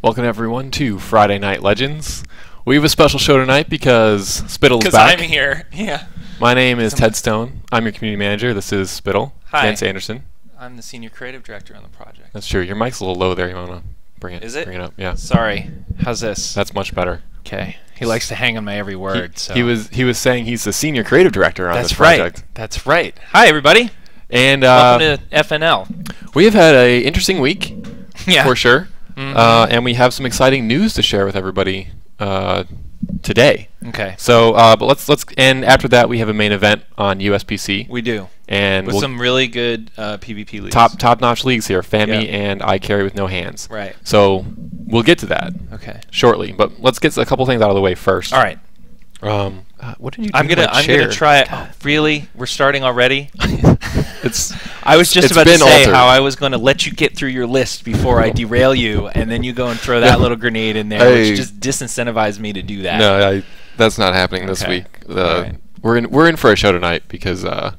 Welcome everyone to Friday Night Legends. We have a special show tonight because Spittle's back. Because I'm here. Yeah. My name is Ted Stone. I'm your community manager. This is Spittle. Hi. Vance Anderson. I'm the senior creative director on the project. That's true. Your mic's a little low there. You want to bring it? Is it? Bring it up. Yeah. Sorry. How's this? That's much better. Okay. He likes to hang on my every word. He was saying he's the senior creative director on this project. That's right. Hi everybody. And welcome to FNL. We have had an interesting week. Yeah. For sure. And we have some exciting news to share with everybody today. Okay. So, but let's and after that we have a main event on USPC. We do. And with some really good PvP leagues. Top-notch leagues here, Fami and ICarry with no hands. Right. So we'll get to that. Okay. Shortly, but let's get a couple things out of the way first. All right. What did you do? I'm gonna try it. Oh, really? We're starting already? I was just about to say how I was going to let you get through your list before I derail you, and then you go and throw that little grenade in there, which just disincentivized me to do that. No, that's not happening this week. Right. We're in for a show tonight because I've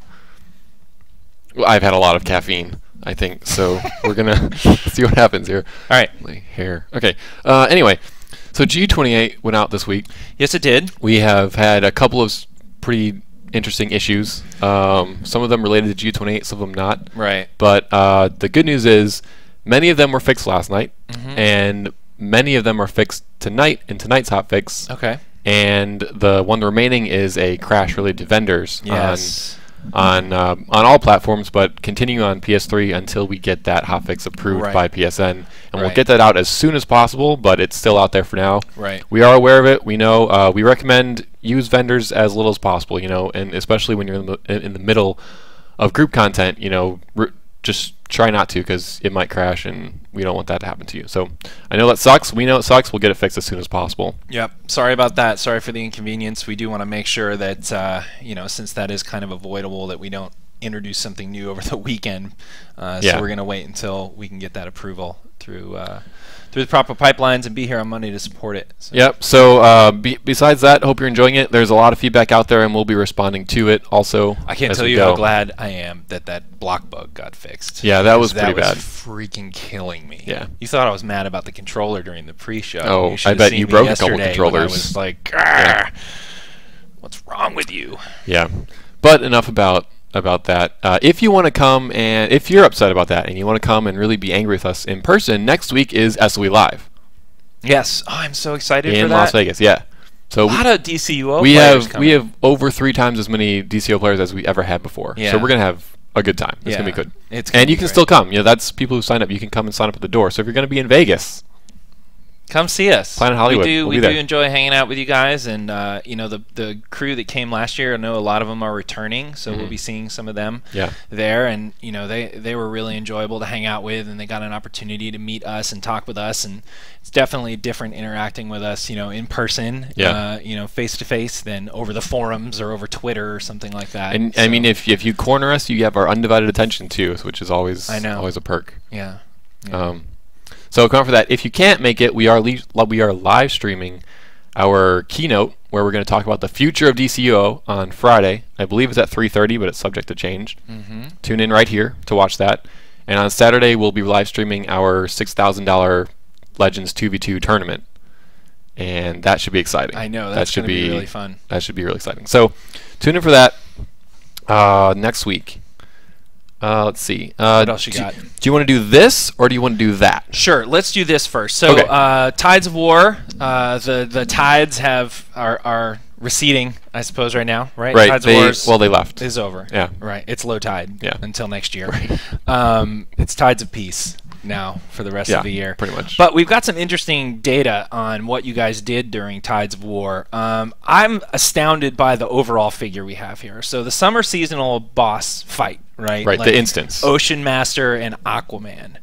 had a lot of caffeine, I think. So we're gonna see what happens here. All right. My hair. Okay. Anyway, so G28 went out this week. Yes, it did. We have had a couple of pretty interesting issues. Some of them related to G28, some of them not. Right. But the good news is many of them were fixed last night, and many of them are fixed tonight in tonight's hotfix. Okay. And the one remaining is a crash related to vendors. Yes. On all platforms, but continue on PS3 until we get that hotfix approved by PSN, and we'll get that out as soon as possible. But it's still out there for now. Right. We are aware of it. We know. We recommend use vendors as little as possible. You know, and especially when you're in the middle of group content. You know, just try not to, because it might crash, and we don't want that to happen to you. So I know that sucks. We know it sucks. We'll get it fixed as soon as possible. Yep. Sorry about that. Sorry for the inconvenience. We do want to make sure that you know, since that is kind of avoidable, that we don't introduce something new over the weekend. So we're going to wait until we can get that approval through the proper pipelines and be here on Monday to support it. So. Yep. So besides that, hope you're enjoying it. There's a lot of feedback out there, and we'll be responding to it also. I can't tell you how glad I am that that block bug got fixed. Yeah, that was pretty bad. That was freaking killing me. Yeah. You thought I was mad about the controller during the pre-show. Oh, I bet you broke a couple controllers. I was like, what's wrong with you? Yeah. But enough about that. If you want to come, and if you're upset about that and you want to come and really be angry with us in person, next week is SOE Live. Yes. Oh, I'm so excited for that. In Las Vegas, yeah. So a lot of DCUO we players have over 3 times as many DCO players as we ever had before. Yeah. So we're gonna have a good time. It's gonna be good. And you can still come. You know, that's people who sign up. You can come and sign up at the door. So if you're gonna be in Vegas, come see us. Planet Hollywood. We do enjoy hanging out with you guys, and you know, the crew that came last year, I know a lot of them are returning, so we'll be seeing some of them there, and you know, they were really enjoyable to hang out with, and they got an opportunity to meet us and talk with us, and it's definitely different interacting with us, you know, in person, you know, face to face, than over the forums or over Twitter or something like that. And so, I mean, if you corner us, you have our undivided attention too, which is always a perk. Yeah. So come for that. If you can't make it, we are live streaming our keynote, where we're going to talk about the future of DCUO on Friday. I believe it's at 3:30, but it's subject to change. Tune in right here to watch that. And on Saturday, we'll be live streaming our $6,000 Legends 2v2 tournament, and that should be exciting. I know that should be really fun. That should be really exciting. So tune in for that next week. Let's see. What else you got? Do you want to do this, or do you want to do that? Sure. Let's do this first. So, Tides of War. The tides are receding, I suppose, right now. Right. Right. Tides of War they left. Is over. Yeah. Right. It's low tide. Yeah. Until next year. Right. It's Tides of Peace now for the rest of the year. Pretty much. But we've got some interesting data on what you guys did during Tides of War. I'm astounded by the overall figure we have here. So the summer seasonal boss fight. Right, like the instance. Ocean Master and Aquaman,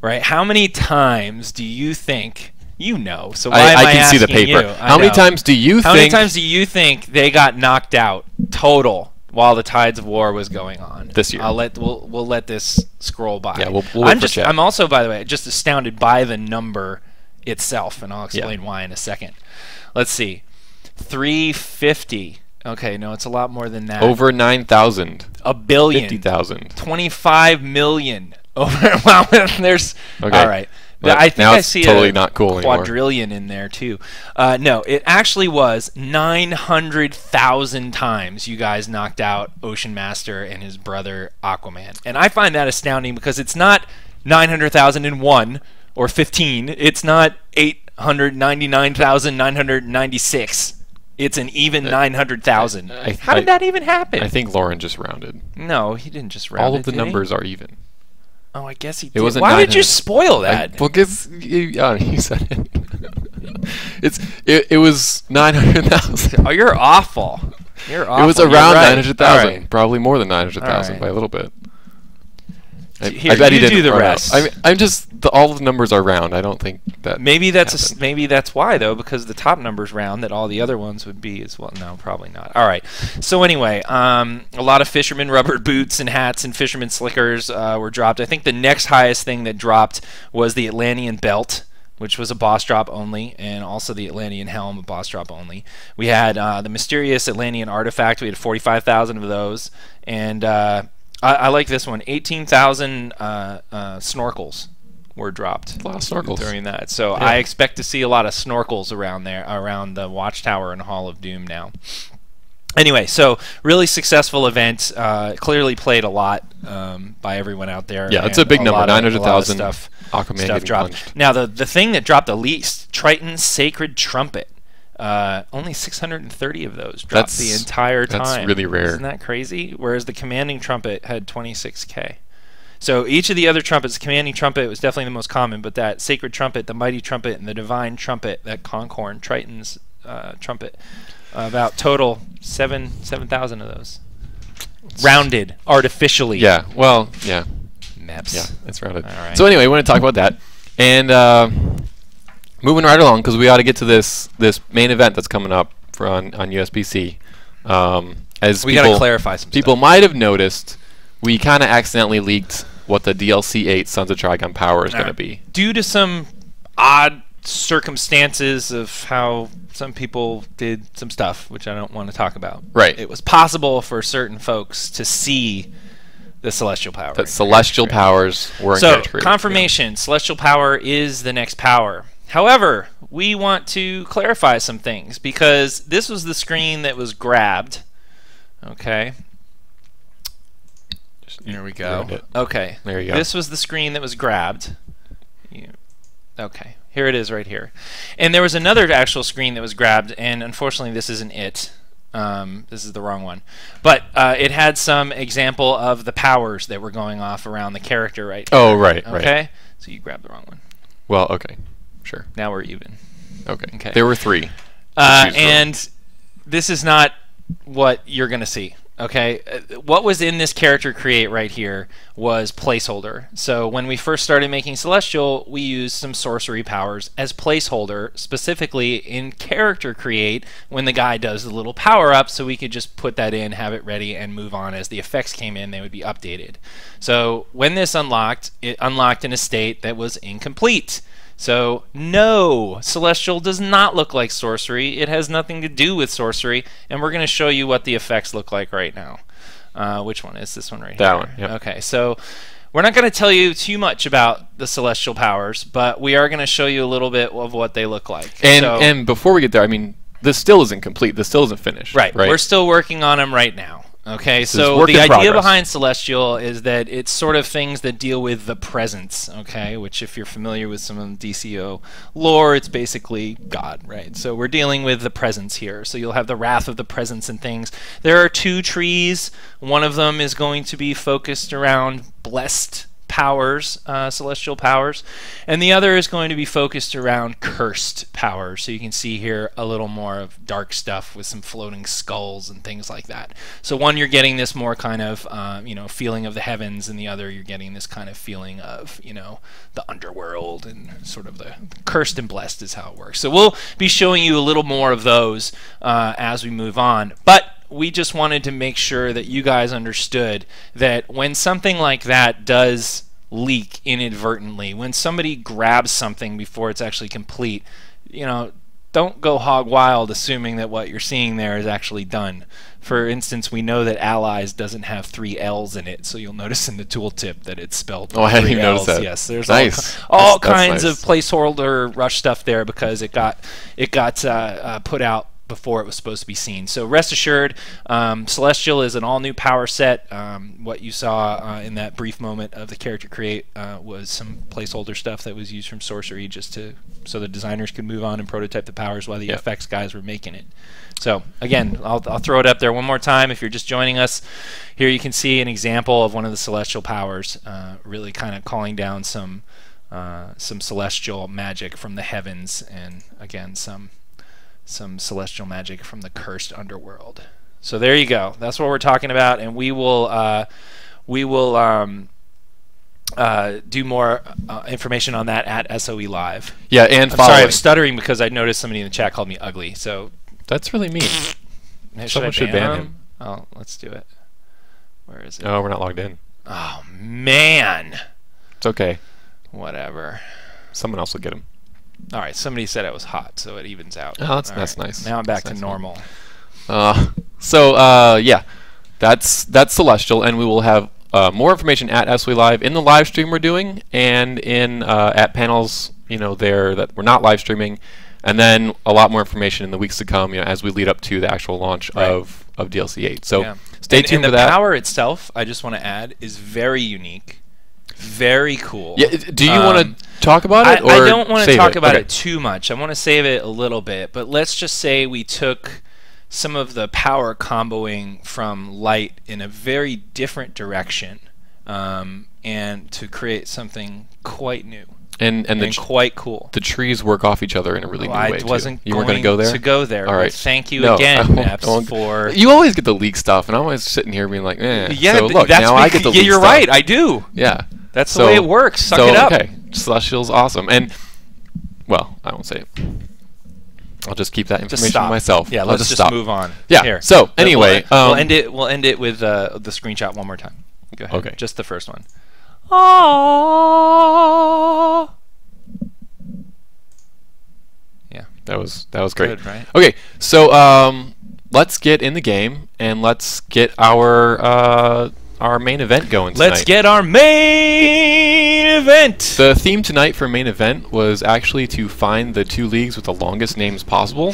right? How many times do you think, you know, so why am I can see the asking paper. you? How many times do you How many times do you think they got knocked out total while the Tides of War was going on this year? We'll let this scroll by. Yeah, we'll wait for chat. I'm also, by the way, just astounded by the number itself, and I'll explain why in a second. Let's see, 350. Okay, no, it's a lot more than that. Over 9,000. A billion. 50,000. 25 million. Over. Wow, there's. Okay. All right. I think now I it's see totally a not cool anymore. quadrillion in there too. No, it actually was 900,000 times you guys knocked out Ocean Master and his brother Aquaman, and I find that astounding because it's not 900,001 or 15. It's not 899,996. It's an even 900,000. How did that even happen? I think Lauren just rounded. No, he didn't just round. All of the numbers are even. Oh, I guess he did. It wasn't. Why did you spoil that? Because you said it. It was 900,000. Oh, you're awful. You're awful. It was around 900,000, right. Probably more than 900,000 by a little bit. Here, I bet you he didn't do the rest. I'm just all the numbers are round. I don't think that. Maybe that's maybe that's why though, because the top number's round, that all the other ones would be as well. No, probably not. All right. So anyway, a lot of fisherman rubber boots and hats and fisherman slickers were dropped. I think the next highest thing that dropped was the Atlantean belt, which was a boss drop only, and also the Atlantean helm, a boss drop only. We had the mysterious Atlantean artifact. We had 45,000 of those, and I like this one. 18,000 snorkels were dropped. A lot of snorkels during that. So yeah. I expect to see a lot of snorkels around there, around the Watchtower and Hall of Doom now. Anyway, so really successful event. Clearly played a lot by everyone out there. Yeah, it's a big number. 900,000 Aquaman stuff dropped. Punched. Now the thing that dropped the least, Triton's Sacred Trumpet. Only 630 of those dropped the entire time. That's really rare. Isn't that crazy? Whereas the Commanding Trumpet had 26K. So each of the other trumpets, Commanding Trumpet was definitely the most common, but that Sacred Trumpet, the Mighty Trumpet, and the Divine Trumpet, that Concorn, Triton's Trumpet, about total 7,000 of those. Rounded artificially. Yeah, well, yeah. Maps. Yeah, it's rounded. All right. So anyway, we want to talk about that. And moving right along, because we ought to get to this main event that's coming up on USBC. As we got to clarify some people stuff. might have noticed, we kind of accidentally leaked what the DLC 8 Sons of Trigon power is going to be. Due to some odd circumstances of how some people did some stuff, which I don't want to talk about. Right. It was possible for certain folks to see the Celestial Power. That Celestial powers were in So, confirmation, Celestial Power is the next power. However, we want to clarify some things because this was the screen that was grabbed. Okay. Here we go. Okay. There you go. This was the screen that was grabbed. Okay. Here it is right here. And there was another actual screen that was grabbed, and unfortunately this isn't it. This is the wrong one. But it had some example of the powers that were going off around the character right here. Oh, right, okay? right. So you grabbed the wrong one. Well, okay. Sure. Now we're even. Okay. There were 3. And this is not what you're going to see. Okay, what was in this character create right here was placeholder. So when we first started making Celestial, we used some sorcery powers as placeholder, specifically in character create when the guy does the little power up, so we could just put that in, have it ready, and move on. As the effects came in, they would be updated. So when this unlocked, it unlocked in a state that was incomplete. So, no, Celestial does not look like sorcery. It has nothing to do with sorcery, and we're going to show you what the effects look like right now. Which one is this one right here? That one, yep. Okay, so we're not going to tell you too much about the Celestial powers, but we are going to show you a little bit of what they look like. And before we get there, I mean, this still isn't complete. This still isn't finished. Right. We're still working on them right now. Okay, so the idea behind Celestial is that it's sort of things that deal with the presence, okay, which if you're familiar with some of the DCO lore, it's basically God, right? So we're dealing with the presence here. So you'll have the wrath of the presence and things. There are 2 trees. One of them is going to be focused around blessed powers, celestial powers, and the other is going to be focused around cursed powers. So you can see here a little more of dark stuff with some floating skulls and things like that. So one, you're getting this more kind of feeling of the heavens, and the other you're getting this kind of feeling of the underworld, and sort of the cursed and blessed is how it works. So we'll be showing you a little more of those as we move on, but we just wanted to make sure that you guys understood that when something like that does leak inadvertently, when somebody grabs something before it's actually complete, don't go hog wild assuming that what you're seeing there is actually done. For instance, we know that Allies doesn't have 3 L's in it, so you'll notice in the tooltip that it's spelled. Oh, I hadn't even noticed L's. that. Yes, there's nice. all that's kinds nice. of placeholder rush stuff there because it got put out before it was supposed to be seen. So rest assured, Celestial is an all-new power set. What you saw in that brief moment of the character create was some placeholder stuff that was used from Sorcery just so the designers could move on and prototype the powers while the effects guys were making it. So again, I'll throw it up there one more time if you're just joining us. Here you can see an example of one of the Celestial powers, really kind of calling down some celestial magic from the heavens, and again some celestial magic from the cursed underworld. So there you go. That's what we're talking about, and we will do more information on that at SOE Live. Yeah, and I'm sorry, I'm stuttering because I noticed somebody in the chat called me ugly. So that's really mean. Someone should ban him. Oh, let's do it. Where is it? Oh, we're not logged in. Oh man. It's okay. Whatever. Someone else will get him. All right, somebody said it was hot, so it evens out. Oh, that's nice. Now I'm back to normal. Yeah, that's Celestial, and we will have more information at SOE Live in the live stream we're doing, and in at panels, there that we're not live streaming, and then a lot more information in the weeks to come, as we lead up to the actual launch of DLC 8. So stay tuned for that. And the power itself, I just want to add, is very unique. Very cool. Yeah, do you want to talk about it? I don't want to talk about it too much. I want to save it a little bit. But let's just say we took some of the power comboing from Light in a very different direction, and to create something quite new and quite cool. The trees work off each other in a really new way. I wasn't you weren't going to go there. All right. Thank you again, Maps, for... You always get the leak stuff, and I'm always sitting here being like, eh. Yeah, so look, that's now I get the leak you're stuff. right. I do. Yeah. That's the way it works. Suck it up. Okay. Celestial's awesome. And, well, I won't say it. I'll just keep that information to myself. Yeah, let's just move on. Yeah. Here. So, anyway. We'll end it with the screenshot one more time. Go ahead. Okay. Just the first one. Aww. Yeah. That was great. Good, right? Okay. So, let's get in the game, and let's get our main event going tonight. Let's get our main event! The theme tonight for main event was actually to find the 2 leagues with the longest names possible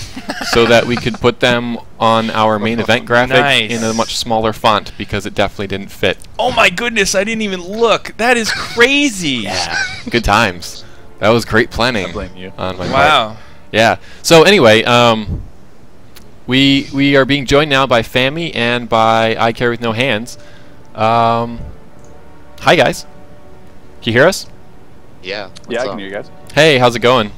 so that we could put them on our main event graphic in a much smaller font, because it definitely didn't fit. Oh my goodness, I didn't even look. That is crazy. Yeah. Good times. That was great planning. I blame you. On my wow. part. Yeah. So anyway, we are being joined now by Fami and by ICarry with no hands. Hi guys. Can you hear us? Yeah. Yeah, I can hear you guys. Hey, how's it going?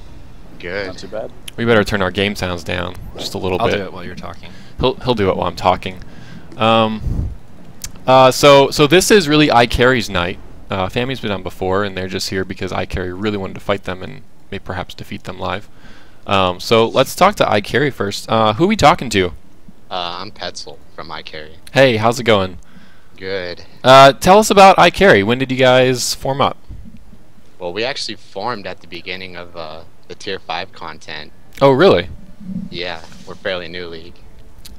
Good. Not too bad. We better turn our game sounds down just a little bit. I'll do it while you're talking. He'll do it while I'm talking. So this is really ICarry's night. Fami's been on before, and they're just here because ICarry really wanted to fight them and may perhaps defeat them live. So let's talk to ICarry first. Who are we talking to? I'm Petzel from ICarry. Hey, how's it going? Good. Tell us about ICarry. When did you guys form up? Well, we actually formed at the beginning of the Tier 5 content. Oh, really? Yeah, we're fairly new league.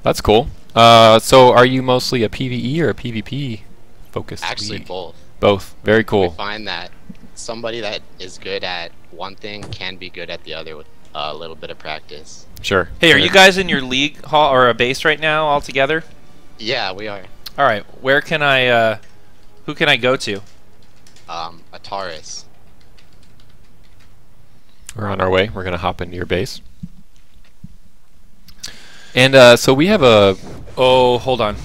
That's cool. So are you mostly a PvE or a PvP focused Actually, league? both. Both. Very cool. We find that somebody that is good at one thing can be good at the other with a little bit of practice. Sure. Hey, are you guys in your league hall or a base right now all together? Yeah, we are. All right. Where can I? Who can I go to? Ataris. We're on our way. We're gonna hop into your base. And so we have a. Oh, hold on.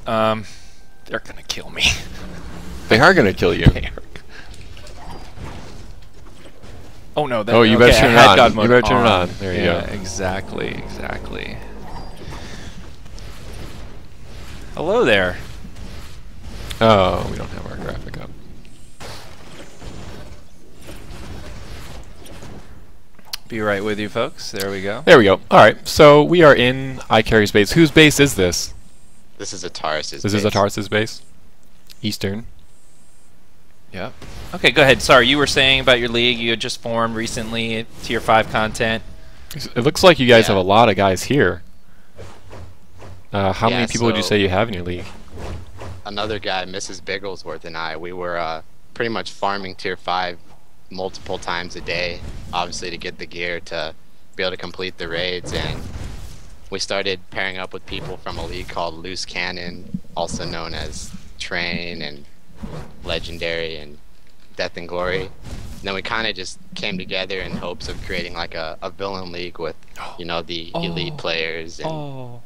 They're gonna kill me. They are gonna kill you. Oh no! Oh, you better turn it on. You better turn it on. There you go. Exactly. Exactly. Hello there. Oh, we don't have our graphic up. Be right with you, folks. There we go. There we go. All right. So we are in ICarry's base. Whose base is this? This is Ataris' base. This is Ataris' base. Eastern. Yep. Okay, go ahead. Sorry, you were saying about your league. You had just formed recently, Tier 5 content. It looks like you guys have a lot of guys here. How many people would you say you have in your league? Another guy, Mrs. Bigglesworth, and I, we were pretty much farming tier 5 multiple times a day, obviously to get the gear to be able to complete the raids, and we started pairing up with people from a league called Loose Cannon, also known as Train and Legendary and Death and Glory. And then we kind of just came together in hopes of creating like a villain league with, you know, the elite players, and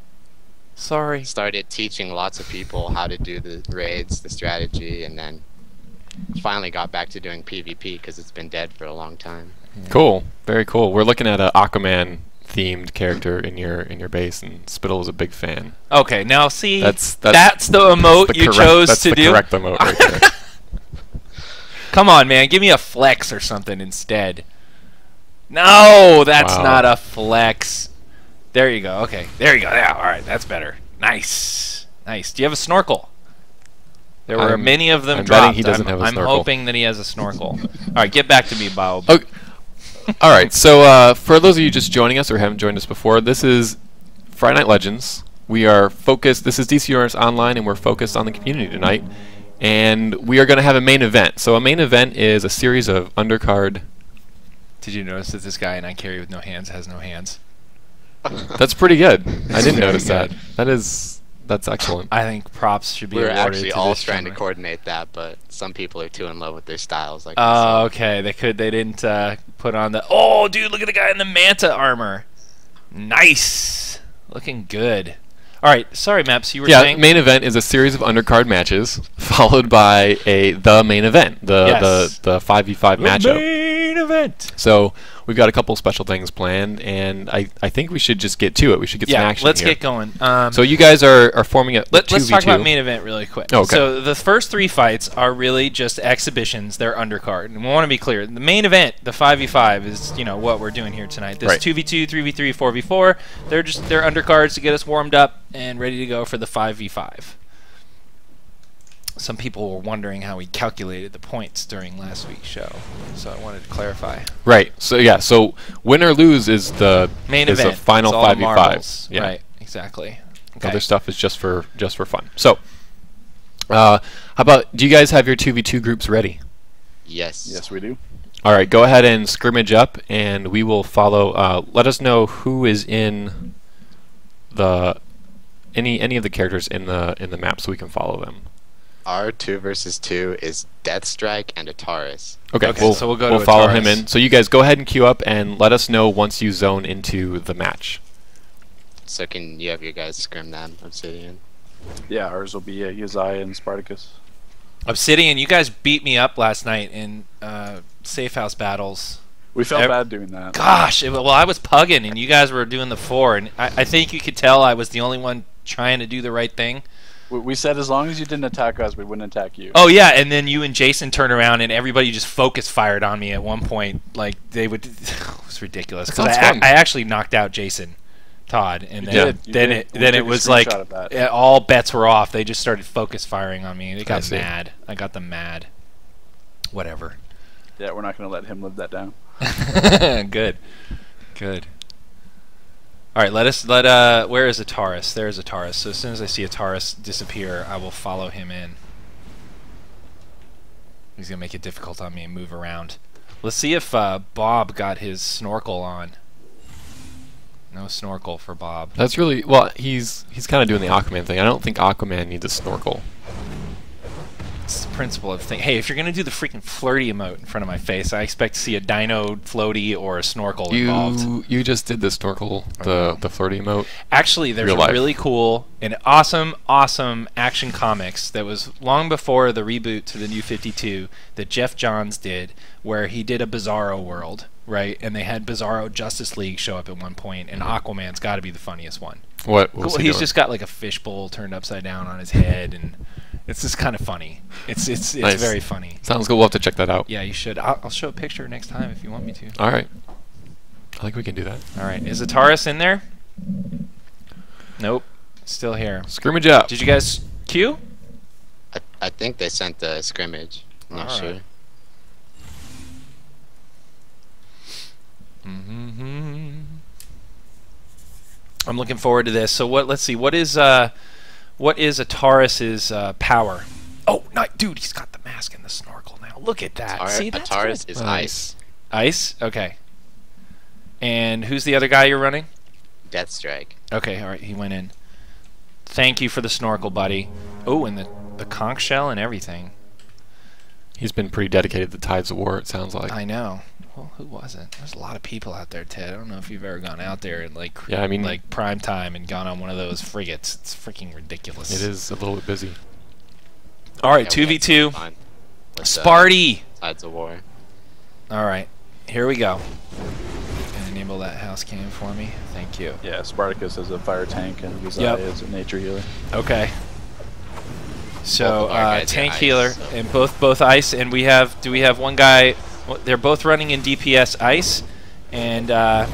started teaching lots of people how to do the raids, the strategy, and then finally got back to doing PvP because it's been dead for a long time. Cool, very cool. We're looking at an Aquaman themed character in your base, and Spittle is a big fan. Okay, now see, that's the that's emote the you chose that's to the do. correct emote right there. Come on, man, give me a flex or something instead. No, that's not a flex. There you go. Okay, there you go. Yeah, all right, that's better. Nice, nice. Do you have a snorkel? There were many of them dropped. Betting he doesn't have a I'm snorkel. hoping that he has a snorkel. All right, get back to me, Bob. Okay. All right, so for those of you just joining us or haven't joined us before, this is Friday Night Legends. We are focused. This is DCURS Online, and we're focused on the community tonight. And we are going to have a main event. So a main event is a series of undercard. Did you notice that this guy in ICarry with no hands has no hands? That's pretty good. I didn't notice that. That's excellent. I think props should be We were awarded actually to all this trying to gentleman. coordinate that, but some people are too in love with their styles. Like Oh, okay. They didn't put on the. Oh, dude, look at the guy in the Manta armor. Nice, looking good. All right, sorry, Maps. You were saying. Yeah, main event is a series of undercard matches followed by the main event, the 5v5 matchup. Main event. So we've got a couple special things planned, and I think we should just get to it. We should get some action let's here. get going. So you guys are forming a 2v2. Let's talk about main event really quick. Okay. So the first 3 fights are really just exhibitions. They're undercard. And we want to be clear. The main event, the 5v5, is what we're doing here tonight. This 2v2, 3v3, 4v4. They're undercards to get us warmed up and ready to go for the 5v5. Some people were wondering how we calculated the points during last week's show, so I wanted to clarify. Right. So yeah. So win or lose is the main event. The final 5v5. Yeah. Right. Exactly. Okay. Other stuff is just for fun. So, how about? Do you guys have your 2v2 groups ready? Yes. Yes, we do. All right. Go ahead and scrimmage up, and we will follow. Let us know who is in the any of the characters in the map, so we can follow them. Our 2 versus 2 is Deathstrike and a Taurus. Okay, so we'll follow him in. So you guys go ahead and queue up and let us know once you zone into the match. So can you have your guys scrim them, Obsidian? Yeah, ours will be Uzziah and Spartacus. Obsidian, you guys beat me up last night in safe house battles. We felt bad doing that. Gosh, well, I was pugging and you guys were doing the 4, and I think you could tell I was the only one trying to do the right thing. We said as long as you didn't attack us, we wouldn't attack you. Oh yeah, and then you and Jason turned around and everybody just focus fired on me at one point. Like they would, it was ridiculous. Because I actually knocked out Jason Todd, and then it was like all bets were off. They just started focus firing on me. They got mad. I got them mad. Whatever. Yeah, we're not going to let him live that down. Good. All right, where is a Taurus? There's a Taurus. So as soon as I see a Taurus disappear, I will follow him in. He's going to make it difficult on me and move around. Let's see if Bob got his snorkel on. No snorkel for Bob. That's really, well, he's kind of doing the Aquaman thing. I don't think Aquaman needs a snorkel. It's the principle of thing. Hey, if you're going to do the freaking flirty emote in front of my face, I expect to see a dino floaty or a snorkel involved. You just did the snorkel, the flirty emote. Actually, there's a really cool and awesome Action Comics that was long before the reboot to the New 52 that Jeff Johns did, where he did a Bizarro world, right? And they had Bizarro Justice League show up at one point, and Aquaman's got to be the funniest one. What was he He's doing? just got like a fishbowl turned upside down on his head, and it's just kind of funny. It's nice. very funny. Sounds good. We'll have to check that out. Yeah, you should. I'll show a picture next time if you want me to. All right. I think we can do that. All right. Is Ataris in there? Nope. Still here. Scrimmage up. Did you guys queue? I think they sent the scrimmage. I'm not sure. I'm looking forward to this. So let's see. What is Ataris's power? Oh, no, dude, he's got the mask and the snorkel now. Look at that. See, that's Ataris cool. is ice. Ice? Okay. And who's the other guy you're running? Deathstrike. Okay, all right, he went in. Thank you for the snorkel, buddy. Oh, and the conch shell and everything. He's been pretty dedicated to Tides of War, it sounds like. I know. Well, who wasn't? There's a lot of people out there, Ted. I don't know if you've ever gone out there in like prime time and gone on one of those frigates. It's freaking ridiculous. It is a little bit busy. All right, 2v2. Sparty. Tides of War. All right, here we go. And enable that house cam for me. Thank you. Yeah, Spartacus is a fire tank and Uzziah is a nature healer. Okay. So tank ice, healer so. and both ice, and we have. Do we have one guy? They're both running in DPS ice, and oh,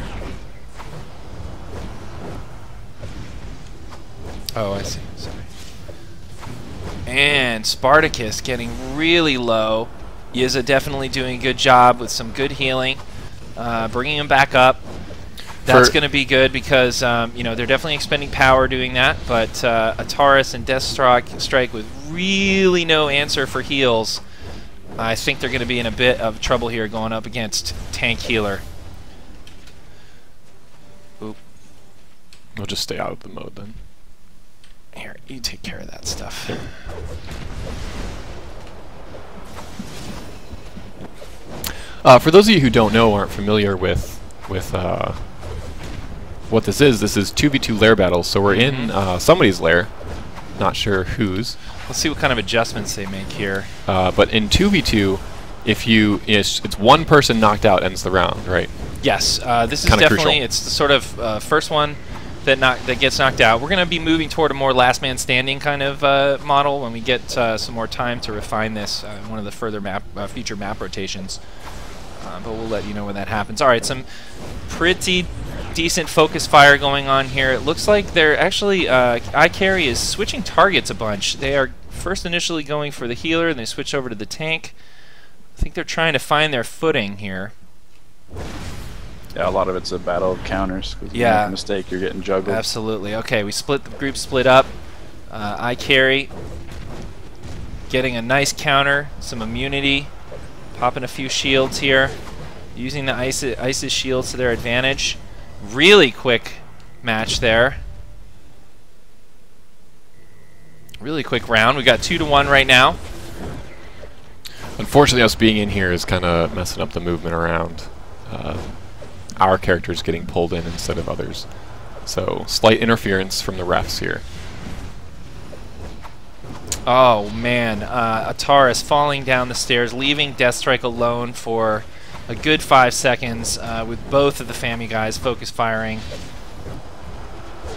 I see. Sorry. And Spartacus getting really low. Yizza definitely doing a good job with some good healing, bringing him back up. That's going to be good because you know, they're definitely expending power doing that. But Ataris and Deathstrike with really no answer for heals. I think they're going to be in a bit of trouble here going up against tank healer. Oop. We'll just stay out of the mode then. Here, you take care of that stuff. For those of you who don't know, aren't familiar with what this is 2v2 lair battles. So we're in somebody's lair, not sure whose. Let's see what kind of adjustments they make here. But in 2v2, it's one person knocked out ends the round, right? Yes, this is Kinda definitely crucial. it's the sort of first one that gets knocked out. We're going to be moving toward a more last man standing kind of model when we get some more time to refine this in one of the further future map rotations. But we'll let you know when that happens. All right, some pretty decent focus fire going on here. It looks like they're actually ICarry is switching targets a bunch. They are first initially going for the healer, and they switch over to the tank. I think they're trying to find their footing here. Yeah, a lot of it's a battle of counters. If you make a mistake, you're getting juggled. Absolutely. Okay, the group split up. ICarry getting a nice counter, some immunity, popping a few shields here, using the Ice's shields to their advantage. Really quick match there. Really quick round. We got 2-1 right now. Unfortunately, us being in here is kind of messing up the movement around. Our characters getting pulled in instead of others. So, slight interference from the refs here. Oh, man. Ataris falling down the stairs, leaving Deathstrike alone for a good 5 seconds with both of the Fami guys focus firing.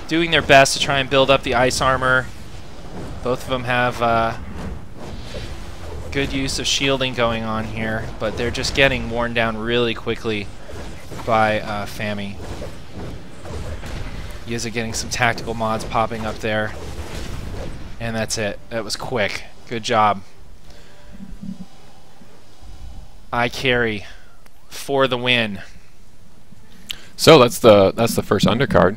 Doing their best to try and build up the ice armor. Both of them have good use of shielding going on here, but they're just getting worn down really quickly by Fami. Yizza getting some tactical mods popping up there. And that's it. That was quick. Good job. ICarry for the win. So that's the first undercard.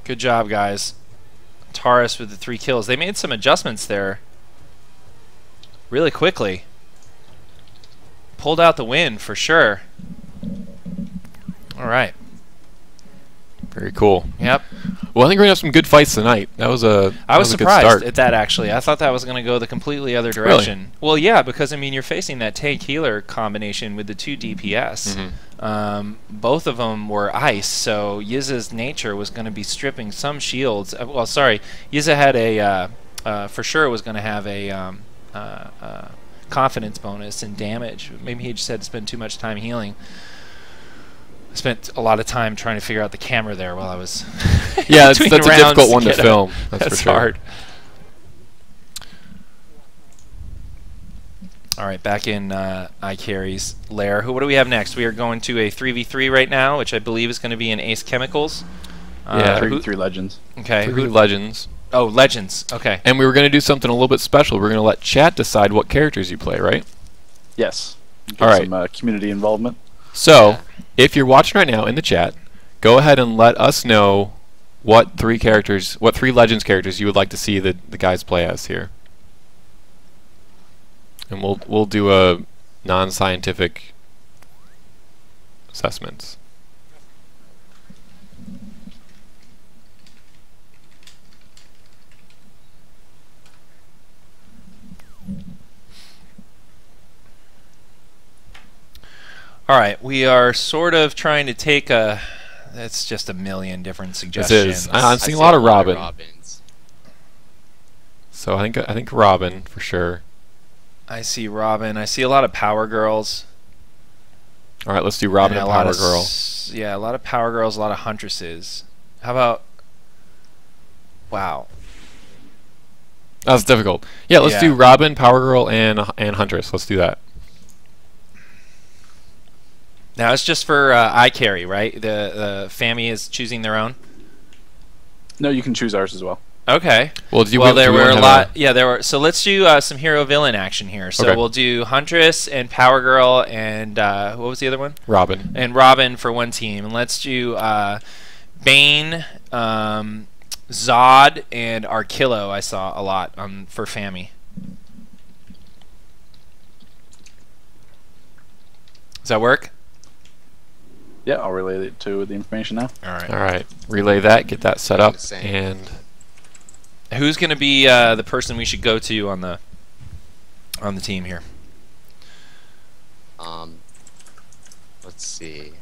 Good job, guys. Taurus with the 3 kills. They made some adjustments there really quickly. Pulled out the win for sure. All right. Very cool. Yep. Well, I think we're gonna have some good fights tonight. I was surprised at that, actually. I thought that was going to go the completely other direction. Really? Well, yeah, because I mean, you're facing that tank healer combination with the 2 DPS. Both of them were ice, so Yizza's nature was going to be stripping some shields. Well, sorry, Yizza had a for sure was going to have a confidence bonus and damage. Maybe he just had to spend too much time healing. I spent a lot of time trying to figure out the camera there while I was yeah, that's a difficult one to film. That's for sure. Hard. All right, back in ICarry's lair. What do we have next? We are going to a 3v3 right now, which I believe is going to be in Ace Chemicals. Yeah, 3 Legends. Okay. 3 Legends. Oh, Legends. Okay. And we were going to do something a little bit special. We're going to let chat decide what characters you play, right? Yes. Get all right. Some community involvement. So, if you're watching right now in the chat, go ahead and let us know what three Legends characters you would like to see the guys play as here. And we'll do a non-scientific assessments. All right, we are sort of trying to take a. That's just a million different suggestions. This is. I'm seeing a lot of Robin. Robins. So I think Robin for sure. I see Robin. I see a lot of Power Girls. All right, let's do Robin and Power Girl. Yeah, a lot of Power Girls, a lot of Huntresses. How about? Wow. That's difficult. Yeah, let's do Robin, Power Girl, and Huntress. Let's do that. Now it's just for ICarry, right? The Fami is choosing their own. No, you can choose ours as well. Okay. Well, there were a lot. Yeah, there were. So let's do some hero villain action here. So we'll do Huntress and Power Girl and what was the other one? Robin. And Robin for one team. And let's do Bane, Zod, and Arkillo. I saw a lot for Fami. Does that work? Yeah, I'll relay it to the information now. All right. All right. Relay that. Get that set up. And who's going to be the person we should go to on the team here? Let's see.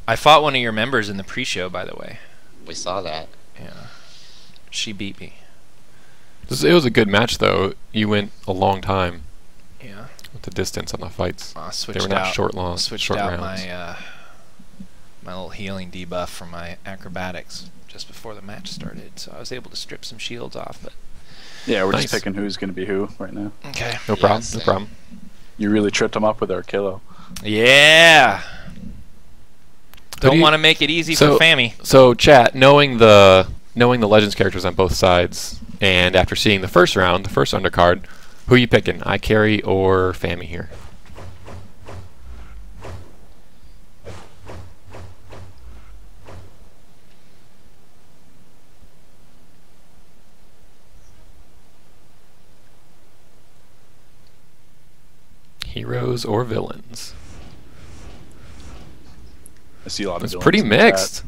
I fought one of your members in the pre-show, by the way. We saw that. Yeah. She beat me. It was a good match, though. You went a long time. Yeah. With the distance on the fights. Switched they were not out, short rounds. my little healing debuff from my acrobatics just before the match started, so I was able to strip some shields off. But yeah, we're just picking who's going to be who right now. Okay. No problem. No problem. You really tripped him up with Arkillo. Yeah. Don't want to make it easy for Fami. So, chat, knowing the Legends characters on both sides, and after seeing the first round, the first undercard, who are you picking, ICarry or Fami here? Heroes or villains? I see a lot of villains. It's pretty mixed.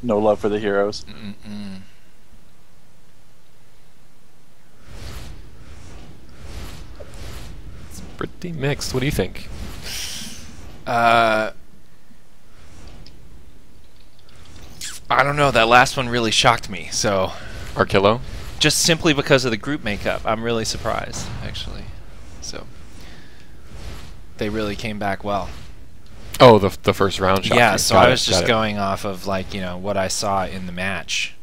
No love for the heroes. It's pretty mixed. What do you think? I don't know. That last one really shocked me. So, Arkillo? Just simply because of the group makeup, I'm really surprised, actually. So, they really came back well. Oh, the first round shot. Yeah, so I was just going off of, like, what I saw in the match.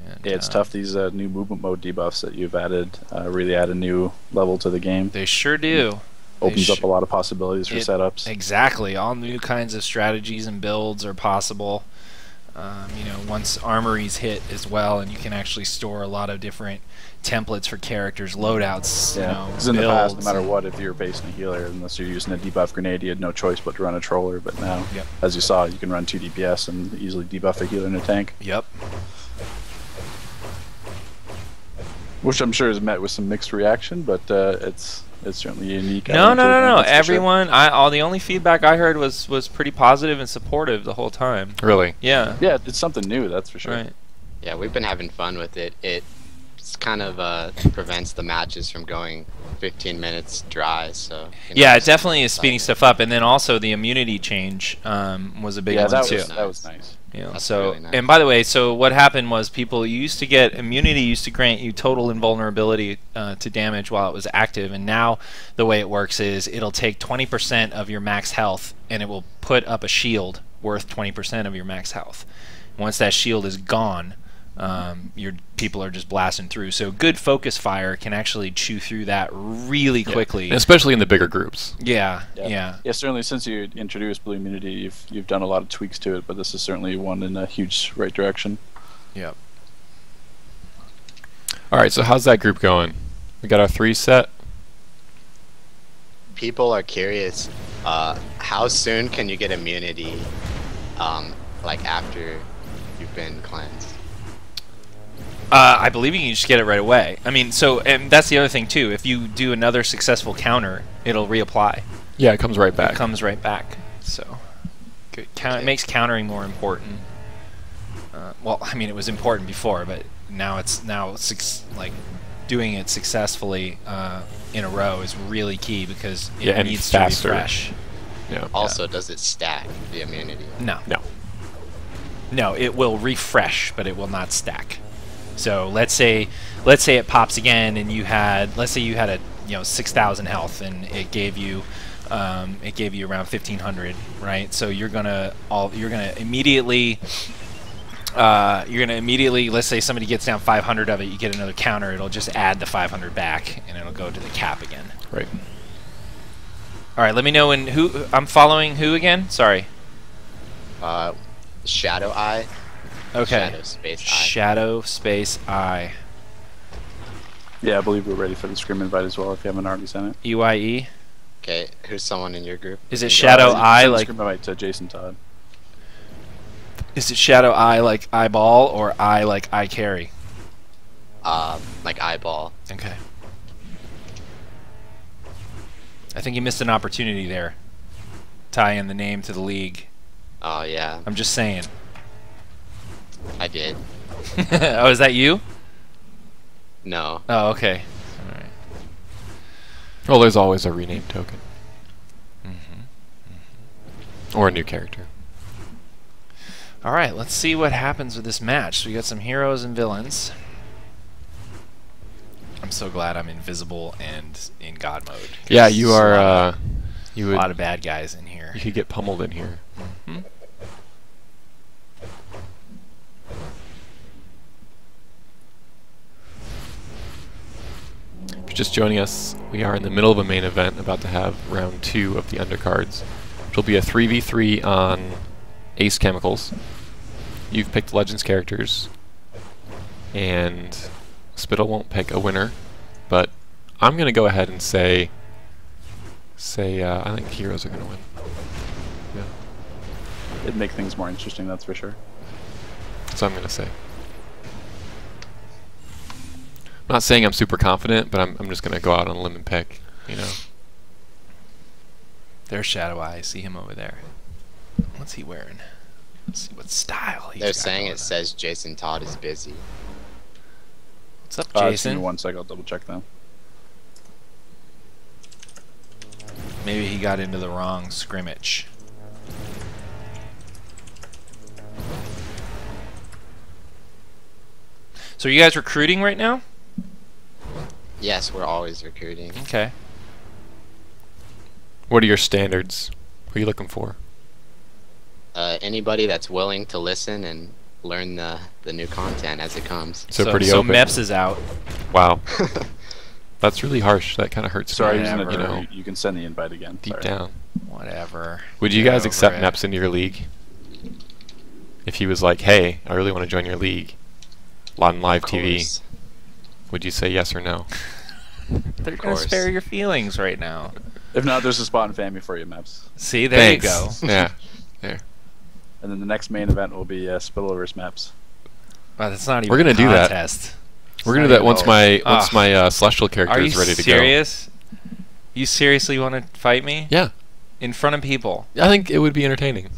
And, yeah, it's tough. These new movement mode debuffs that you've added really add a new level to the game. They sure do. Opens up a lot of possibilities for setups. Exactly. All new kinds of strategies and builds are possible. Once armories hit as well, and you can actually store a lot of different templates for characters, loadouts, because in the past, no matter what, if you're facing a healer, unless you're using a debuff grenade, you had no choice but to run a troller. But now, as you saw, you can run 2 DPS and easily debuff a healer in a tank. Yep. Which I'm sure is met with some mixed reaction, but it's certainly unique. No. Everyone, the only feedback I heard was pretty positive and supportive the whole time. Really? Yeah. Yeah, it's something new, that's for sure. Right. Yeah, we've been having fun with it. It's kind of prevents the matches from going 15 minutes dry. So yeah, it definitely is speeding stuff up, and then also the immunity change was a big one too. That was nice. Really nice. And by the way, so what happened was people used to get immunity used to grant you total invulnerability to damage while it was active, and now the way it works is it'll take 20% of your max health and it will put up a shield worth 20% of your max health. Once that shield is gone, your people are just blasting through. So good focus fire can actually chew through that really quickly, especially in the bigger groups. Yeah. Certainly, since you introduced blue immunity, you've done a lot of tweaks to it, but this is certainly one in a huge right direction. Yep. All right, so how's that group going? We got our 3 set. people are curious, how soon can you get immunity, like after you've been cleansed? I believe you can just get it right away. I mean, so, and that's the other thing too. If you do another successful counter, it'll reapply. Yeah, it comes right back. It comes right back. So, it makes countering more important. Well, I mean, it was important before, but now it's like doing it successfully in a row is really key because it needs to refresh. Yeah. Also, does it stack the immunity? No. No. No, it will refresh, but it will not stack. So let's say it pops again, and let's say you had a 6,000 health, and it gave you around 1,500, right? So you're gonna immediately, let's say somebody gets down 500 of it, you get another counter, it'll just add the 500 back, and it'll go to the cap again. Right. All right, let me know I'm following who again? Sorry. Shadow Eye. Okay. Shadow space I. Shadow space I. Yeah, I believe we're ready for the scrim invite as well if you haven't already sent it. EYE. Okay, who's someone in your group? Is it Shadow I like scrim invite to Jason Todd? Is it Shadow I like eyeball or I like ICarry? Like eyeball. Okay. I think you missed an opportunity there. Tie in the name to the league. Oh yeah. I'm just saying. I did. Oh, is that you? No. Oh, okay. All right. Well, there's always a rename token. Or a new character. All right, let's see what happens with this match. So we got some heroes and villains. I'm so glad I'm invisible and in God mode. Yeah, you are. A lot of bad guys in here. You could get pummeled in here. If you're just joining us, we are in the middle of a main event, about to have round 2 of the undercards, which will be a 3v3 on Ace Chemicals. You've picked Legends characters, and Spittle won't pick a winner, but I'm going to go ahead and say I think heroes are going to win. Yeah. It'd make things more interesting, that's for sure. That's what I'm going to say. I'm not saying I'm super confident, but I'm just going to go out on a limb and pick, you know. There's Shadow Eye. I see him over there. What's he wearing? Let's see what style he's They're got saying going it says Jason Todd is busy. What's up, Give me Jason? 1 sec, I'll double check them. Maybe he got into the wrong scrimmage. So are you guys recruiting right now? Yes, we're always recruiting. Okay. What are your standards? What are you looking for? Anybody that's willing to listen and learn the new content as it comes. So pretty open. So Meps is out. Wow. That's really harsh. That kind of hurts. Sorry, me, you know, you can send the invite again. deep Sorry. down. Whatever. Would you Get guys over accept it. Meps into your league? If he was like, hey, I really want to join your league on live TV, course. would you say yes or no? They're going to spare your feelings right now. If not, there's a spot in Fami for you, Maps. See, there you Thanks. go. Yeah. There. And then the next main event will be Spittle vs Maps. Wow, that's not even We're gonna a do that. contest. We're gonna do that once my celestial character Are you is ready to serious? You seriously want to fight me? go. Yeah. In front of people? I think it would be entertaining.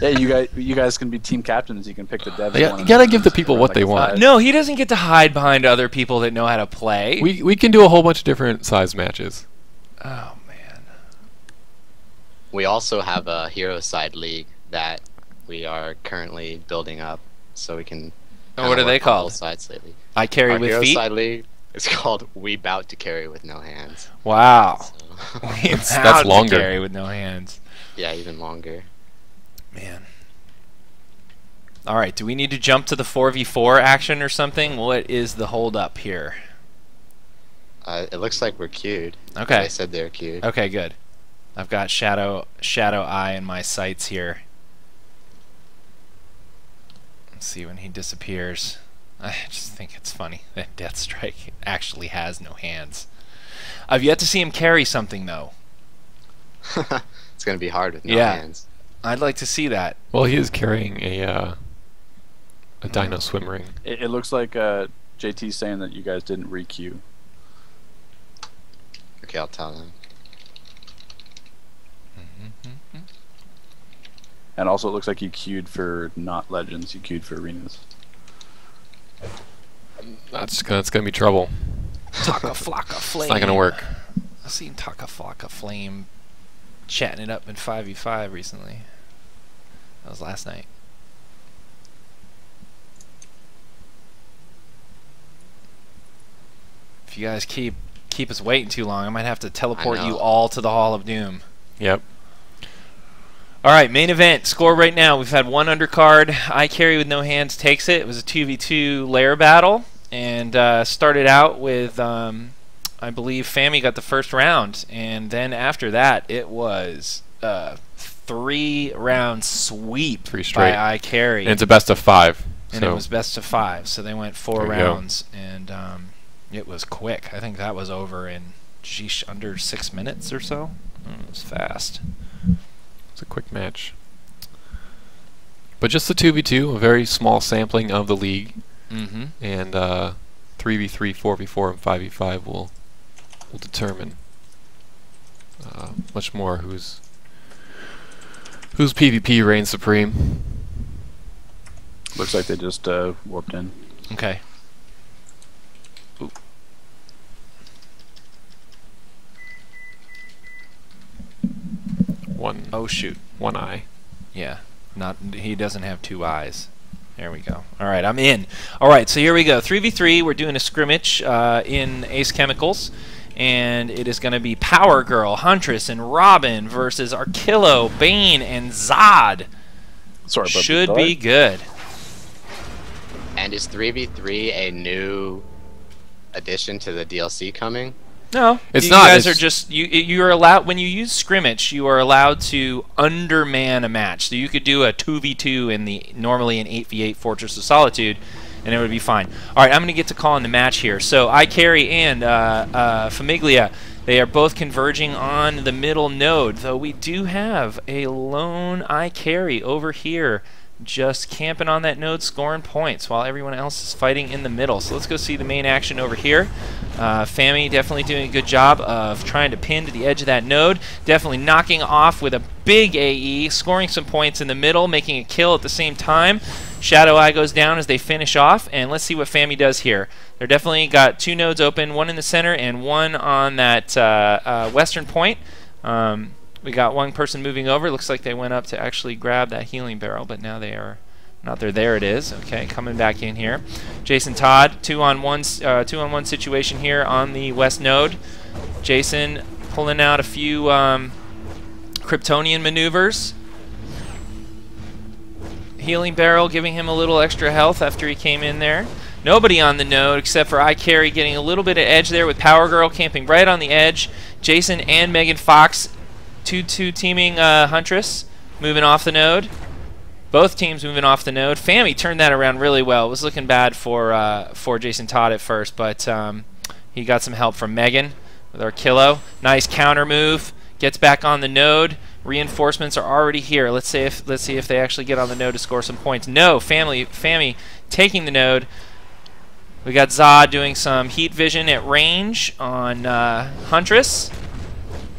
Yeah, you guys can be team captains. You can pick the devs. Yeah, you gotta give the people what they want. No, he doesn't get to hide behind other people that know how to play. We can do a whole bunch of different size matches. Oh man. We also have a hero side league that we are currently building up, so we can. And what are they called? Both sides lately. I carry Our with hero feet. side league is called We Bout to Carry with No Hands. Wow. So That's longer. Carry with no hands. yeah, even longer. Man. All right. Do we need to jump to the 4v4 action or something? What is the hold up here? It looks like we're queued. Okay. They said they're queued. Okay, good. I've got Shadow Eye in my sights here. Let's see when he disappears. I just think it's funny that Deathstrike actually has no hands. I've yet to see him carry something, though. It's going to be hard with no hands. I'd like to see that. Well, he is carrying a Dino swim ring. It looks like JT's saying that you guys didn't re-queue. Okay, I'll tell them. And also, it looks like you queued for not Legends. You queued for Arenas. That's gonna be trouble. Taka Flocka Flame. It's not gonna work. I've seen Taka Flocka Flame chatting it up in 5v5 recently. That was last night. If you guys keep us waiting too long, I might have to teleport you all to the Hall of Doom. Yep. All right, main event. Score right now. We've had one undercard. ICarry with no hands takes it. It was a 2v2 lair battle. And started out with, I believe, Fami got the first round. And then after that, it was a 3-round sweep by ICarry. And it's a best of 5. And it was best of 5. So they went 4 rounds. And it was quick. I think that was over in, under 6 minutes or so. It was fast. A quick match, but just the 2v2, a very small sampling of the league, and 3v3, 4v4, and 5v5 will determine much more whose PvP reigns supreme. Looks like they just warped in. Okay. Ooh. Oh shoot, one eye. Yeah, he doesn't have 2 eyes. There we go. All right, I'm in. All right, so here we go. 3v3. We're doing a scrimmage in Ace Chemicals, and it is going to be Power Girl, Huntress, and Robin versus Arkillo, Bane, and Zod. Sorry, but should be good. And is 3v3 a new addition to the DLC coming? No, it's not. You guys are just you're allowed, when you use scrimmage, you are allowed to underman a match. So you could do a 2v2 in normally an 8v8 Fortress of Solitude, and it would be fine. All right, I'm going to get to calling the match here. So ICarry and Famiglia, they are both converging on the middle node, though we do have a lone ICarry over here, just camping on that node, scoring points while everyone else is fighting in the middle. So let's go see the main action over here. Fami definitely doing a good job of trying to pin to the edge of that node. Definitely knocking off with a big AE, scoring some points in the middle, making a kill at the same time. Shadow Eye goes down as they finish off, and let's see what Fami does here. They're definitely got 2 nodes open, one in the center and one on that western point. We got one person moving over. Looks like they went up to actually grab that healing barrel, but now they are not there. There it is. Okay, coming back in here. Jason Todd, 2-on-1 situation here on the west node. Jason pulling out a few Kryptonian maneuvers. Healing barrel giving him a little extra health after he came in there. Nobody on the node except for ICarry getting a little bit of edge there with Power Girl camping right on the edge. Jason and Megan Fox 2-2 teaming Huntress, moving off the node. Both teams moving off the node. Fami turned that around really well. It was looking bad for Jason Todd at first, but he got some help from Megan with Arkillo. Nice counter move. Gets back on the node. Reinforcements are already here. Let's see if they actually get on the node to score some points. No, Fami taking the node. We got Zod doing some heat vision at range on Huntress.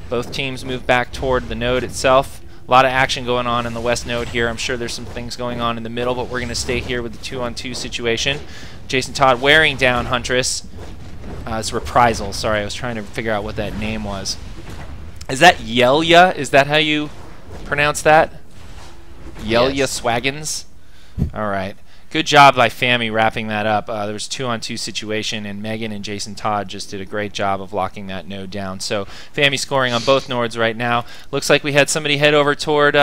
Both teams move back toward the node itself. A lot of action going on in the west node here. I'm sure there's some things going on in the middle, but we're going to stay here with the 2-on-2 situation. Jason Todd wearing down Huntress. It's Reprisal. Sorry, I was trying to figure out what that name was. Is that Yelya? Is that how you pronounce that? Yelya Yes. Swaggins? All right. Good job by Fami wrapping that up. There was a 2-on-2 situation, and Megan and Jason Todd just did a great job of locking that node down. So Fami scoring on both nodes right now. Looks like we had somebody head over toward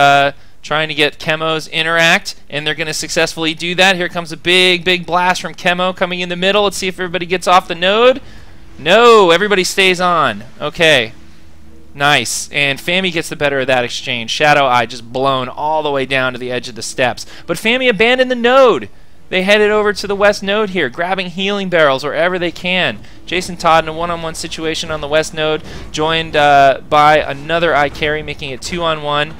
trying to get Chemo's interact, and they're going to successfully do that. Here comes a big, big blast from Chemo coming in the middle. Let's see if everybody gets off the node. No, everybody stays on. Okay. Nice, and Fami gets the better of that exchange. Shadow Eye just blown all the way down to the edge of the steps. But Fami abandoned the node. They headed over to the west node here, grabbing healing barrels wherever they can. Jason Todd in a one-on-one situation on the west node, joined by another ICarry, making it 2-on-1.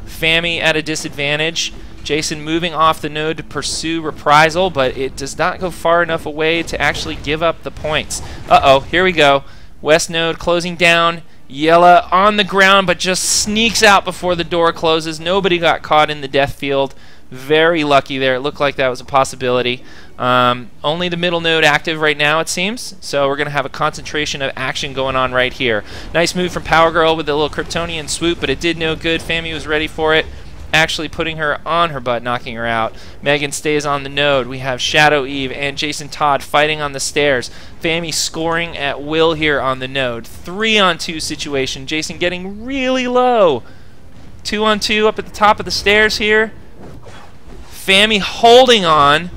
Fami at a disadvantage. Jason moving off the node to pursue Reprisal, but it does not go far enough away to actually give up the points. Uh-oh, here we go. West node closing down. Yella on the ground, but just sneaks out before the door closes. Nobody got caught in the death field. Very lucky there. It looked like that was a possibility. Only the middle node active right now, it seems. So we're going to have a concentration of action going on right here. Nice move from Power Girl with the little Kryptonian swoop, but it did no good. Fami was ready for it, actually putting her on her butt, knocking her out. Megan stays on the node. We have Shadow Eve and Jason Todd fighting on the stairs. Fami scoring at will here on the node. 3-on-2 situation. Jason getting really low. 2-on-2 up at the top of the stairs here. Fami holding on.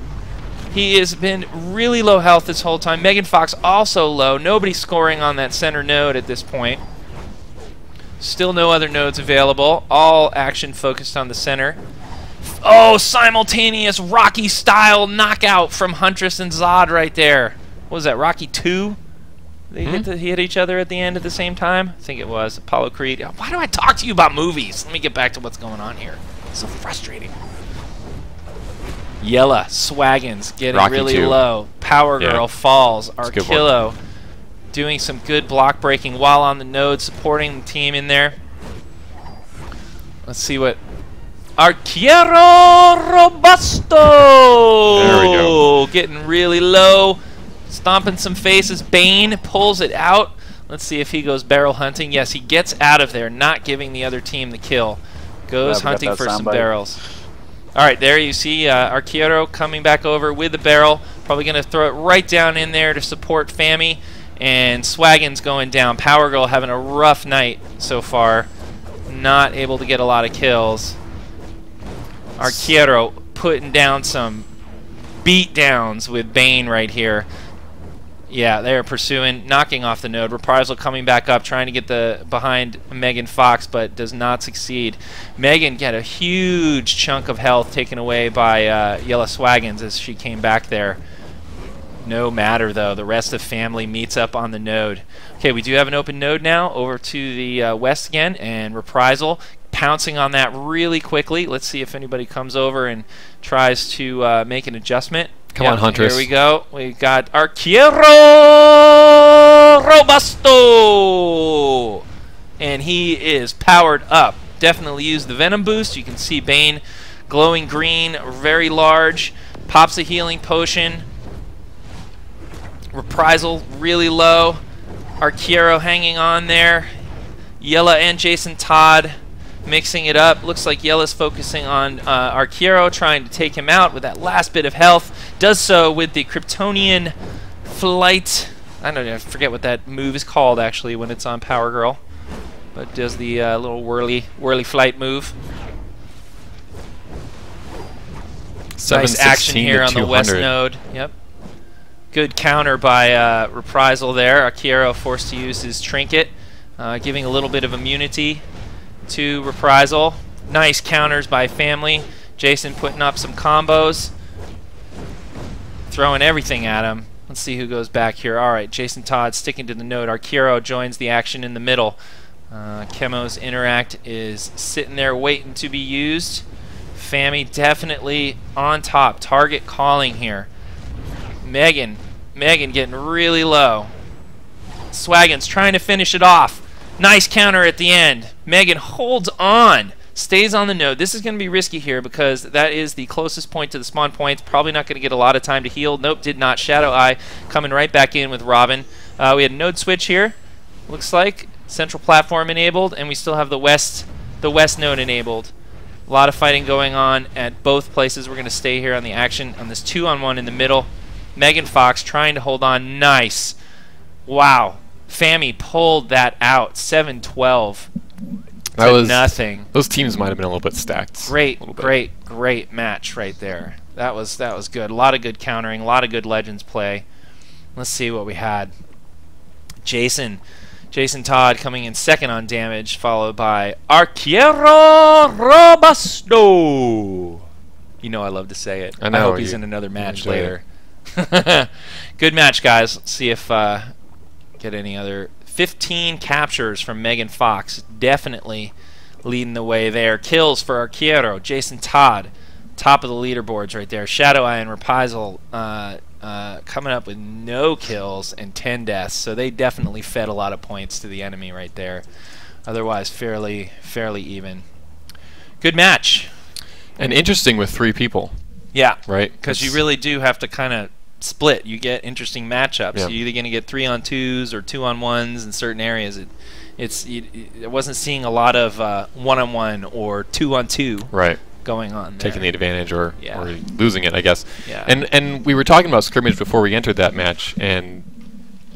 He has been really low health this whole time. Megan Fox also low. Nobody scoring on that center node at this point. Still no other nodes available. All action focused on the center. Oh, simultaneous Rocky-style knockout from Huntress and Zod right there. What was that, Rocky 2? They hit each other at the end at the same time? I think it was. Apollo Creed. Why do I talk to you about movies? Let me get back to what's going on here. It's so frustrating. Yella, Swaggins getting Rocky really 2. low. Power Girl falls. That's a good Arkillo doing some good block breaking while on the node, supporting the team in there. Let's see what Arquiero Robusto. There we go. Getting really low, stomping some faces. Bane pulls it out. Let's see if he goes barrel hunting. Yes, he gets out of there, not giving the other team the kill. Goes hunting for some barrels. All right, there you see Arquiero coming back over with the barrel. Probably going to throw it right down in there to support Fami. And Swaggins going down. Power Girl having a rough night so far. Not able to get a lot of kills. Arquiero putting down some beat downs with Bane right here. Yeah, they're pursuing, knocking off the node. Reprisal coming back up, trying to get the behind Megan Fox, but does not succeed. Megan get a huge chunk of health taken away by Yella Swaggins as she came back there. No matter, though. The rest of family meets up on the node. Okay, we do have an open node now over to the west again, and Reprisal pouncing on that really quickly. Let's see if anybody comes over and tries to make an adjustment. Come on, Huntress. Here we go. We got Arquiero Robusto! And he is powered up. Definitely used the Venom boost. You can see Bane glowing green, very large. Pops a healing potion. Reprisal really low. Arquiero hanging on there. Yella and Jason Todd mixing it up. Looks like Yella's focusing on Arquiero, trying to take him out with that last bit of health. Does so with the Kryptonian flight. I don't know, I forget what that move is called actually when it's on Power Girl. But does the little whirly flight move. Nice action here on the west node. Yep. Good counter by Reprisal there. Arquiero forced to use his trinket, giving a little bit of immunity to Reprisal. Nice counters by family. Jason putting up some combos, throwing everything at him. Let's see who goes back here. All right, Jason Todd sticking to the node. Arquiero joins the action in the middle. Chemo's Interact is sitting there waiting to be used. Fami definitely on top. Target calling here. Megan getting really low. Swaggins trying to finish it off. Nice counter at the end. Megan holds on. Stays on the node. This is going to be risky here because that is the closest point to the spawn point. Probably not going to get a lot of time to heal. Nope, did not. Shadow Eye coming right back in with Robin. We had a node switch here. Looks like central platform enabled, and we still have the west node enabled. A lot of fighting going on at both places. We're going to stay here on the action on this 2-on-1 in the middle. Megan Fox trying to hold on. Nice. Wow. Fami pulled that out. 7-12. That was nothing. Those teams might have been a little bit stacked. Great match right there. That was good. A lot of good countering. A lot of good Legends play. Let's see what we had. Jason Todd coming in second on damage, followed by Arquiero Robusto. You know I love to say it. I know, I hope he's in another match later. Good match, guys. Let's see if get any other 15 captures from Megan Fox. Definitely leading the way there. Kills for Arquero. Jason Todd, top of the leaderboards right there. Shadow Eye and Reprisal coming up with no kills and 10 deaths. So they definitely fed a lot of points to the enemy right there. Otherwise, fairly even. Good match. And interesting with 3 people. Yeah. Right? Because you really do have to kind of split. You get interesting matchups. Yeah. You're either going to get 3-on-2s or 2-on-1s in certain areas. I wasn't seeing a lot of 1-on-1 or 2-on-2 right. going on there. Taking the advantage or losing it, I guess. Yeah. And we were talking about scrimmage before we entered that match, and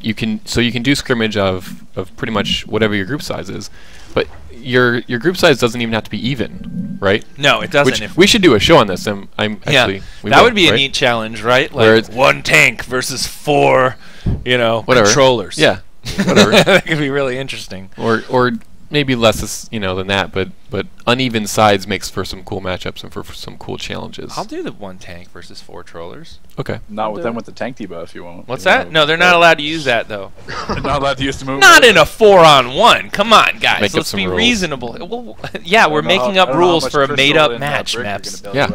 you can do scrimmage of pretty much whatever your group size is, but your group size doesn't even have to be even, right? No, it doesn't. Which we should do a show on this. I'm actually that would be a neat challenge, right? Like 1 tank versus 4, controllers. Yeah, whatever. That could be really interesting. Or maybe less, than that. But uneven sides makes for some cool matchups and for some cool challenges. I'll do the 1 tank versus 4 trollers. Okay. Not with them with the tank debuff, you won't. What's that? No, they're not allowed to use that though. They're not allowed to use the move. Not in a 4-on-1. Come on, guys. Make Let's be rules. reasonable. Well, yeah, we're making up rules for a made-up match, Meps. Yeah.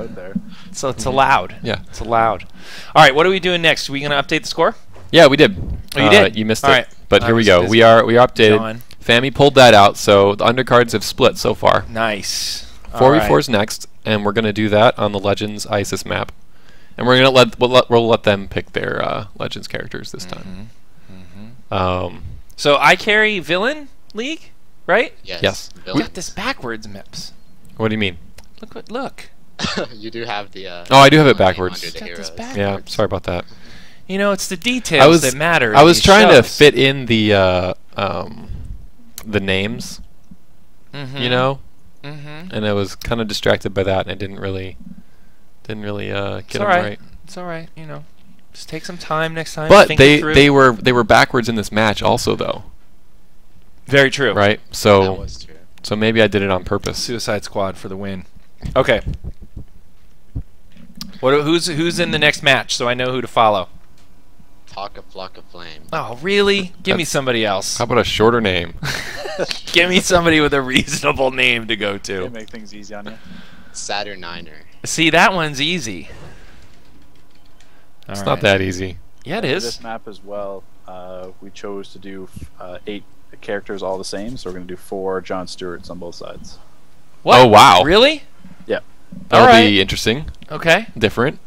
So it's allowed. Yeah. It's allowed. All right, what are we doing next? Are we going to update the score? Yeah, we did. Oh, you did? You missed All it. right. But here we go. We are updated. Fami pulled that out, so the undercards have split so far. Nice. 4v4 is next, and we're going to do that on the Legends ISIS map. And we're going to we'll let them pick their Legends characters this time. So ICarry Villain League, right? Yes. We got this backwards, Meps. What do you mean? Look. You do have the. Oh, I do have it backwards. Yeah, sorry about that. It's the details that matter. I was trying to fit in the names, and I was kind of distracted by that, and I didn't really get them right. It's all right. Just take some time next time. But they were backwards in this match also, though. Very true. Right. That So was true. so maybe I did it on purpose. Suicide Squad for the win. Okay. Who's in the next match so I know who to follow? Talk a flock of flame. Oh, really? Give me somebody else. How about a shorter name? Give me somebody with a reasonable name to go Can to. make things easy on you. Saturniner. See, that one's easy. It's not that easy. Yeah, it For is. this map as well, we chose to do 8 characters all the same, so we're going to do 4 Jon Stewarts on both sides. What? Oh, wow. Really? Yeah. That'll be interesting. Okay. Different.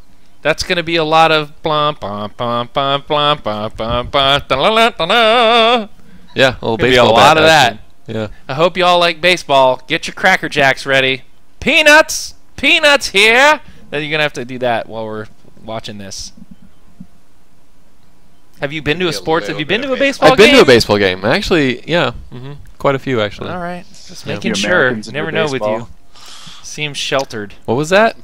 That's going to be a lot of blum bum bum bum bum bum bum bum da la la da la. Yeah, a little Be a baseball lot bat of that. action. Yeah. I hope y'all like baseball. Get your Cracker Jacks ready. Peanuts! Peanuts here! Then you're going to have to do that while we're watching this. Have you been to a sports? Have you been to a baseball I've game? been to a baseball game. Actually, yeah. Quite a few, actually. All right. Just Yeah. making You sure. Americans in Never your know with baseball. you. Seems sheltered. What was that?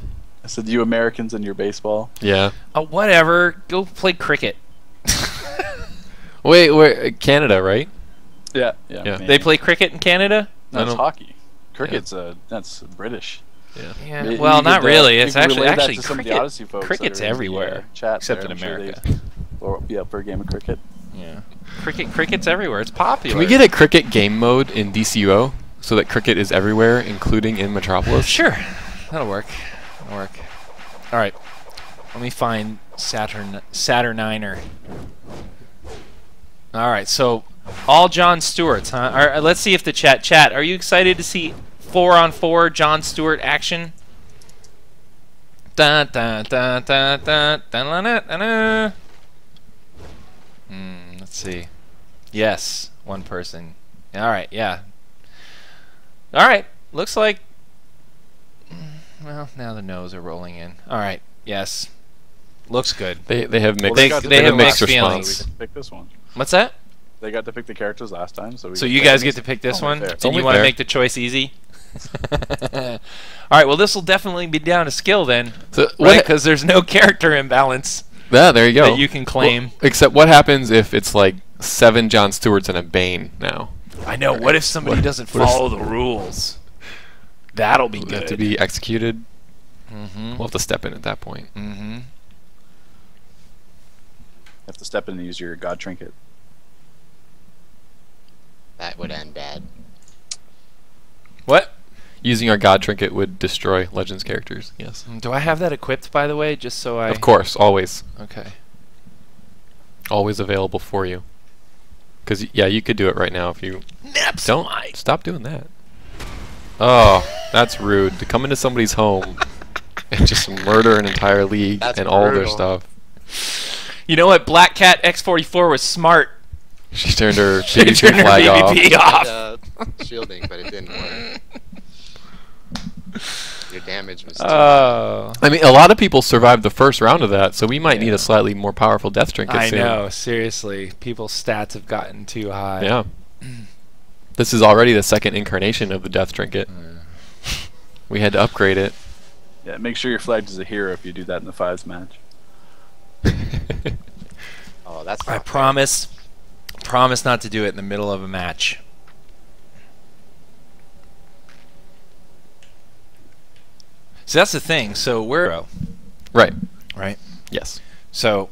I said, you Americans and your baseball. Yeah. Whatever. Go play cricket. Wait, we're Canada, right? Yeah. Yeah. They play cricket in Canada? That's don't- hockey. Cricket's that's British. Yeah. You Well, could, not really. you It's could relay that actually to some of the cricket. Odyssey folks that Cricket's are in the, everywhere, chat except there. in I'm sure America. Or be up for a game of cricket. Yeah. Cricket's everywhere. It's popular. Can we get a cricket game mode in Dcuo so that cricket is everywhere, including in Metropolis? Sure. That'll work. That'll work. All right. Let me find Saturniner. All right. So all Jon Stewarts, huh? All right, let's see if the chat. Are you excited to see 4-on-4 Jon Stewart action? Da da da da da da da da da. Let's see. Yes, one person. All right. Yeah. All right. Looks like. Well, now the no's are rolling in. All right. Yes. Looks good. They have mixed. They have mixed response. feelings. We get to pick this one. What's that? They got to pick the characters last time, so So you guys get to pick this Only one, fair. and It's you only want to fair. make the choice easy. All right. Well, this will definitely be down to skill then, So right? Because there's no character imbalance Yeah, there you go. that you can claim. Well, except what happens if it's like 7 Jon Stewarts and a Bane now? I know. What if somebody doesn't what if- follow the rules? That'll be They have good. to be executed. We'll have to step in at that point. You have to step in and use your God Trinket. That would end bad. What? Using our God Trinket would destroy Legends characters, yes. Do I have that equipped, by the way, just so I... Of course, always. Okay. Always available for you. Because, yeah, you could do it right now if you... Don't stop doing that. Oh, that's rude. To come into somebody's home and just murder an entire league and all their stuff. You know what? Black Cat X44 was smart. She turned her PvP flag off. Shielding, but it didn't work. Your damage was I mean, a lot of people survived the first round of that, so we might need a slightly more powerful Death Trinket soon. I know, seriously. People's stats have gotten too high. Yeah. This is already the second incarnation of the Death Trinket. We had to upgrade it. Yeah, make sure you're flagged as a hero if you do that in the 5s match. Oh, that's I promise not to do it in the middle of a match. So that's the thing. So we're right. Yes. So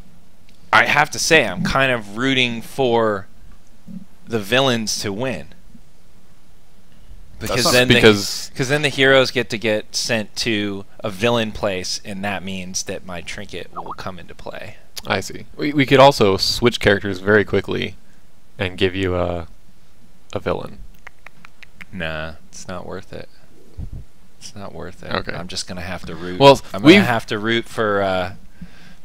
I have to say I'm kind of rooting for the villains to win. Because then the heroes get sent to a villain place, and that means that my trinket will come into play. I see. We could also switch characters very quickly and give you a villain. Nah, it's not worth it. It's not worth it. Okay. I'm just gonna have to root. Well, I'm gonna have to root for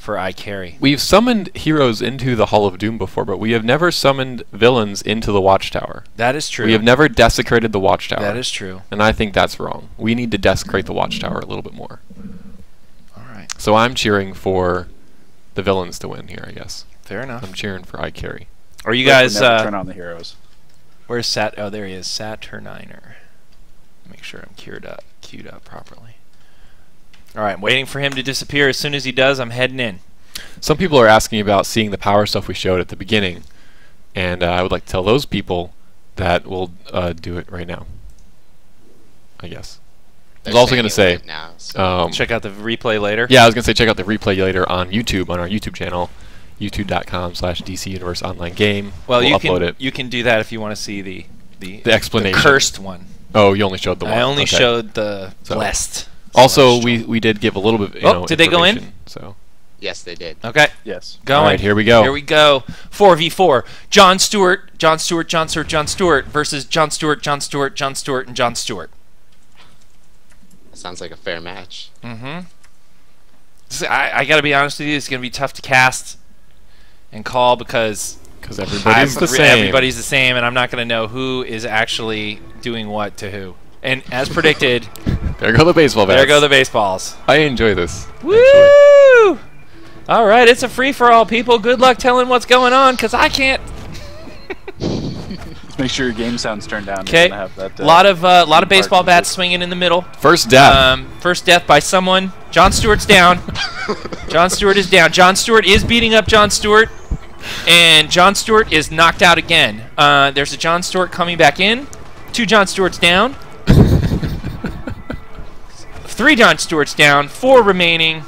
ICarry. We've summoned heroes into the Hall of Doom before, but we have never summoned villains into the Watchtower. That is true. We have never desecrated the Watchtower. That is true. And I think that's wrong. We need to desecrate the Watchtower a little bit more. All right. So I'm cheering for the villains to win here, I guess. Fair enough. I'm cheering for ICarry. Are you guys turn on the heroes? Where's Sat? Oh, there he is. Saturniner. Make sure I'm queued up properly. All right, I'm waiting for him to disappear. As soon as he does, I'm heading in. Some people are asking about seeing the power stuff we showed at the beginning, and I would like to tell those people that we'll do it right now, I guess. I was also going to say... now, so. Check out the replay later? Yeah, I was going to say check out the replay later on YouTube, on our YouTube channel, youtube.com/DC Universe Online Game. Well, we'll upload it. You can do that if you want to see the explanation. The cursed one. Oh, you only showed the one. I only showed the blessed. Also, we did give a little bit. Did they go in? So. Yes, they did. Okay. Yes. Going. All right, here we go. Here we go. 4v4. John Stewart versus John Stewart, and John Stewart. That sounds like a fair match. Mm-hmm. I got to be honest with you. It's going to be tough to cast and call because everybody's the same. Everybody's the same, and I'm not going to know who is actually doing what to who. And as predicted, there go the baseball bats. There go the baseballs. I enjoy this. Woo! All right, it's a free-for-all, people. Good luck telling what's going on, because I can't. Just make sure your game sound's turned down. Okay. Lot of baseball bats swinging in the middle. First death. First death by someone. John Stewart's down. John Stewart is down. John Stewart is beating up John Stewart. And John Stewart is knocked out again. There's a John Stewart coming back in. 2 John Stewarts down. 3 John Stewarts down. 4 remaining.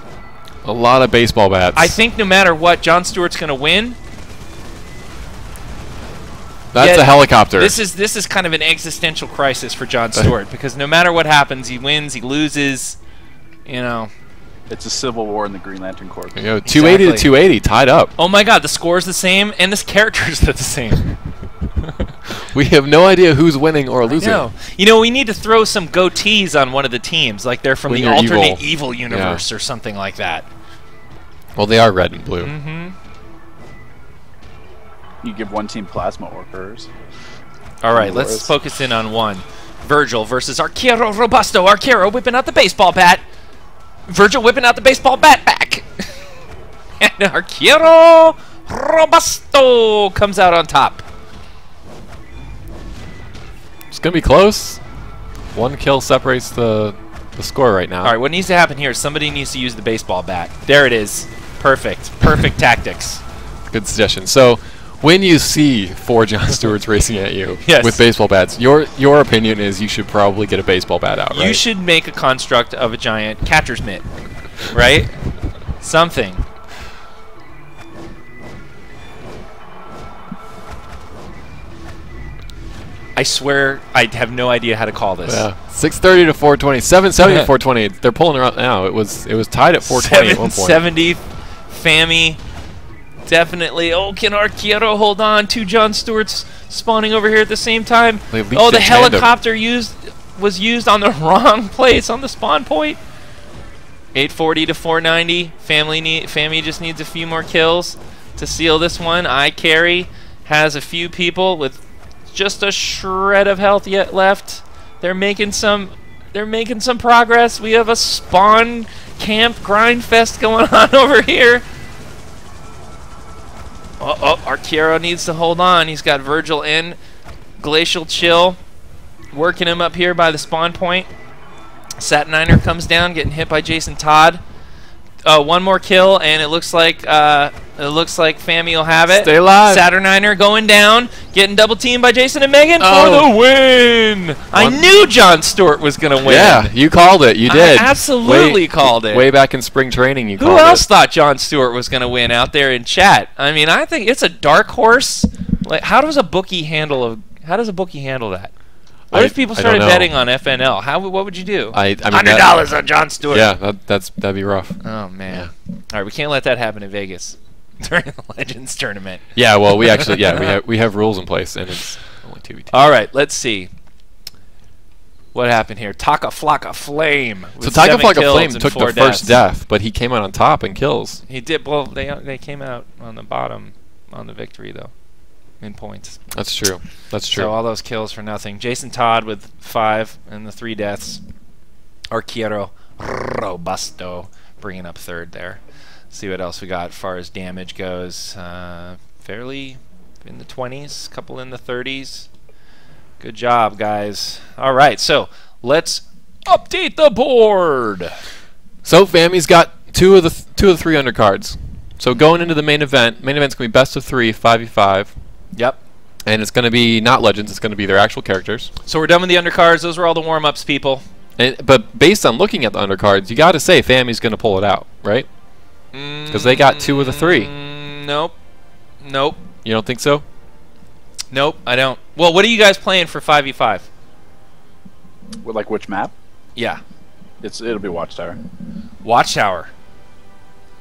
A lot of baseball bats. I think no matter what, John Stewart's going to win. That's a helicopter. This is kind of an existential crisis for John Stewart because no matter what happens, he wins, he loses. You know. It's a civil war in the Green Lantern Corps. There you go. 280 to 280, tied up. Oh my God, the score's the same, and the characters are the same. We have no idea who's winning or losing. No. You know, we need to throw some goatees on one of the teams, like they're from the alternate evil universe or something like that. Well, they are red and blue. Mm-hmm. You give one team plasma orcers. All right, let's focus in on one. Virgil versus Arquero Robusto. Arquero whipping out the baseball bat. Virgil whipping out the baseball bat back. And Arquero Robusto comes out on top. It's going to be close. 1 kill separates the score right now. All right, what needs to happen here is somebody needs to use the baseball bat. There it is. Perfect. Perfect tactics. Good suggestion. So when you see 4 John Stewarts racing at you Yes. with baseball bats, your opinion is you should probably get a baseball bat out, right? You should make a construct of a giant catcher's mitt, right? Something. I swear I have no idea how to call this. Yeah. 630 to 420, 770 to 420. They're pulling her out now. It was tied at 420 at one point. 770, Fami, definitely. Oh, can Arquero hold on? 2 John Stewarts spawning over here at the same time. Oh, the helicopter was used on the wrong place on the spawn point. 840 to 490. Fami just needs a few more kills to seal this one. ICarry has a few people with just a shred of health yet left. They're making some progress. We have a spawn camp grind fest going on over here. Arquero needs to hold on. He's got Virgil in. Glacial Chill working him up here by the spawn point. Saturniner comes down, getting hit by Jason Todd. One more kill, and it looks like Fami will have it. Stay alive. Saturniner going down, getting double teamed by Jason and Megan for the win. I knew John Stewart was gonna win. Yeah, you called it. You did. I absolutely called it. Way back in spring training, you called it. Who else thought John Stewart was gonna win out there in chat? I mean, I think it's a dark horse. Like, how does a bookie handle that? What if people started betting on FNL? What would you do? I mean, $100 on John Stewart. Yeah, that'd be rough. Oh man. Yeah. All right, we can't let that happen in Vegas during the Legends tournament. Yeah, well, we actually we have rules in place, and it's only 2v2. All right, let's see. What happened here? Taka Flocka Flame. So Taka Flocka Flame took the first death, but he came out on top in kills. He did. Well, they came out on the bottom on the victory though. In points. That's true. That's true. So all those kills for nothing. Jason Todd with 5 and the 3 deaths. Arquero Robusto bringing up 3rd there. See what else we got as far as damage goes. Fairly in the 20s, couple in the 30s. Good job, guys. All right, so let's update the board. So Fami's got two of the 3 undercards. So going into the main event's going to be best of 3, 5v5. Yep. And it's going to be not legends, it's going to be their actual characters. So we're done with the undercards. Those were all the warm-ups, people. But based on looking at the undercards, you got to say Fami's going to pull it out, right? Because they got 2 of the 3. Nope. Nope. You don't think so? Nope, I don't. Well, what are you guys playing for 5v5? Like which map? Yeah. It'll be Watchtower. Watchtower.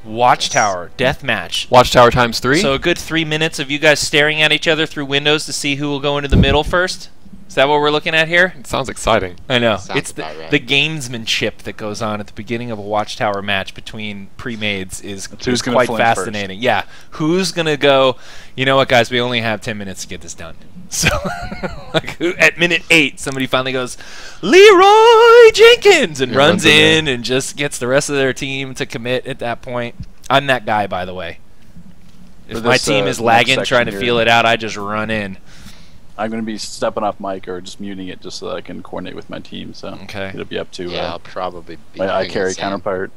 Watchtower deathmatch. Watchtower times 3. So a good 3 minutes of you guys staring at each other through windows to see who will go into the middle first. Is that what we're looking at here? It sounds exciting. I know. Sounds It's the gamesmanship that goes on at the beginning of a Watchtower match between pre-mades is quite fascinating. First. Yeah. Who's going to go, you know what, guys, we only have 10 minutes to get this done. So, like, at minute 8, somebody finally goes, Leroy Jenkins, and runs in and just gets the rest of their team to commit at that point. I'm that guy, by the way. If my team is lagging, trying to feel it out, I just run in. I'm going to be stepping off mic or just muting it just so that I can coordinate with my team. So it'll be up to I'll probably be my ICarry counterpart.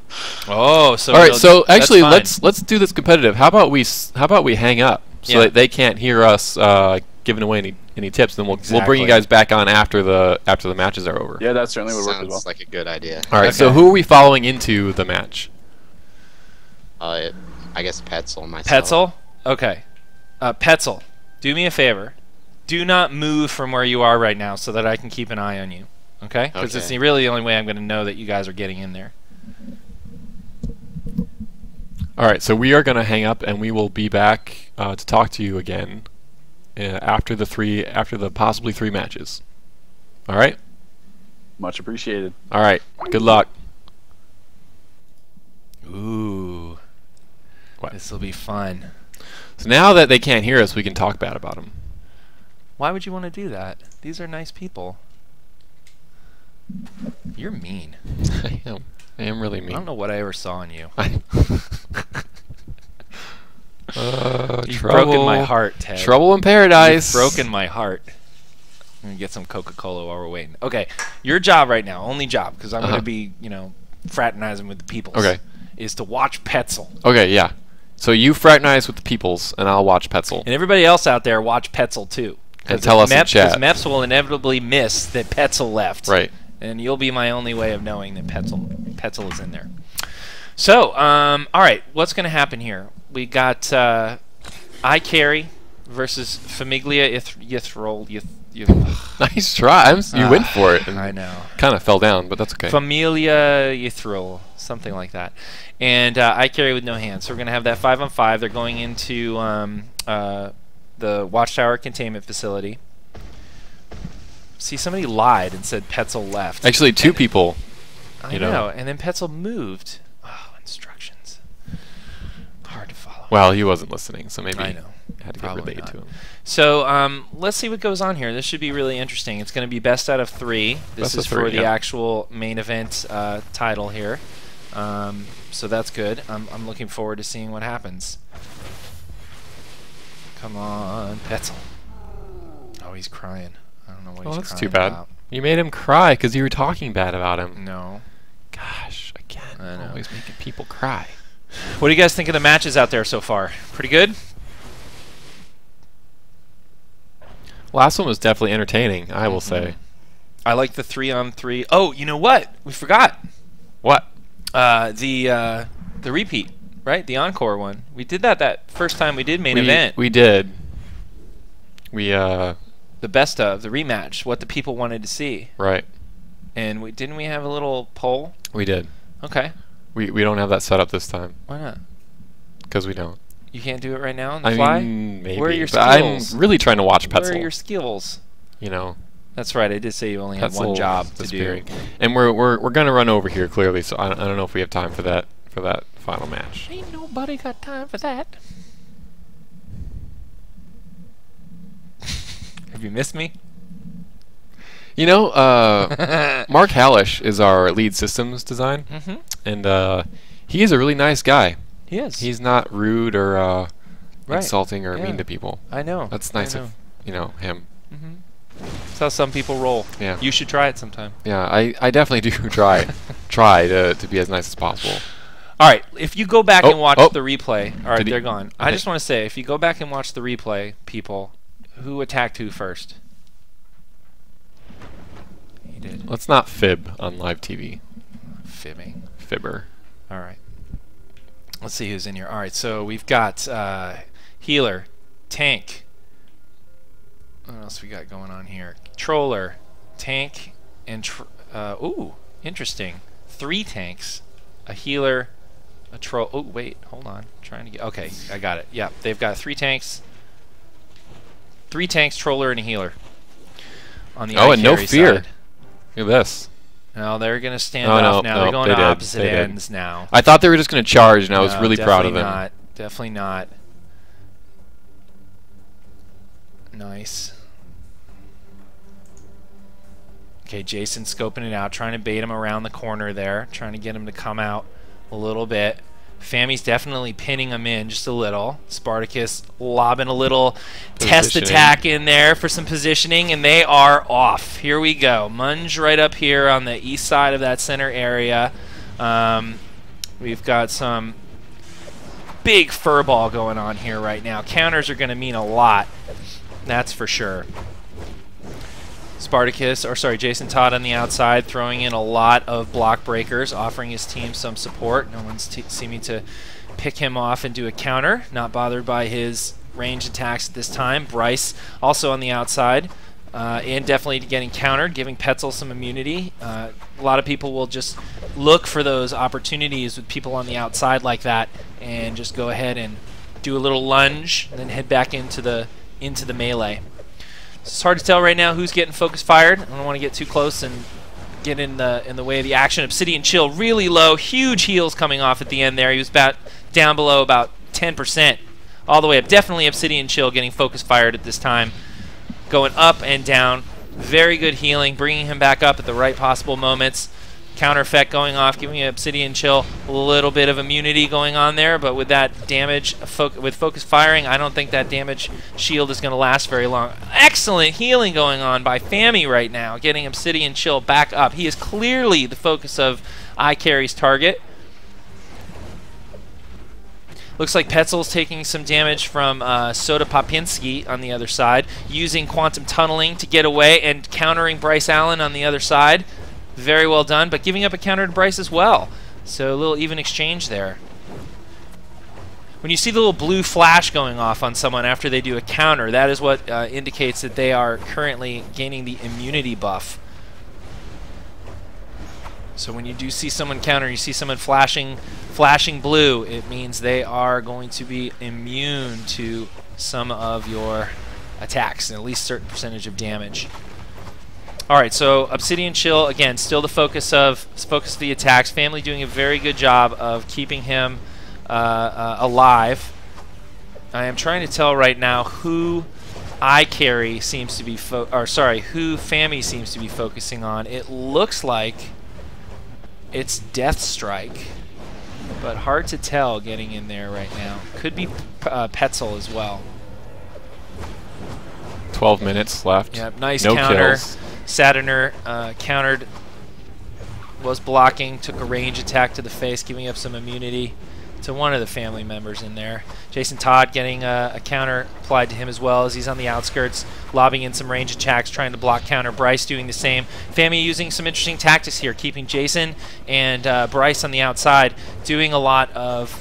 Oh, so all right. So actually, let's do this competitive. How about we hang up so that they can't hear us giving away any tips? Then we'll bring you guys back on after the matches are over. Yeah, that certainly would work as well. Sounds like a good idea. All right. Okay. So who are we following into the match? I guess Petzel myself. Petzel? Okay. Petzel, do me a favor. Do not move from where you are right now so that I can keep an eye on you. Okay? Because it's really the only way I'm going to know that you guys are getting in there. All right. So we are going to hang up, and we will be back to talk to you again after the possibly 3 matches. All right? Much appreciated. All right. Good luck. Ooh. This will be fun. So now that they can't hear us, we can talk bad about them. Why would you want to do that? These are nice people. You're mean. I am really mean. I don't know what I ever saw in you. You've broken my heart, Ted. Trouble in paradise. You've broken my heart. I'm going to get some Coca-Cola while we're waiting. Okay, your job right now, only job, because I'm going to be, fraternizing with the people. Okay. Is to watch Petzel. Okay, yeah. So you fraternize with the peoples, and I'll watch Petzel. And everybody else out there, watch Petzel too. And tell us in chat. Because Meps will inevitably miss that Petzel left. Right. And you'll be my only way of knowing that Petzel is in there. So, all right, what's going to happen here? We got ICarry versus Famiglia Ythrol. Nice try. You went for it. And I know. Kind of fell down, but that's okay. Familia Ythrol, something like that. And ICarry with no hands. So we're going to have that 5-on-5. They're going into the Watchtower Containment Facility. See, somebody lied and said Petzel left. Actually, two people. I know. And then Petzel moved. Oh, instructions. Hard to follow. Well, he wasn't listening, so maybe I know. Had to get relayed to him. So let's see what goes on here. This should be really interesting. It's going to be best out of 3. This is for the actual main event title here. So that's good. I'm looking forward to seeing what happens. Come on, Petzel. Oh, he's crying. I don't know what he's crying about. That's too bad. You made him cry because you were talking bad about him. No. Gosh, again, I know. Always making people cry. What do you guys think of the matches out there so far? Pretty good? Last one was definitely entertaining, I will say. I like the 3-on-3. Oh, you know what? We forgot. What? The repeat, right? The encore one. We did that first time we did main event. We did. We the best of the rematch, what the people wanted to see. Right. And didn't we have a little poll? We did. Okay. We don't have that set up this time. Why not? Because we don't. You can't do it right now on the fly? Mean, maybe. Where are your but skills? I'm really trying to watch Petzel. Where are your skills? You know. That's right. I did say you only had one job to do. And we're gonna run over here clearly, so I don't know if we have time for that final match. Ain't nobody got time for that. Have you missed me? You know, Mark Hallish is our lead systems design, and he is a really nice guy. He is. He's not rude or insulting or mean to people. I know. That's nice of him. That's how some people roll. Yeah. You should try it sometime. Yeah, I definitely do try to be as nice as possible. All right, if you go back and watch the replay, all right, they're gone. I just want to say, if you go back and watch the replay, people, who attacked who first? He did. Let's not fib on live TV. Fibbing. Fibber. All right. Let's see who's in here. All right, so we've got healer, tank. What else we got going on here? Controller, tank, and ooh, interesting. 3 tanks, a healer, a troll. Oh wait, hold on. I'm trying to get. Okay, I got it. Yeah, they've got 3 tanks. 3 tanks, troller, and a healer. On the and no fear. Side. Look at this. No, they're going to stand off now. They're going to opposite ends now. I thought they were just going to charge, and I was really proud of them. Not. Definitely not. Nice. Okay, Jason scoping it out, trying to bait him around the corner there, trying to get him to come out a little bit. Fami's definitely pinning him in just a little. Spartacus lobbing a little test attack in there for some positioning, and they are off. Here we go. Munge right up here on the east side of that center area. We've got some big furball going on here right now. Counters are going to mean a lot, that's for sure. Jason Todd on the outside, throwing in a lot of block breakers, offering his team some support. No one's seeming to pick him off and do a counter. Not bothered by his range attacks at this time. Bryce also on the outside, and definitely getting countered, giving Petzel some immunity. A lot of people will just look for those opportunities with people on the outside like that, and just go ahead and do a little lunge, and then head back into the melee. It's hard to tell right now who's getting focus fired. I don't want to get too close and get in the way of the action. Obsidian Chill really low, huge heals coming off at the end there. He was down below about 10%, all the way up. Definitely Obsidian Chill getting focus fired at this time, going up and down. Very good healing, bringing him back up at the right possible moments. Counter effect going off, giving Obsidian Chill a little bit of immunity going on there, but with that damage, with focus firing, I don't think that damage shield is going to last very long. Excellent healing going on by Fami right now, getting Obsidian Chill back up. He is clearly the focus of ICarry's target. Looks like Petzel's taking some damage from Soda Popinski on the other side, using quantum tunneling to get away and countering Bryce Allen on the other side. Very well done, but giving up a counter to Bryce as well. So a little even exchange there. When you see the little blue flash going off on someone after they do a counter, that is what indicates that they are currently gaining the immunity buff. So when you do see someone counter, you see someone flashing blue, it means they are going to be immune to some of your attacks, and at least a certain percentage of damage. Alright, so Obsidian Chill, again, still the focus of the attacks. Family doing a very good job of keeping him alive. I am trying to tell right now who ICarry seems to be who Fami seems to be focusing on. It looks like it's Deathstrike, but hard to tell getting in there right now. Could be Petzel as well. 12 minutes left. Yep, nice no counter. Kills. Saturner countered, was blocking, took a range attack to the face, giving up some immunity to one of the family members in there. Jason Todd getting a counter applied to him as well as he's on the outskirts, lobbing in some range attacks, trying to block counter. Bryce doing the same. Fami using some interesting tactics here, keeping Jason and Bryce on the outside, doing a lot of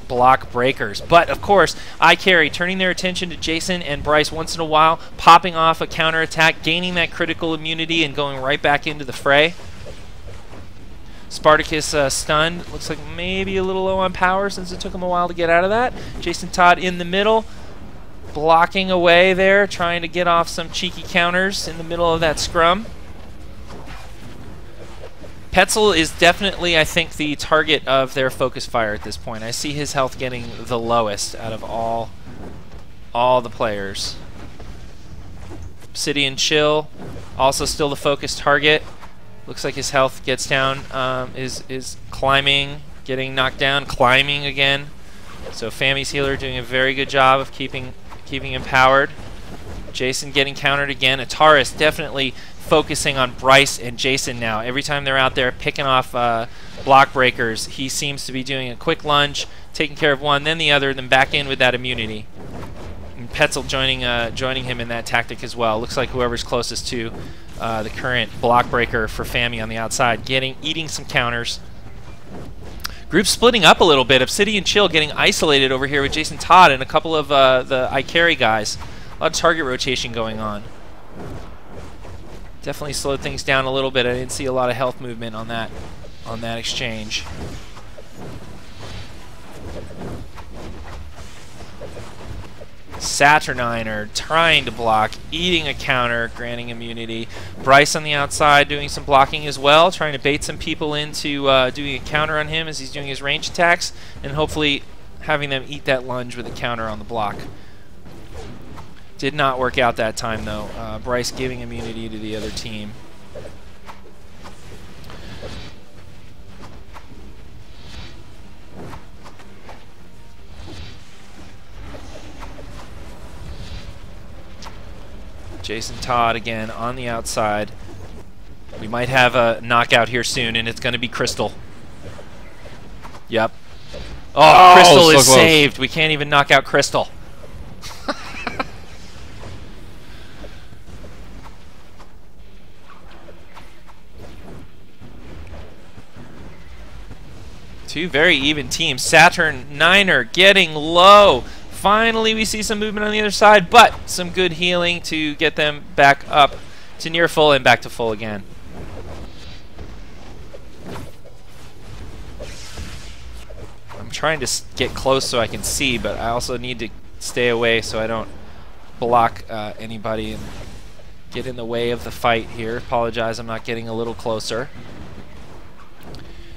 block breakers. But of course, ICarry turning their attention to Jason and Bryce once in a while, popping off a counter attack, gaining that critical immunity and going right back into the fray. Spartacus stunned. Looks like maybe a little low on power since it took him a while to get out of that. Jason Todd in the middle, blocking away there, trying to get off some cheeky counters in the middle of that scrum. Petzel is definitely, I think, the target of their focus fire at this point. I see his health getting the lowest out of all the players. Obsidian Chill, also still the focus target. Looks like his health gets down, is climbing, getting knocked down, climbing again. So Fami's healer doing a very good job of keeping him powered. Jason getting countered again. Ataris definitely focusing on Bryce and Jason now. Every time they're out there picking off block breakers, he seems to be doing a quick lunge, taking care of one, then the other, then back in with that immunity. And Petzel joining him in that tactic as well. Looks like whoever's closest to the current block breaker for Fami on the outside, eating some counters. Group splitting up a little bit. Obsidian Chill getting isolated over here with Jason Todd and a couple of the ICarry guys. A lot of target rotation going on. Definitely slowed things down a little bit. I didn't see a lot of health movement on that exchange. Saturniner trying to block, eating a counter, granting immunity. Bryce on the outside doing some blocking as well, trying to bait some people into doing a counter on him as he's doing his range attacks, and hopefully having them eat that lunge with a counter on the block. Did not work out that time though. Bryce giving immunity to the other team. Jason Todd again on the outside. We might have a knockout here soon, and it's going to be Crystal. Yep. Oh, Crystal is saved. We can't even knock out Crystal. Two very even teams. Saturniner getting low. Finally, we see some movement on the other side, but some good healing to get them back up to near full and back to full again. I'm trying to get close so I can see, but I also need to stay away so I don't block anybody and get in the way of the fight here. Apologize, I'm not getting a little closer.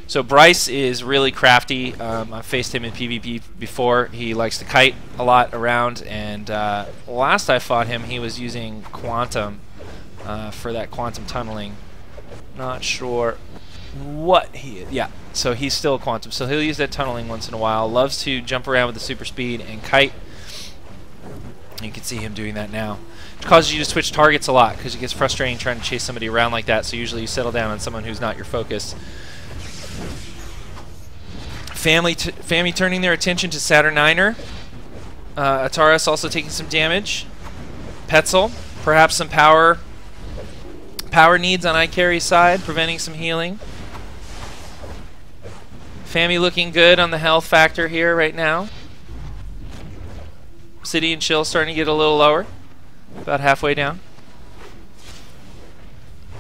So Bryce is really crafty. I've faced him in PvP before. He likes to kite a lot around, and last I fought him, he was using quantum for that quantum tunneling. Not sure what he is. Yeah, so he's still quantum. So he'll use that tunneling once in a while. Loves to jump around with the super speed and kite. You can see him doing that now. It causes you to switch targets a lot because it gets frustrating trying to chase somebody around like that. So usually you settle down on someone who's not your focus. Fami turning their attention to Saturniner. Ataris also taking some damage. Petzel, perhaps some power needs on ICarry's side, preventing some healing. Fami looking good on the health factor here right now. Obsidian Chill starting to get a little lower, about halfway down.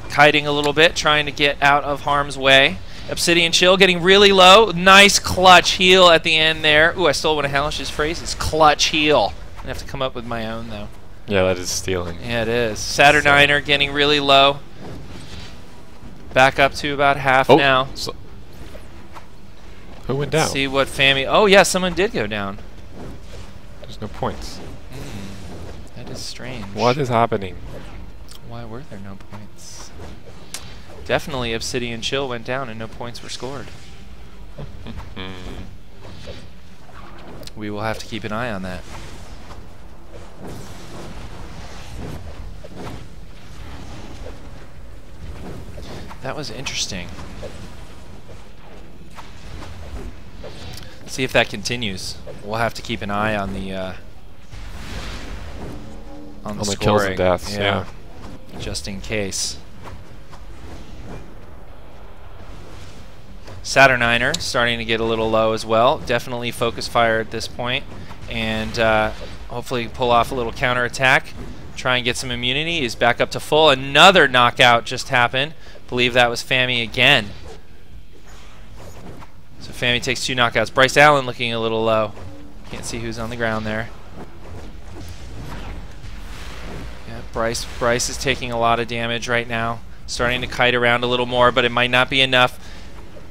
Kiting a little bit, trying to get out of harm's way. Obsidian Chill getting really low. Nice clutch heal at the end there. Ooh, I stole one of Halish's phrases. Clutch heal. I have to come up with my own, though. Yeah, that is stealing. Yeah, it is. Saturniner getting really low. Back up to about half now. So who went down? See what Fami... Oh, yeah, someone did go down. There's no points. That is strange. What is happening? Why were there no points? Definitely Obsidian Chill went down and no points were scored. We will have to keep an eye on that. That was interesting. See if that continues. We'll have to keep an eye on the the kills and deaths. Yeah. Just in case. Saturniner starting to get a little low as well. Definitely focus fire at this point, and hopefully pull off a little counter attack. Try and get some immunity. He's back up to full. Another knockout just happened. Believe that was Fami again. So Fami takes 2 knockouts. Bryce Allen looking a little low. Can't see who's on the ground there. Yeah, Bryce is taking a lot of damage right now. Starting to kite around a little more, but it might not be enough.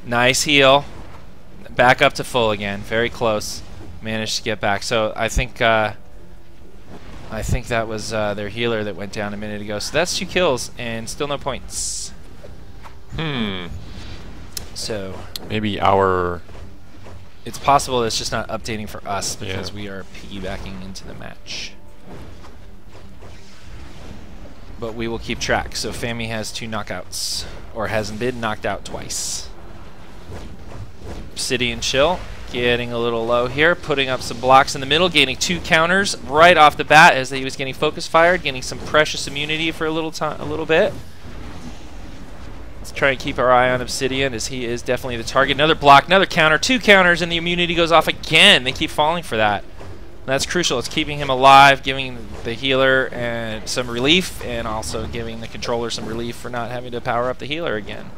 Nice heal. Back up to full again. Very close. Managed to get back. So I think that was their healer that went down a minute ago. So that's 2 kills and still no points. So maybe our... It's possible it's just not updating for us because we are piggybacking into the match. But we will keep track. So Fami has 2 knockouts, or hasn't been knocked out twice. Obsidian Chill getting a little low here, putting up some blocks in the middle, gaining 2 counters right off the bat as he was getting focus fired, getting some precious immunity for a little bit. Let's try and keep our eye on Obsidian as he is definitely the target. Another block, another counter, 2 counters, and the immunity goes off again. They keep falling for that. And that's crucial. It's keeping him alive, giving the healer and some relief, and also giving the controller some relief for not having to power up the healer again.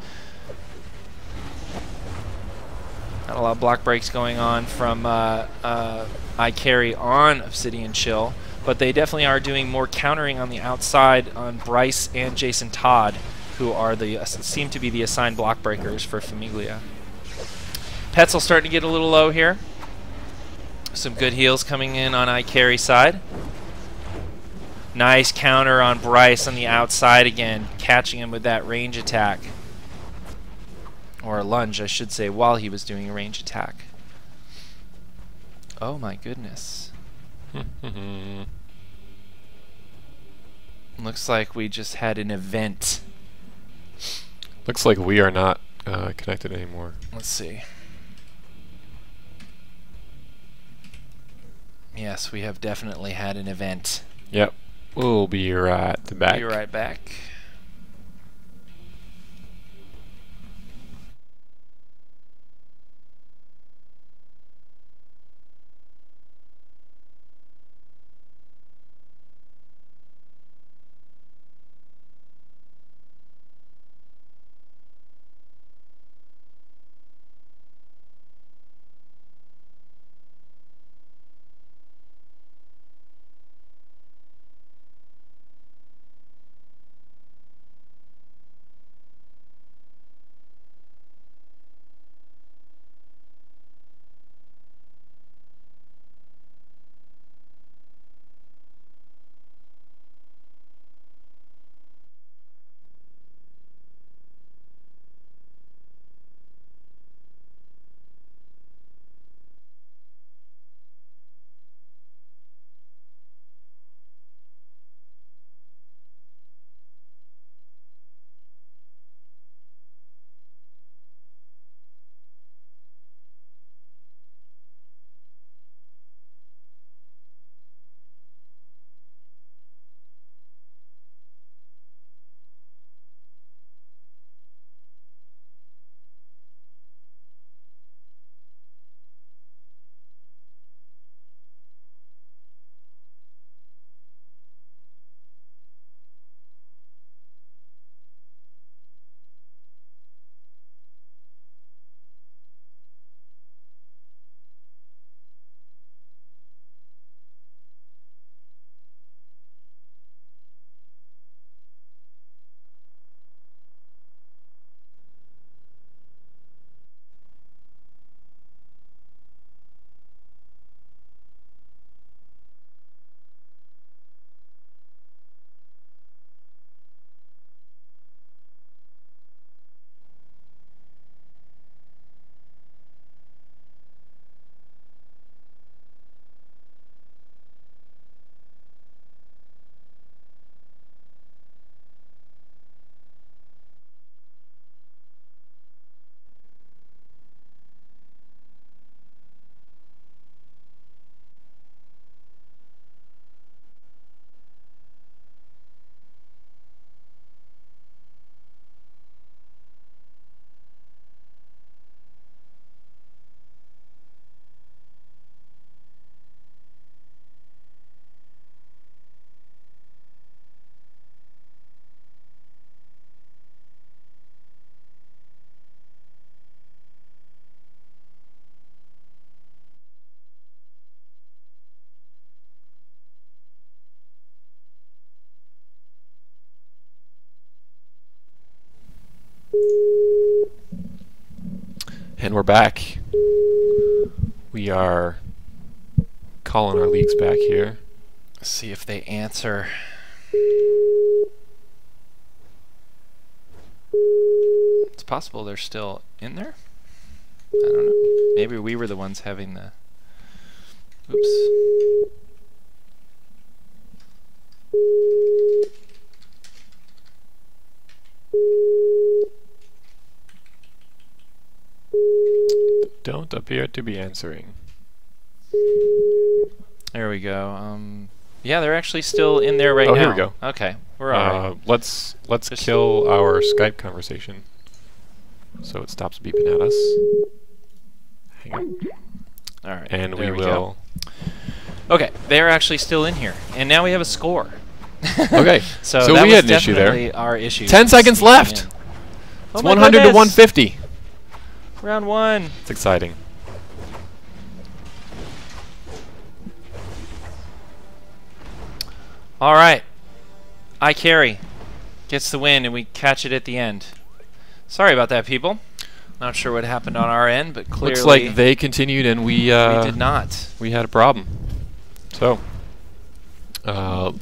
Not a lot of block breaks going on from ICarry on Obsidian Chill, but they definitely are doing more countering on the outside on Bryce and Jason Todd, who are seem to be the assigned block breakers for Famiglia. Petzel starting to get a little low here. Some good heals coming in on ICarry's side. Nice counter on Bryce on the outside again, catching him with that range attack. Or a lunge, I should say, while he was doing a range attack. Oh my goodness. Looks like we just had an event. Looks like we are not connected anymore. Let's see. Yes, we have definitely had an event. Yep. We'll be right back. Be right back. And we're back. We are calling our leagues back here. Let's see if they answer. It's possible they're still in there. I don't know. Maybe we were the ones having the... Oops. Don't appear to be answering. There we go. Yeah, they're actually still in there right now. Oh, here we go. Okay, we're all right. Let's kill our Skype conversation so it stops beeping at us. Hang on. All right, and we will. Okay, they're actually still in here, and now we have a score. Okay, so that we was had an issue there. definitely our issue. 10 seconds left. It's 100 to 150. Round one. It's exciting. All right. ICarry gets the win, and we catch it at the end. Sorry about that, people. Not sure what happened on our end, but clearly... Looks like they continued, and we did not. We had a problem. So... let's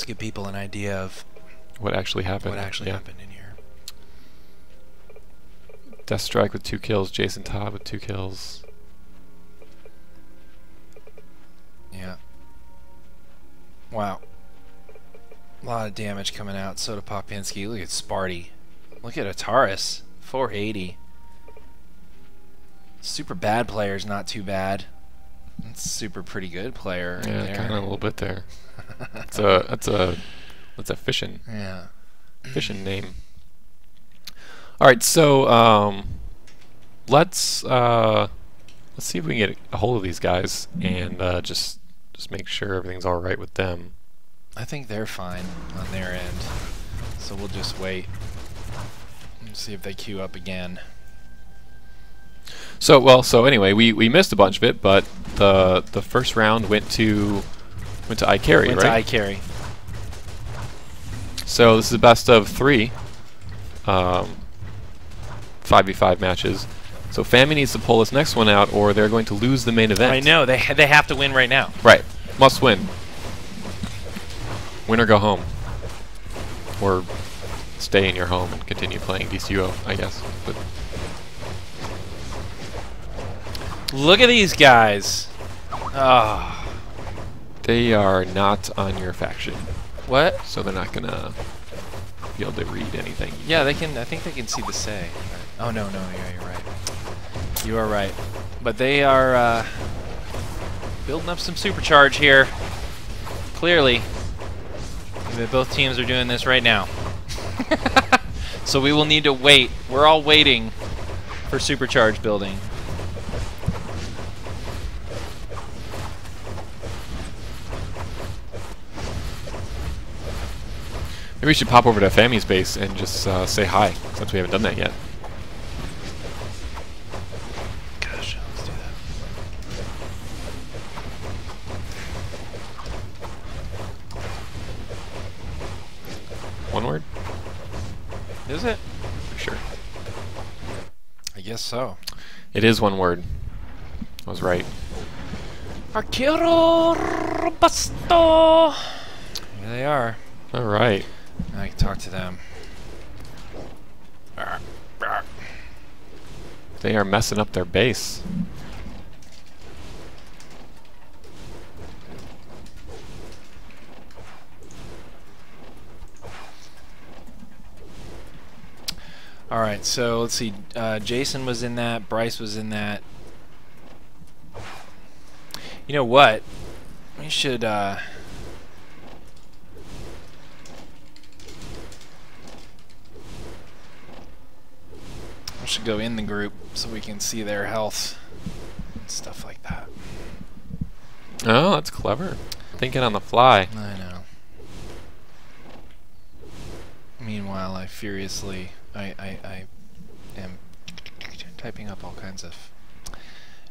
give people an idea of... what actually happened. What actually happened in here. Deathstrike with 2 kills, Jason Todd with 2 kills. Yeah. Wow. A lot of damage coming out. Soda Popinski. Look at Sparty. Look at Ataris. 480. Super bad player's not too bad. That's super pretty good player right yeah, there. kind of a little bit there. That's a fishing. Yeah. Fishing name. All right, so let's see if we can get a hold of these guys and just make sure everything's all right with them. I think they're fine on their end, so we'll just wait and see if they queue up again. So anyway, we missed a bunch of it, but the first round went to ICarry, right? Went to ICarry. So this is the best of 3 5v5 matches. So Fami needs to pull this next one out, or they're going to lose the main event. I know, they have to win right now. Right, must win. Win or go home, or stay in your home and continue playing Dcuo, I guess. But look at these guys. Ah, they are not on your faction. What? So they're not gonna be able to read anything. Yeah, they can. I think they can see the say. Oh no, yeah, you're right. You are right. But they are building up some supercharge here. Clearly, both teams are doing this right now. So we will need to wait. We're all waiting for supercharge building. Maybe we should pop over to Fami's base and just say hi, since we haven't done that yet. Gosh, let's do that. One word? Is it? For sure. I guess so. It is one word. I was right. Arquero Robusto! Here they are. All right. Now I can talk to them. They are messing up their base. Alright, so let's see. Jason was in that. Bryce was in that. You know what? We should... I should go in the group so we can see their health and stuff like that. Oh, that's clever. Thinking on the fly. I know. Meanwhile, I furiously... I am typing up all kinds of...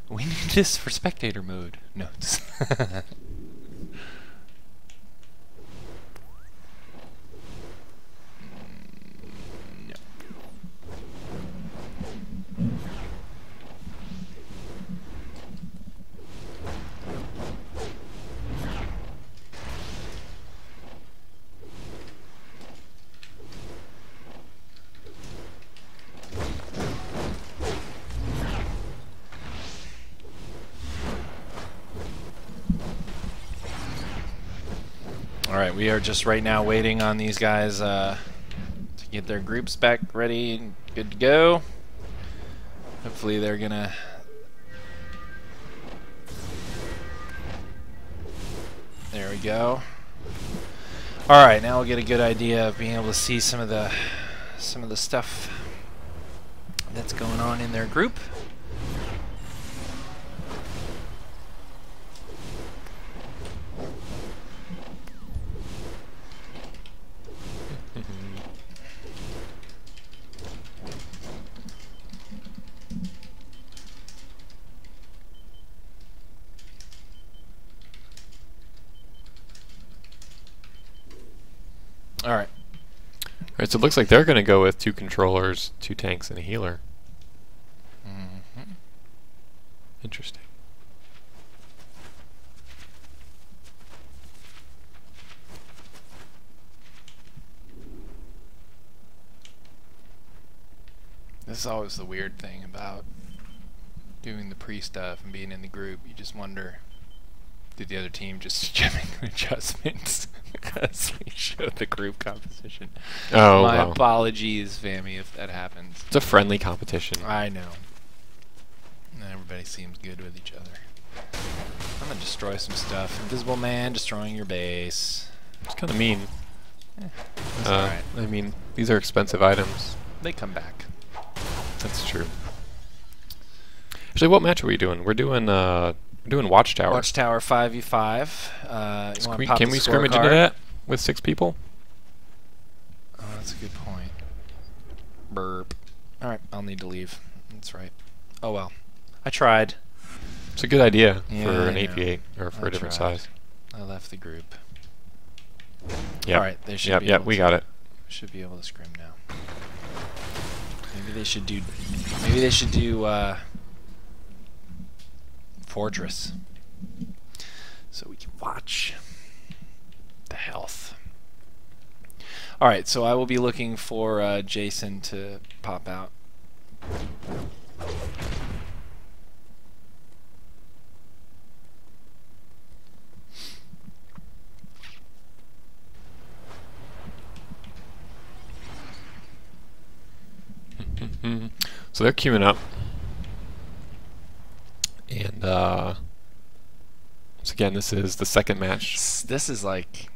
We need this for spectator mode. No. All right, we are just right now waiting on these guys to get their groups back ready and good to go. Hopefully they're gonna. There we go. All right, now we'll get a good idea of being able to see some of the stuff that's going on in their group. All right. All right, so it looks like they're going to go with 2 controllers, 2 tanks, and a healer. Mm-hmm. Interesting. This is always the weird thing about doing the pre-stuff and being in the group. You just wonder, did the other team just make adjustments because we showed the group composition? Oh, my wow. apologies, Fami, if that happens. It's a friendly competition. I know. And everybody seems good with each other. I'm gonna destroy some stuff. Invisible Man destroying your base. It's kind of mean. That's alright. I mean, these are expensive items. They come back. That's true. Actually, what match are we doing? We're doing Watchtower. Watchtower 5v5. Can we scrimmage into that with 6 people? Oh, that's a good point. Burp. Alright, I'll need to leave. That's right. Oh well. I tried. It's a good idea Yeah, for an I know. 8v8 or for a different size. I left the group. Yeah. Alright, they should be able we to, got it. should be able to scrim now. Maybe they should do Fortress, so we can watch the health. All right, so I will be looking for Jason to pop out. So they're queuing up. And once again, this is the second match. This is like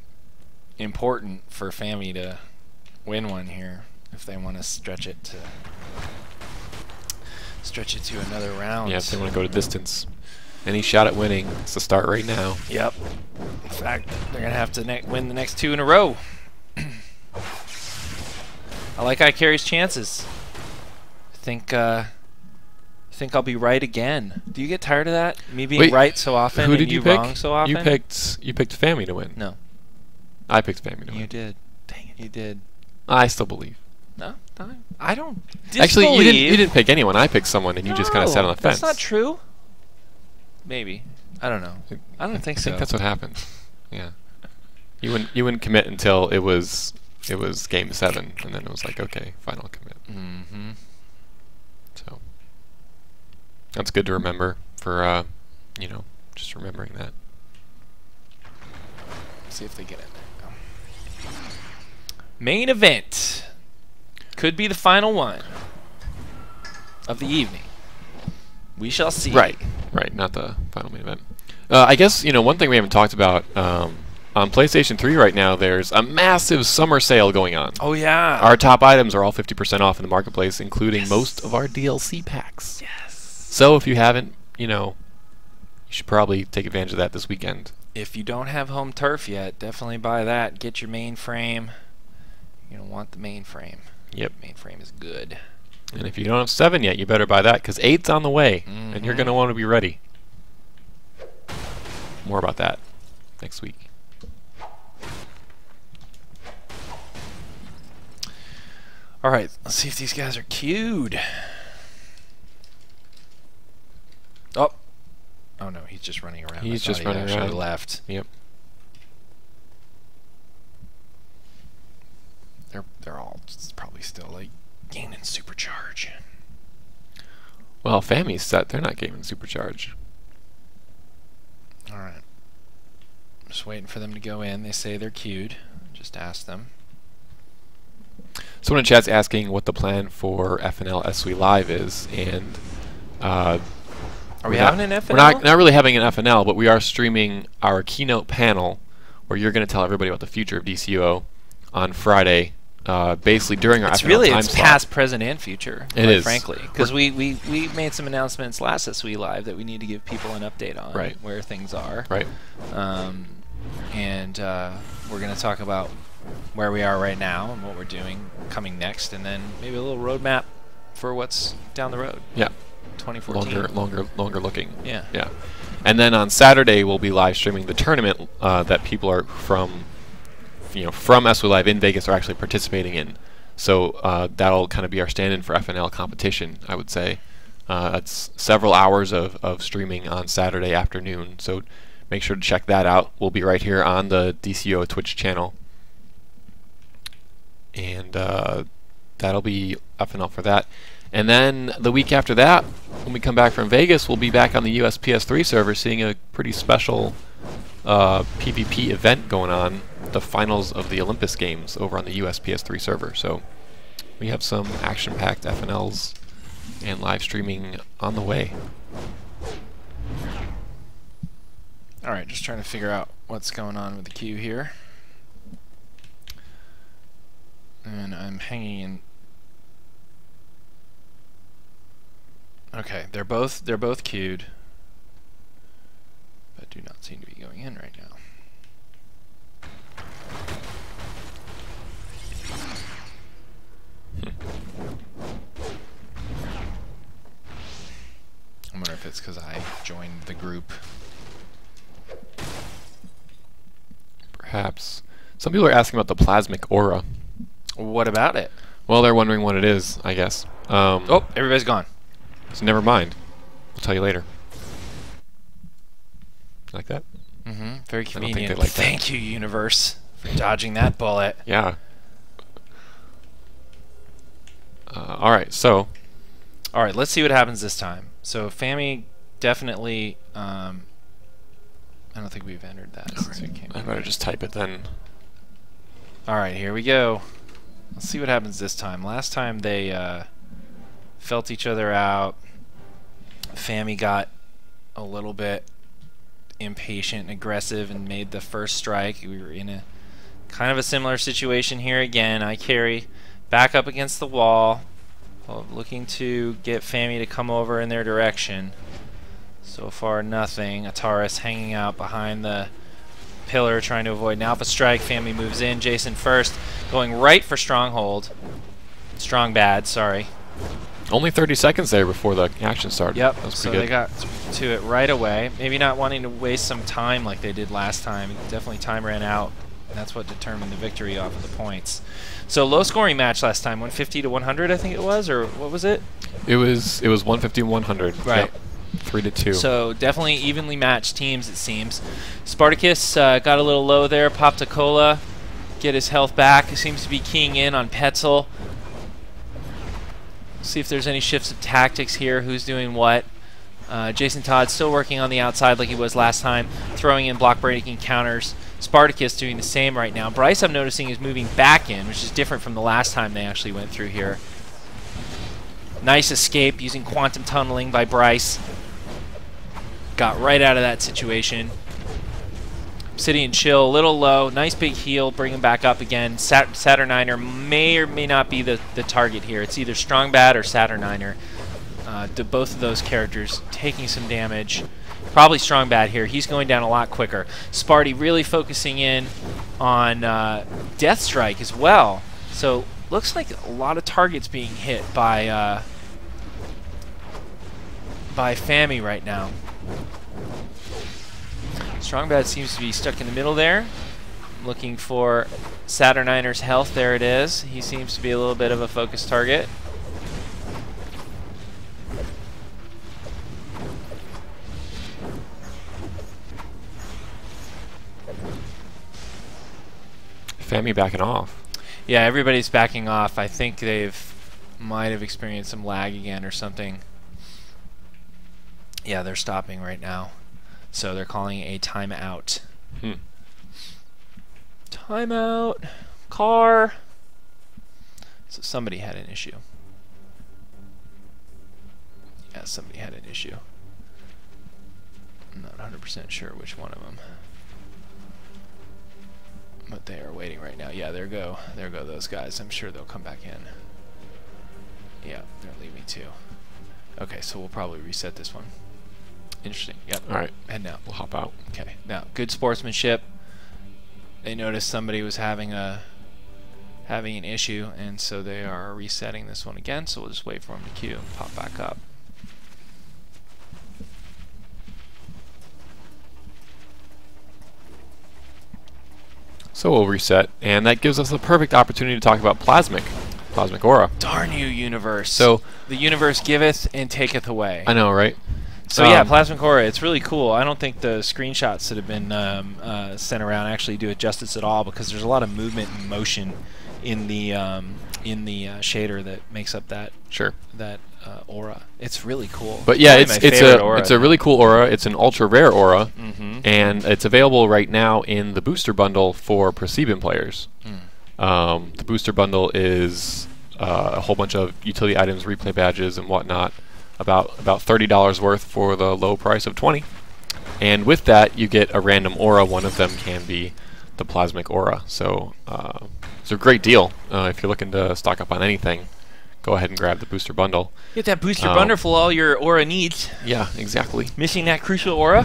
important for Fami to win one here if they want to stretch it to another round. Yeah, if they want to go to distance. Any shot at winning, it's the start right now. Yep. In fact, they're gonna have to win the next 2 in a row. I like ICarry's chances. I think I'll be right again. Do you get tired of that? Me being right so often who and did you pick? wrong so often? You picked Fami to win. No. I picked Fami to win. You did. Dang it, you did. I still believe. No, I don't disbelieve. Actually, you didn't pick anyone. I picked someone, and you just kind of sat on the fence. That's not true. Maybe. I don't know. I don't think so. I think that's what happened. Yeah. You wouldn't commit until it was game 7, and then it was like, okay, final commit. Mm-hmm. So that's good to remember for just remembering that. See if they get it. No. Main event could be the final one of the evening. We shall see. Right, not the final main event. I guess one thing we haven't talked about on PlayStation 3 right now. There's a massive summer sale going on. Oh yeah. Our top items are all 50% off in the marketplace, including most of our DLC packs. Yes. So if you haven't, you should probably take advantage of that this weekend. If you don't have home turf yet, definitely buy that. Get your mainframe. You're gonna want the mainframe. Yep. Mainframe is good. And if you don't have 7 yet, you better buy that, because 8's on the way, and you're going to want to be ready. More about that next week. All right, let's see if these guys are queued. Oh no, he's just running around. He's just running around. Should have left. Yep. They're all probably still like gaining supercharge. Well, Fami's set. They're not gaining supercharge. All right. Just waiting for them to go in. They say they're queued. Just ask them. Someone in chat's asking what the plan for FNL SW Live is, and are we having an FNL? We're not really having an FNL, but we are streaming our keynote panel, where you're going to tell everybody about the future of DCUO on Friday. Basically during our FNL time it's slot. past, present, and future. It is, frankly, because we made some announcements last SW Live that we need to give people an update on where things are. Right. And we're going to talk about where we are right now and what we're doing coming next, and then maybe a little roadmap for what's down the road. Yeah. 2014. Longer looking. Yeah. Yeah. And then on Saturday we'll be live streaming the tournament that people are from SW Live in Vegas are actually participating in. So that'll kind of be our stand-in for FNL competition, I would say. That's several hours of streaming on Saturday afternoon. So make sure to check that out. We'll be right here on the DCO Twitch channel. And that'll be FNL for that. And then the week after that, when we come back from Vegas, we'll be back on the US PS3 server seeing a pretty special PvP event going on, the finals of the Olympus Games over on the US PS3 server. So we have some action-packed FNLs and live streaming on the way. Alright, just trying to figure out what's going on with the queue here. And I'm hanging in. Okay, they're both queued, but do not seem to be going in right now. I wonder if it's because I joined the group. Perhaps. Some people are asking about the plasmic aura. What about it? Well, they're wondering what it is, I guess. Oh, everybody's gone. So never mind. We'll tell you later. Like that? Mm-hmm. Very convenient. I don't think they like that. Thank you, universe, for dodging that bullet. Yeah. All right, so. All right, let's see what happens this time. So Fami definitely. I don't think we've entered that since we came. I better just type it then. All right, here we go. Let's see what happens this time. Last time they felt each other out. Fami got a little bit impatient and aggressive and made the first strike. We were in a kind of a similar situation here again. ICarry back up against the wall, looking to get Fami to come over in their direction. So far nothing. Ataris hanging out behind the pillar trying to avoid an alpha strike. Fami moves in. Jason first going right for stronghold. Strong bad, sorry. Only 30 seconds there before the action started. Yep, that was so pretty good. They got to it right away. Maybe not wanting to waste some time like they did last time. Definitely time ran out. That's what determined the victory off of the points. So low scoring match last time, 150 to 100 I think it was, or what was it? It was 150 100. Right. Yep. 3-2. So definitely evenly matched teams, it seems. Spartacus got a little low there. Popped a cola, get his health back. He seems to be keying in on Petzel. See if there's any shifts of tactics here. Who's doing what? Jason Todd still working on the outside like he was last time, throwing in block breaking counters. Spartacus doing the same right now. Bryce, I'm noticing, is moving back in, which is different from the last time they actually went through here. Nice escape using quantum tunneling by Bryce. Got right out of that situation. Obsidian Chill, a little low. Nice big heal, bring him back up again. Saturniner may or may not be the target here. It's either Strong Bad or Saturniner. Both of those characters taking some damage. Probably Strong Bad here. He's going down a lot quicker. Sparty really focusing in on Death Strike as well. So looks like a lot of targets being hit by Fami right now. Strong Bad seems to be stuck in the middle there. Looking for Saturniner's health. There it is. He seems to be a little bit of a focus target. Fami backing off. Yeah, everybody's backing off. I think might have experienced some lag again or something. Yeah, they're stopping right now. So they're calling a timeout. Timeout. Car. So somebody had an issue. Yeah, somebody had an issue. I'm not 100% sure which one of them. But they are waiting right now. Yeah, there go those guys. I'm sure they'll come back in. Yeah, they're leaving too. Okay, so we'll probably reset this one. Interesting. Yep. All right. And now we'll hop out. Okay. Now, good sportsmanship. They noticed somebody was having an issue, and so they are resetting this one again. So we'll just wait for them to queue and pop back up. So we'll reset, and that gives us the perfect opportunity to talk about Plasmic Aura. Darn you, universe! So the universe giveth and taketh away. I know, right? So yeah, Plasmic Aura, it's really cool. I don't think the screenshots that have been sent around actually do it justice at all, because there's a lot of movement and motion in the shader that makes up that aura. It's really cool. But yeah, it's a really cool aura. It's an ultra rare aura, and it's available right now in the booster bundle for ProSieben players. The booster bundle is a whole bunch of utility items, replay badges, and whatnot. About $30 worth for the low price of $20. And with that, you get a random aura. One of them can be the Plasmic Aura. So it's a great deal. If you're looking to stock up on anything, go ahead and grab the booster bundle. Get that booster bundle for all your aura needs. Yeah, exactly. Missing that crucial aura?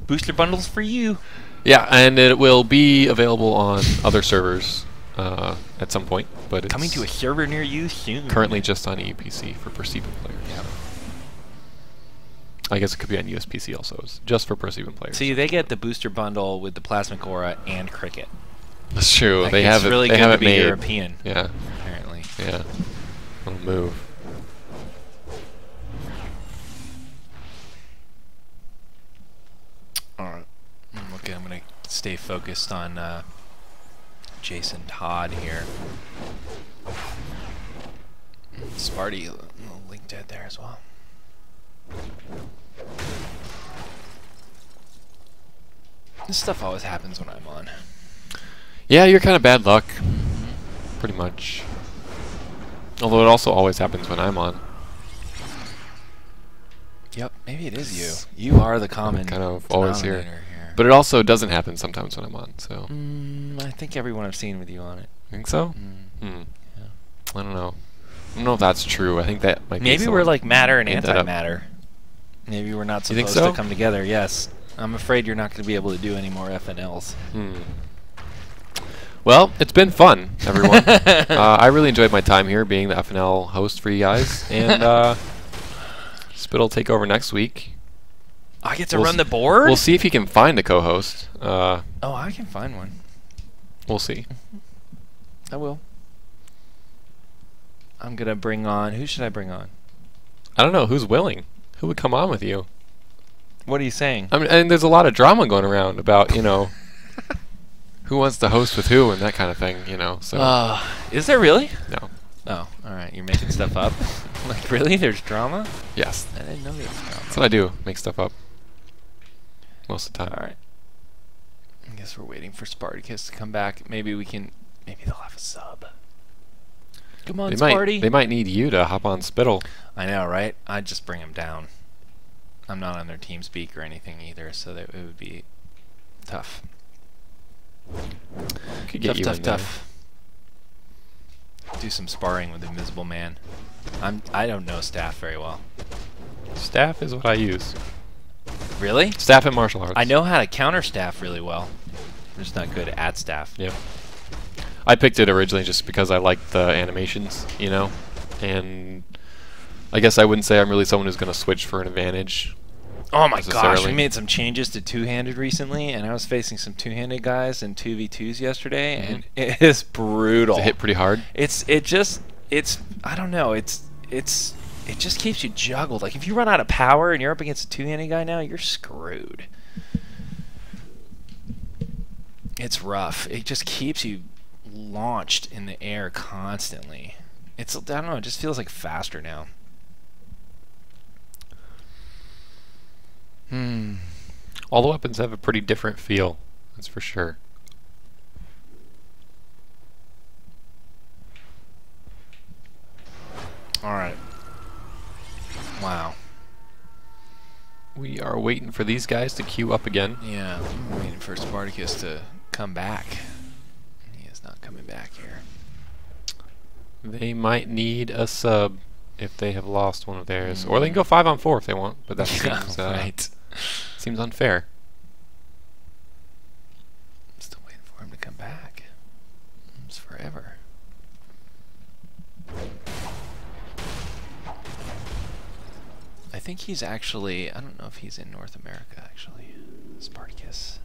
Booster bundles for you. Yeah, and it will be available on other servers at some point. But it's coming to a server near you soon. Currently just on EUPC for ProSieben players. Yeah. I guess it could be on USPC also. It's just for ProSieben players. See, they get the booster bundle with the Plasmic Aura and Cricket. That's true. Like, they have it's really good to be made. European. Yeah. Apparently. Yeah. I'll move. Alright. Okay, I'm going to stay focused on Jason Todd here. Sparty, a little link dead there as well. This stuff always happens when I'm on. Yeah, you're kind of bad luck. Pretty much. Although it also always happens when I'm on. Yep, maybe it is you. You are the common kind of always here. here. But it also doesn't happen sometimes when I'm on, so. I think everyone I've seen with you on it. Think so? Yeah. I don't know. I don't know if that's true. I think that might maybe be we're like matter and made that up. antimatter. Maybe we're not You think supposed so? to come together. Yes. I'm afraid you're not going to be able to do any more FNLs. Well, it's been fun, everyone. I really enjoyed my time here being the FNL host for you guys. And Spit'll take over next week. I get to run the board? We'll see if he can find a co-host. Oh, I can find one. We'll see. I will. I'm going to bring on... Who should I bring on? I don't know. Who's willing? Who would come on with you? What are you saying? I mean, and there's a lot of drama going around about, you know, who wants to host with who and that kind of thing, you know. So. Is there really? No. Oh, all right. You're making stuff up? Like, really? There's drama? Yes. I didn't know there was drama. That's what I do. Make stuff up. Most of the time. All right. I guess we're waiting for Spartacus to come back. Maybe we can... Maybe they'll have a sub. Come on, Sparty. They might need you to hop on Spittle. I know, right? I'd just bring him down. I'm not on their team speak or anything either, so that it would be tough. Could get you in there. Tough. Do some sparring with Invisible Man. I don't know Staff very well. Staff is what I use. Really? Staff and martial arts. I know how to counter Staff really well. I'm just not good at Staff. Yep. I picked it originally just because I liked the animations, you know, and I guess I wouldn't say I'm really someone who's going to switch for an advantage. Oh my gosh, we made some changes to two-handed recently, and I was facing some two-handed guys in 2v2s yesterday, and it is brutal. Does it hit pretty hard? I don't know, it just keeps you juggled. Like if you run out of power and you're up against a two-handed guy now, you're screwed. It's rough. It just keeps you launched in the air constantly. I don't know, it just feels like faster now. All the weapons have a pretty different feel, that's for sure. 'Cause, you know, I mean, I think everyone I've seen with you on it. Maybe we're like matter and antimatter. Maybe we're not supposed to come together. Yes. I'm afraid you're not going to be able to do any more FNLs. We are waiting for these guys to queue up again. Yeah, I'm waiting for Spartacus to come back. He is not coming back here. They might need a sub if they have lost one of theirs. Or they can go 5-on-4 if they want, but that seems, right. Seems unfair. I'm still waiting for him to come back. It's forever. I think he's actually, I don't know if he's in North America actually. Spartacus.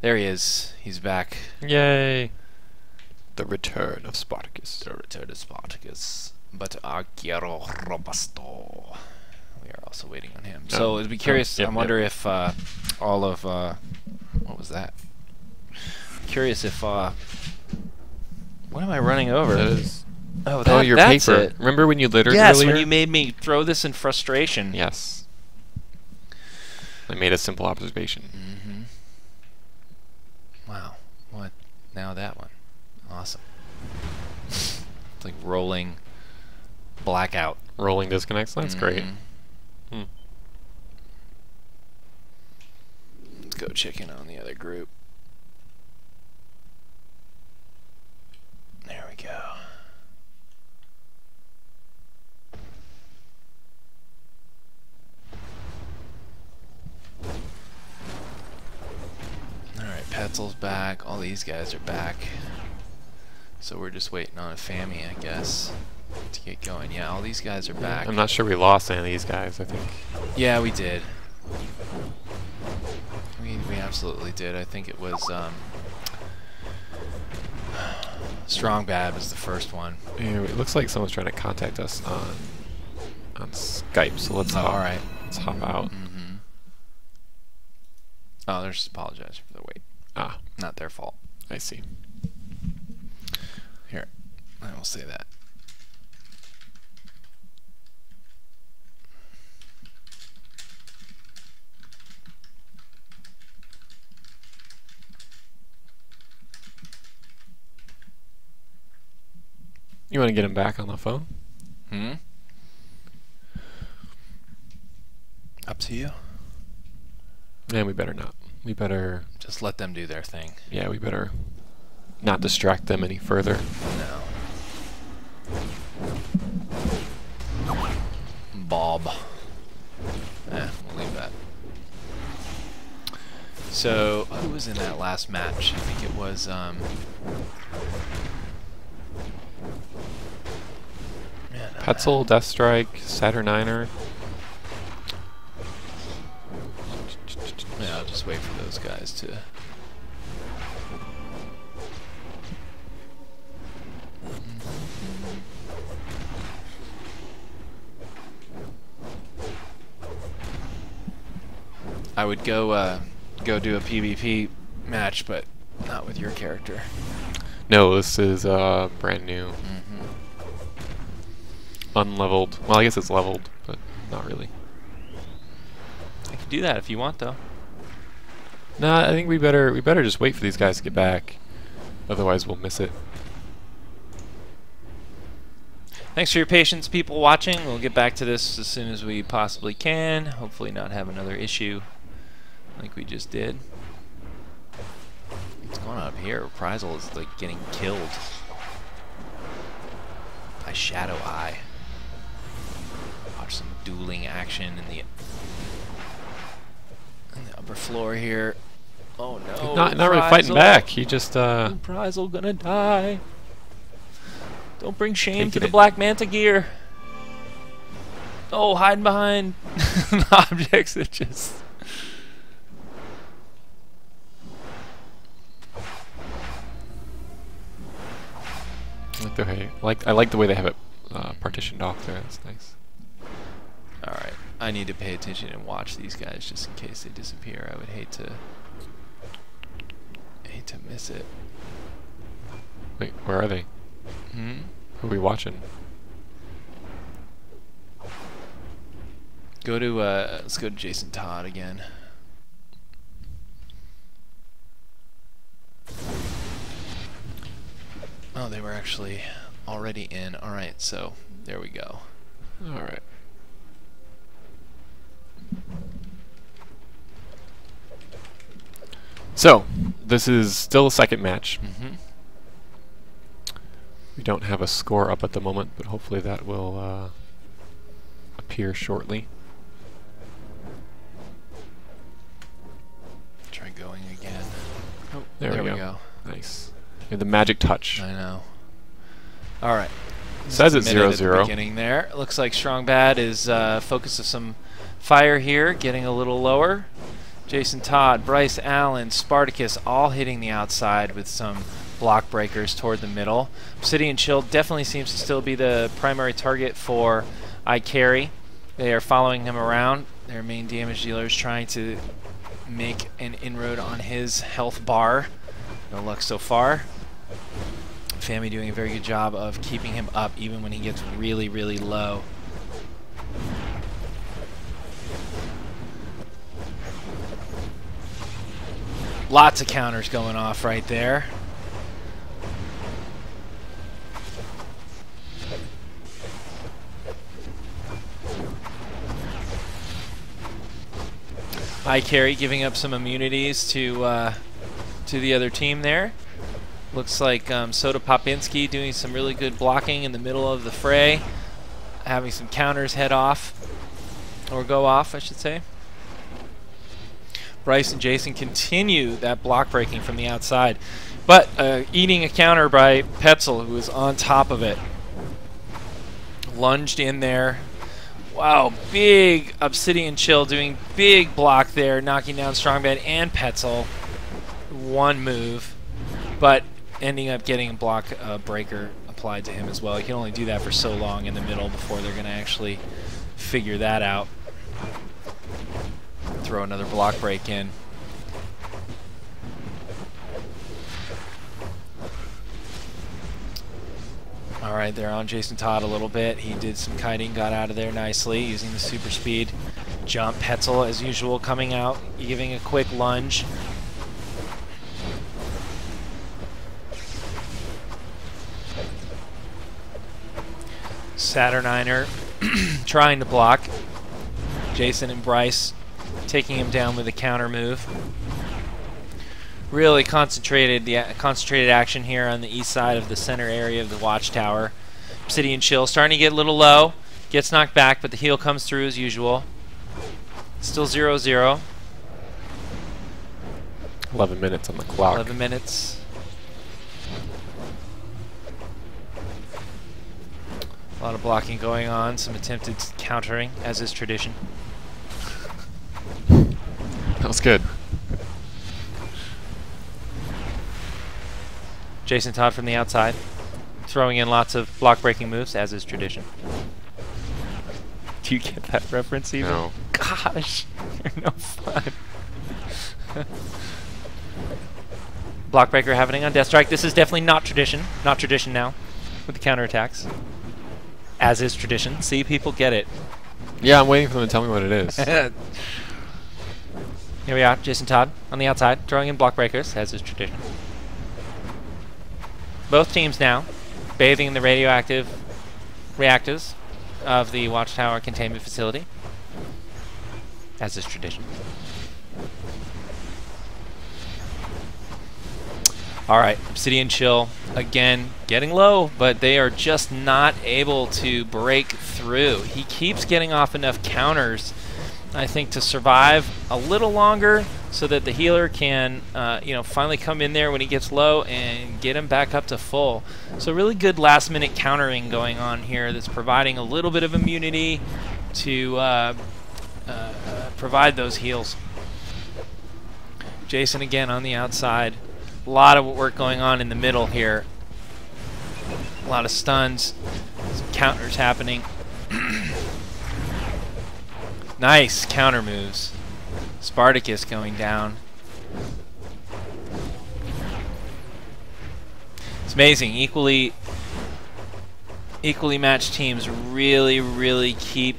There he is. He's back. Yay. The return of Spartacus. The return of Spartacus. But Argero Robusto. We are also waiting on him. So I'd be curious, I wonder if all of, what was that? Curious if, what am I running over? That is oh, your that's paper. it. Remember when you littered Yes, earlier? when you made me throw this in frustration. Yes. I made a simple observation. Wow. What? Now that one. Awesome. It's like rolling blackout. Rolling disconnects? That's great. Let's go check in on the other group. There we go. Alright, Petzel's back. All these guys are back. So we're just waiting on a Fami, I guess, to get going. Yeah, all these guys are back. I'm not sure we lost any of these guys, I think. Yeah, we did. We absolutely did. I think it was Strong Bad was the first one. Yeah, it looks like someone's trying to contact us on Skype, so let's alright. Let's hop out. Oh, they're just apologizing for the wait. Ah, not their fault. I see. Here, I will say that. You want to get him back on the phone? Up to you. Yeah, we better not. We better just let them do their thing. Yeah, we better not distract them any further. No. Bob. We'll leave that. So, who was in that last match? I think it was, Petzel, Deathstrike, Saturniner. Yeah, I'll just wait for those guys to... I would go do a PvP match, but not with your character. No, this is brand new. Unleveled. Well, I guess it's leveled, but not really. I can do that if you want, though. Nah, I think we better just wait for these guys to get back. Otherwise, we'll miss it. Thanks for your patience, people watching. We'll get back to this as soon as we possibly can. Hopefully not have another issue like we just did. What's going on up here? Reprisal is like getting killed by Shadow Eye. Watch some dueling action in the upper floor here. Oh no! Not really fighting back. He just Reprisal gonna die. Don't bring shame to the Black Manta gear. Oh, hiding behind objects that just... I like the way they have it partitioned off there. That's nice. Alright, I need to pay attention and watch these guys just in case they disappear. I would hate to miss it. Wait, where are they? Who are we watching? Go to let's go to Jason Todd again. Oh, they were actually already in. Alright, so there we go. Alright. So, this is still a second match. Mm-hmm. We don't have a score up at the moment, but hopefully that will appear shortly. Try going again. Oh, there we go. Nice. And the magic touch. I know. All right. Says it's 0-0. Beginning there. Looks like Strong Bad is focus of some fire here, getting a little lower. Jason Todd, Bryce Allen, Spartacus all hitting the outside with some block breakers toward the middle. Obsidian Shield definitely seems to still be the primary target for ICarry. They are following him around. Their main damage dealer is trying to make an inroad on his health bar. No luck so far. Fami doing a very good job of keeping him up even when he gets really, really low. Lots of counters going off right there. ICarry giving up some immunities to the other team there. Looks like Soda Popinski doing some really good blocking in the middle of the fray, having some counters head off, or go off, I should say. Bryce and Jason continue that block breaking from the outside, but eating a counter by Petzel, who is on top of it. Lunged in there. Wow, big Obsidian Chill doing big block there, knocking down Strongbad and Petzel. One move, but ending up getting a block breaker applied to him as well. You can only do that for so long in the middle before they're going to actually figure that out. Throw another block break in. Alright, they're on Jason Todd a little bit. He did some kiting, got out of there nicely using the super speed jump. Petzel, as usual, coming out, giving a quick lunge. Saturniner trying to block. Jason and Bryce taking him down with a counter move. Really concentrated action here on the east side of the center area of the watchtower. Obsidian Chill starting to get a little low. Gets knocked back, but the heal comes through as usual. Still 0-0. 11 minutes on the clock. 11 minutes. A lot of blocking going on, some attempted countering, as is tradition. That was good. Jason Todd from the outside, throwing in lots of block breaking moves, as is tradition. Do you get that reference even? No. Gosh, you're no fun. Block breaker happening on Death Strike. This is definitely not tradition. Not tradition now, with the counterattacks. As is tradition. See, people get it. Yeah, I'm waiting for them to tell me what it is. Here we are, Jason Todd on the outside, throwing in block breakers, as is tradition. Both teams now bathing in the radioactive reactors of the Watchtower containment facility, as is tradition. Alright, Obsidian Chill, again, getting low, but they are just not able to break through. He keeps getting off enough counters, I think, to survive a little longer so that the healer can, finally come in there when he gets low and get him back up to full. So really good last-minute countering going on here that's providing a little bit of immunity to provide those heals. Jason again on the outside. A lot of work going on in the middle here. A lot of stuns, some counters happening. Nice counter moves. Spartacus going down. It's amazing. Equally matched teams really keep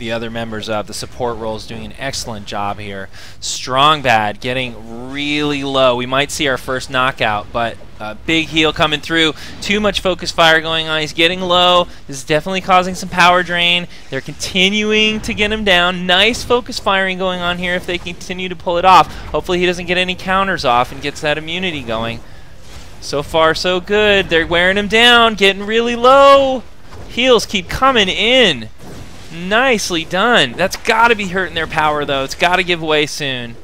the other members of the support roles doing an excellent job here. Strong Bad getting really low. We might see our first knockout, but big heal coming through. Too much focus fire going on. He's getting low. This is definitely causing some power drain. They're continuing to get him down. Nice focus firing going on here if they continue to pull it off. Hopefully he doesn't get any counters off and gets that immunity going. So far, so good. They're wearing him down, getting really low. Heals keep coming in. Nicely done. That's got to be hurting their power, though. It's got to give way soon.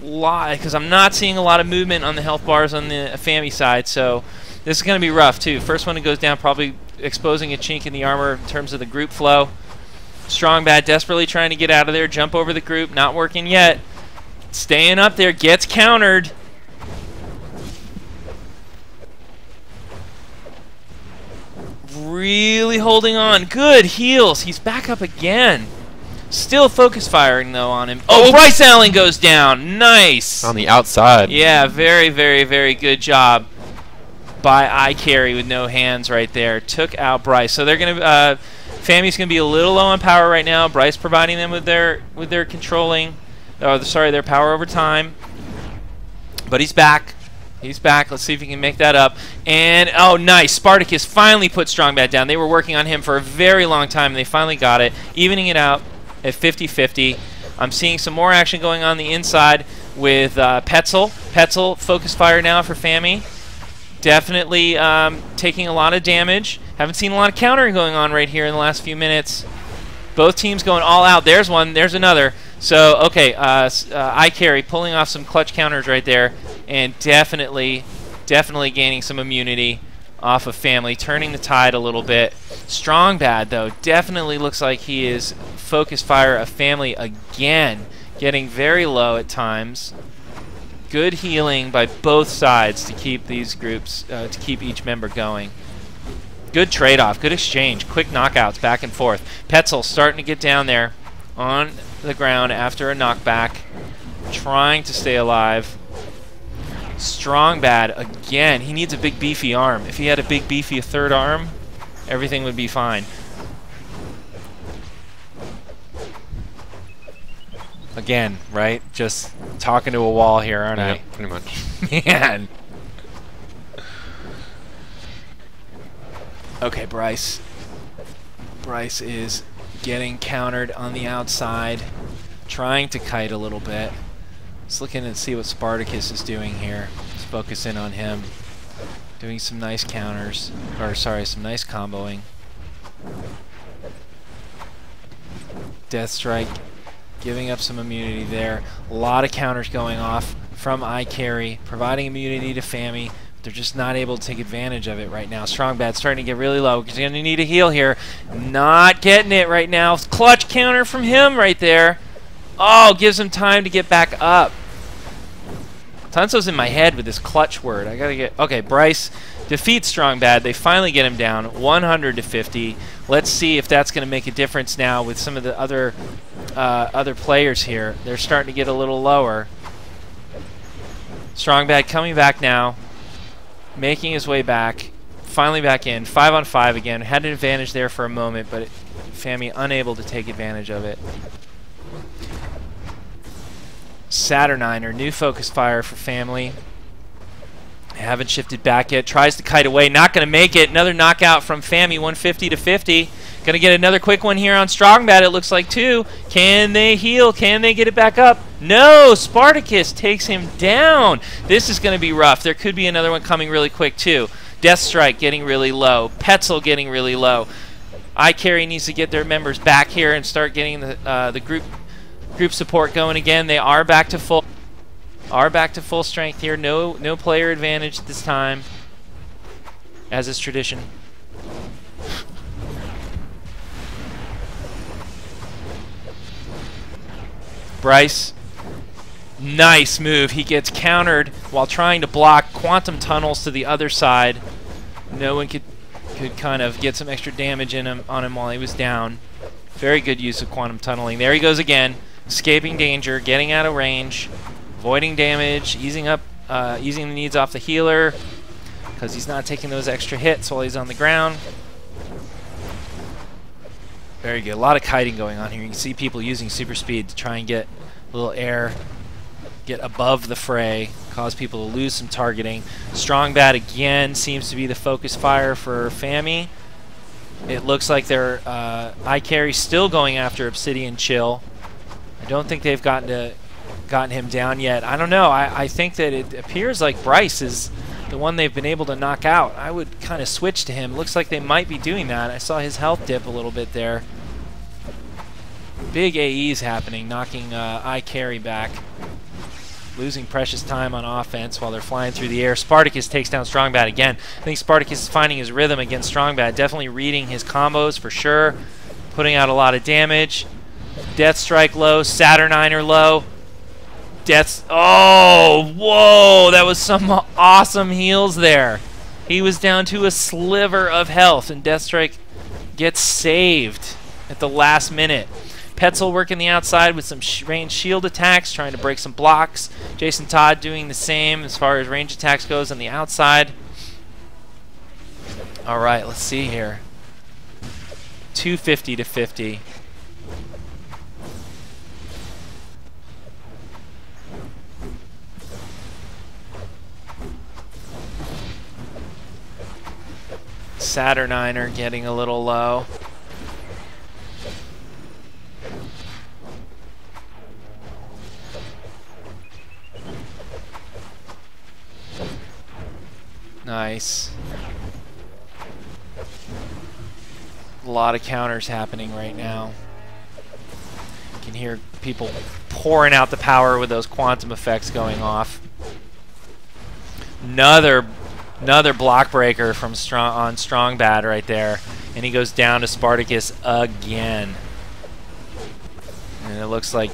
Because I'm not seeing a lot of movement on the health bars on the Fami side, so this is going to be rough, too. First one that goes down, probably exposing a chink in the armor in terms of the group flow. Strong Bad desperately trying to get out of there, jump over the group, not working yet. Staying up there, gets countered. Really holding on. Good heals. He's back up again. Still focus firing, though, on him. Oh, Bryce Allen goes down. Nice. On the outside. Yeah, very, very, very good job by ICarry with no hands right there. Took out Bryce. So they're going to... Fami's going to be a little low on power right now. Bryce providing them with their controlling... Oh, sorry, their power over time. But he's back. He's back. Let's see if he can make that up. And, oh, nice. Spartacus finally put Strong Bad down. They were working on him for a very long time, and they finally got it, evening it out at 50-50. I'm seeing some more action going on the inside with Petzel. Petzel, focus fire now for Fami. Definitely taking a lot of damage. Haven't seen a lot of countering going on right here in the last few minutes. Both teams going all out. There's one. There's another. So, okay, ICarry pulling off some clutch counters right there, and definitely gaining some immunity off of Fami, turning the tide a little bit. Strong Bad, though, definitely looks like he is focus fire of Fami again, getting very low at times. Good healing by both sides to keep these groups, to keep each member going. Good trade-off, good exchange, quick knockouts back and forth. Petzel starting to get down there on the ground after a knockback, trying to stay alive. Strong Bad again. He needs a big beefy arm. If he had a big beefy third arm, everything would be fine. Again, right? Just talking to a wall here, aren't I? Pretty much. Man. Okay, Bryce. Bryce is getting countered on the outside, trying to kite a little bit. Let's look in and see what Spartacus is doing here. Let's focus in on him. Doing some nice counters, or sorry, some nice comboing. Deathstrike giving up some immunity there. A lot of counters going off from ICarry, providing immunity to Fami. They're just not able to take advantage of it right now. Strong Bad starting to get really low. He's going to need a heal here. Not getting it right now. Clutch counter from him right there. Oh, gives him time to get back up. Tunso's in my head with this clutch word. I got to get... Okay, Bryce defeats Strong Bad. They finally get him down 100-50. Let's see if that's going to make a difference now with some of the other players here. They're starting to get a little lower. Strong Bad coming back now. Making his way back, finally back in, 5-on-5 again. Had an advantage there for a moment, but Fami unable to take advantage of it. Saturniner, new focus fire for Fami. Haven't shifted back yet. Tries to kite away, not going to make it. Another knockout from Fami, 150-50. Going to get another quick one here on Strong Bad, it looks like, too. Can they heal? Can they get it back up? No! Spartacus takes him down. This is going to be rough. There could be another one coming really quick, too. Deathstrike getting really low. Petzel getting really low. ICarry needs to get their members back here and start getting the group support going again. They are back to full strength here. No player advantage this time, as is tradition. Bryce, nice move. He gets countered while trying to block quantum tunnels to the other side. No one could kind of get some extra damage on him while he was down. Very good use of quantum tunneling. There he goes again, escaping danger, getting out of range, avoiding damage, easing the needs off the healer because he's not taking those extra hits while he's on the ground. Very good. A lot of kiting going on here. You can see people using super speed to try and get a little air, get above the fray, cause people to lose some targeting. Strong Bat again seems to be the focus fire for Fami. It looks like their ICarry still going after Obsidian Chill. I don't think they've gotten him down yet. I don't know. I think that it appears like Bryce is the one they've been able to knock out. I would kind of switch to him. Looks like they might be doing that. I saw his health dip a little bit there. Big AEs happening, knocking ICarry back. Losing precious time on offense while they're flying through the air. Spartacus takes down Strongbat again. I think Spartacus is finding his rhythm against Strongbat. Definitely reading his combos for sure. Putting out a lot of damage. Death Strike low. Saturniner low. Oh, whoa! That was some awesome heals there. He was down to a sliver of health, and Deathstrike gets saved at the last minute. Petzel working the outside with some range shield attacks, trying to break some blocks. Jason Todd doing the same as far as range attacks goes on the outside. All right, let's see here. 250 to 50. Saturniner getting a little low. Nice. A lot of counters happening right now. You can hear people pouring out the power with those quantum effects going off. Another block breaker from Strongbat right there, and he goes down to Spartacus again. And it looks like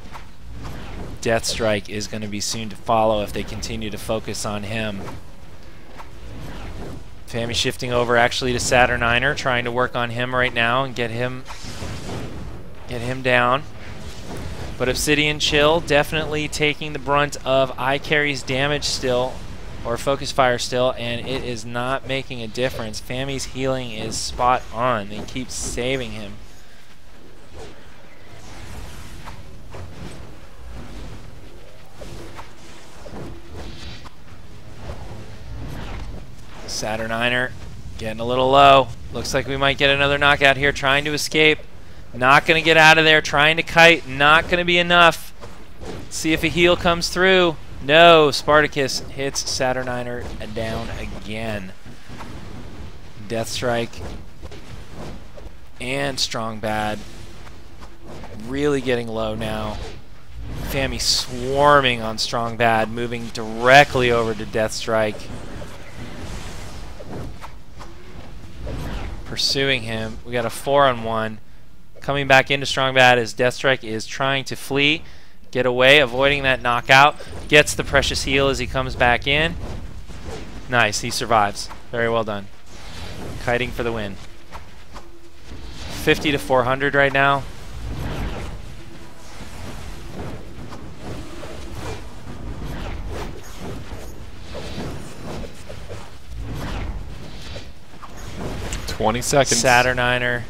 Deathstrike is going to be soon to follow if they continue to focus on him. Fami shifting over actually to Saturniner, trying to work on him right now and get him down. But Obsidian Chill definitely taking the brunt of ICarry's damage still, or focus fire still, and it is not making a difference. Fami's healing is spot on. They keep saving him. Saturniner getting a little low. Looks like we might get another knockout here, trying to escape. Not going to get out of there, trying to kite. Not going to be enough. See if a heal comes through. No, Spartacus hits Saturniner down again. Deathstrike and Strongbat really getting low now. Fami swarming on Strongbat, moving directly over to Deathstrike. Pursuing him. We got a 4-on-1. Coming back into Strongbat as Deathstrike is trying to flee, get away, avoiding that knockout. Gets the precious heal as he comes back in. Nice, he survives. Very well done. Kiting for the win. 50 to 400 right now. .20 seconds. Saturniner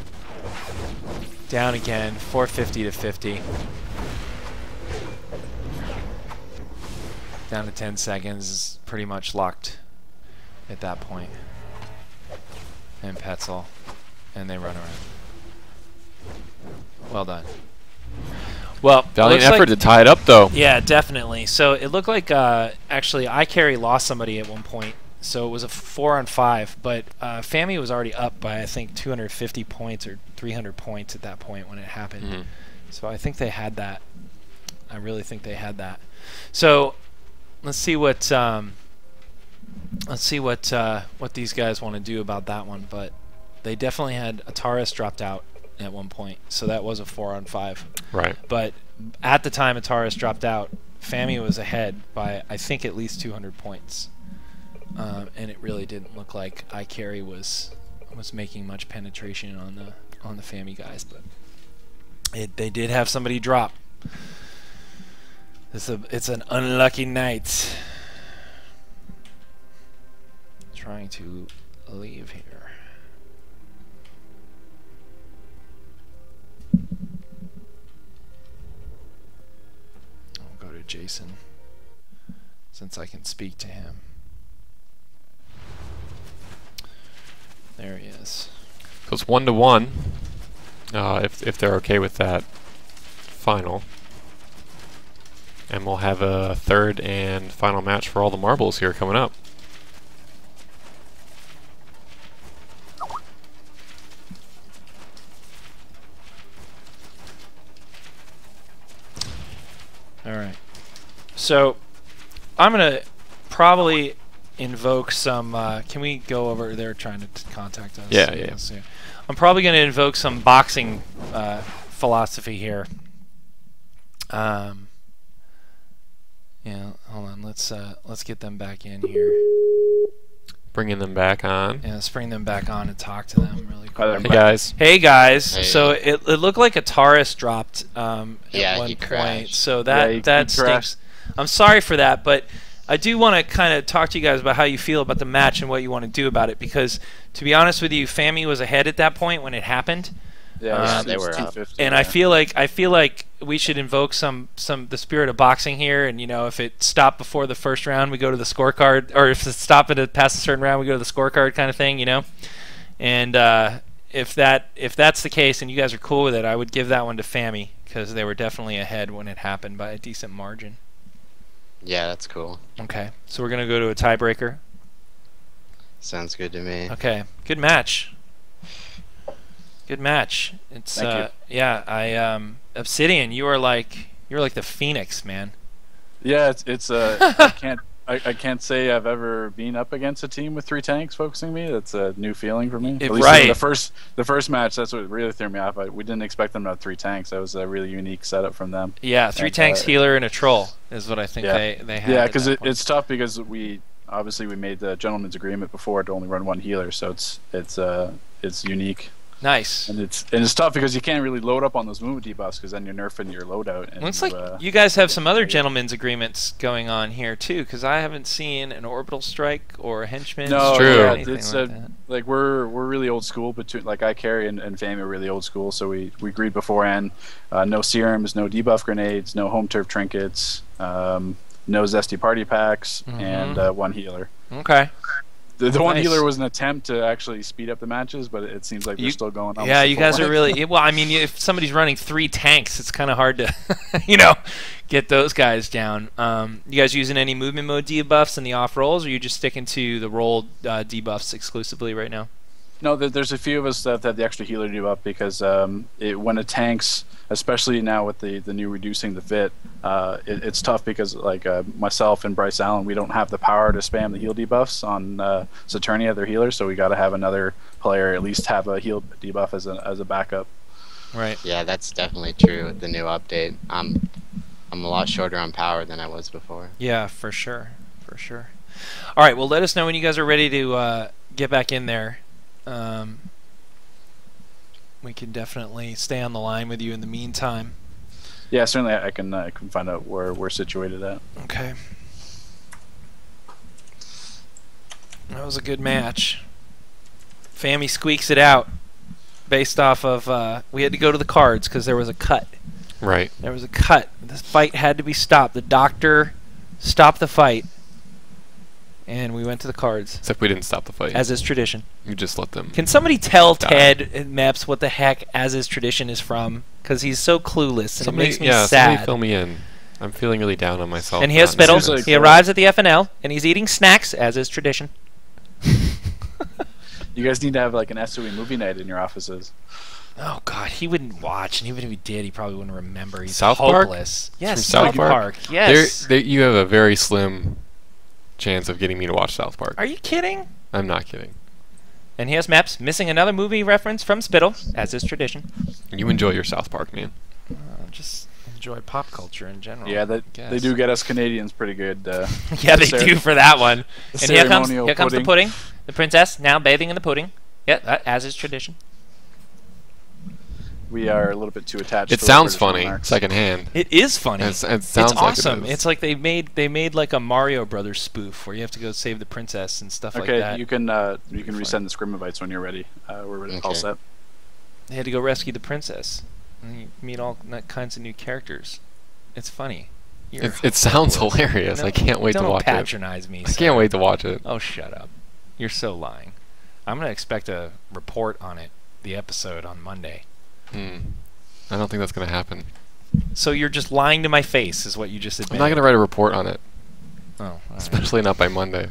down again. 450 to 50. Down to 10 seconds. Pretty much locked at that point. And Petzel. And they run around. Well done. Well, valiant effort to tie it up, though. Yeah, definitely. So it looked like actually ICarry lost somebody at one point. So it was a 4-on-5, but Fami was already up by, I think, 250 points or 300 points at that point when it happened. Mm-hmm. So I think they had that. I really think they had that. So let's see what these guys want to do about that one. But they definitely had Ataris dropped out at one point, so that was a 4-on-5. Right. But at the time Ataris dropped out, Fami was ahead by, I think, at least 200 points. And it really didn't look like ICarry was making much penetration on the Fami guys, but they did have somebody drop. It's an unlucky night. Trying to leave here. Jason, since I can speak to him. There he is. So it's 1-1. If they're okay with that final. And we'll have a third and final match for all the marbles here coming up. Alright. So, I'm going to probably invoke some... can we go over there trying to contact us? Yeah. I'm probably going to invoke some boxing philosophy here. Yeah, hold on. Let's get them back in here. Bringing them back on. Yeah, let's bring them back on and talk to them really quick. Hey guys. Hey guys. Hey. So it looked like a Taurus dropped Yeah, at one he point. crashed. So that stinks. I'm sorry for that, but I do want to kind of talk to you guys about how you feel about the match and what you want to do about it, because to be honest with you, Fami was ahead at that point when it happened. Yeah, they were up. And I feel like we should invoke the spirit of boxing here, and if it stopped before the first round, we go to the scorecard, or if it stopped at past a certain round, we go to the scorecard kind of thing, And if that's the case, and you guys are cool with it, I would give that one to Fami, because they were definitely ahead when it happened by a decent margin. Yeah, that's cool. Okay, so we're gonna go to a tiebreaker. Sounds good to me. Okay, good match. Good match. It's Thank you. yeah. Obsidian, you are like the Phoenix, man. Yeah, it's I can't say I've ever been up against a team with 3 tanks focusing me. That's a new feeling for me. At least right. The first match, that's what really threw me off. We didn't expect them to have 3 tanks. That was a really unique setup from them. Yeah, 3 tanks, healer, and a troll is what I think they had. Yeah, because it's tough, because we made the gentleman's agreement before to only run 1 healer, so it's unique. Nice. And it's tough because you can't really load up on those movement debuffs, because then you're nerfing your loadout. And looks like you guys have some other gentlemen's agreements going on here too, because I haven't seen an orbital strike or a henchman. No, it's true. Yeah, Anything it's like that. like we're really old school. Between like ICarry and Fami are really old school, so we agreed beforehand. No serums, no debuff grenades, no home turf trinkets, no zesty party packs, and 1 healer. Okay. The Nice. 1 healer was an attempt to actually speed up the matches, but it seems like they're still going on. Yeah, you guys are really well. I mean, if somebody's running 3 tanks, it's kind of hard to, get those guys down. You guys using any movement mode debuffs in the off rolls, or are you just sticking to the roll debuffs exclusively right now? No, there's a few of us that have the extra healer debuff, because when it tanks, especially now with the new reducing the fit, it's tough, because like myself and Bryce Allen, we don't have the power to spam the heal debuffs on Saturnia, their healers, so we got to have another player at least have a heal debuff as a backup. Right. Yeah, that's definitely true with the new update. I'm a lot shorter on power than I was before. Yeah, for sure. For sure. All right, well, let us know when you guys are ready to get back in there. We can definitely stay on the line with you in the meantime. Yeah, certainly I can find out where we're situated at. Okay. That was a good match. Fami squeaks it out based off of we had to go to the cards because there was a cut. Right. There was a cut. This fight had to be stopped. The doctor stopped the fight. And we went to the cards. Except we didn't stop the fight. As is tradition. You just let them. Can somebody tell die. Ted and Meps what the heck As Is Tradition is from? Because he's so clueless, and it makes me Somebody sad. fill me in. I'm feeling really down on myself. And he has spittle. Like He arrives at the FNL, and he's eating snacks, as is tradition. You guys need to have like an SOE movie night in your offices. Oh God, he wouldn't watch, and even if he did, he probably wouldn't remember. He's South Park? hopeless. Yes, From South Park? Yes. You have a very slim chance of getting me to watch South Park. Are you kidding? I'm not kidding. And here's Maps missing another movie reference from Spittle, as is tradition. You enjoy your South Park, man. Just enjoy pop culture in general. Yeah, they do get us Canadians pretty good. Yeah, they do for that one. And here comes the pudding. pudding. The princess now bathing in the pudding. Yeah, as is tradition. We are a little bit too attached. It to sounds British funny, monarchs. secondhand. It is funny. It sounds like awesome. it is. It's like they made like a Mario Brothers spoof where you have to go save the princess and stuff like that. Okay, you can resend the scrim invites when you're ready. We're ready, all Okay. set. They had to go rescue the princess. And you meet all kinds of new characters. It's funny. It sounds hilarious. I can't wait to watch it. Don't patronize me. I can't wait to watch it. Oh, shut up. You're so lying. I'm going to expect a report on it, the episode, on Monday. I don't think that's going to happen. So you're just lying to my face, is what you just admitted. I'm not going to write a report on it. Oh, all right. Especially not by Monday.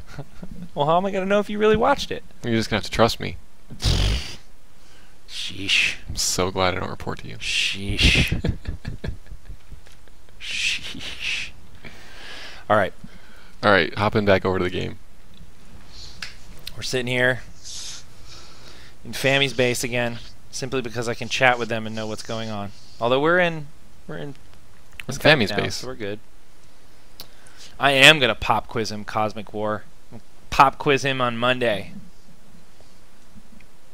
Well, how am I going to know if you really watched it? You're just going to have to trust me. Sheesh. I'm so glad I don't report to you. Sheesh. Sheesh. All right. All right, hopping back over to the game. We're sitting here in Fami's base again, simply because I can chat with them and know what's going on. Although we're in Fami's now, base. so we're good. I am gonna pop quiz him Cosmic War. Pop quiz him on Monday.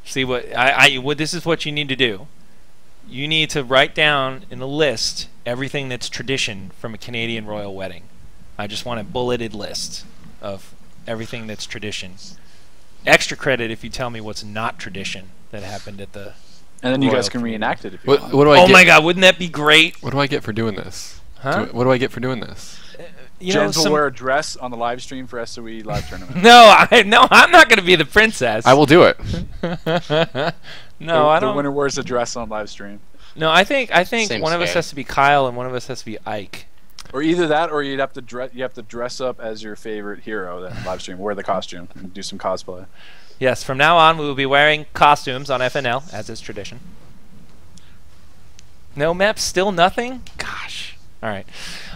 See what this is what you need to do. You need to write down in a list everything that's tradition from a Canadian royal wedding. I just want a bulleted list of everything that's tradition. Extra credit if you tell me what's not tradition that happened at the. And then you guys can reenact it if you want. What do I get? Oh my God, wouldn't that be great? What do I get for doing this? Huh? What do I get for doing this? Jens will wear a dress on the live stream for SOE live tournament. No, I'm not going to be the princess. I will do it. No, I don't. The winner wears a dress on live stream. No, I think Seems one of us fair. has to be Kyle and one of us has to be Ike. Or either that, or you have to dress up as your favorite hero then live stream. Wear the costume and do some cosplay. Yes, from now on we will be wearing costumes on FNL as is tradition. No maps, still nothing. Gosh. All right,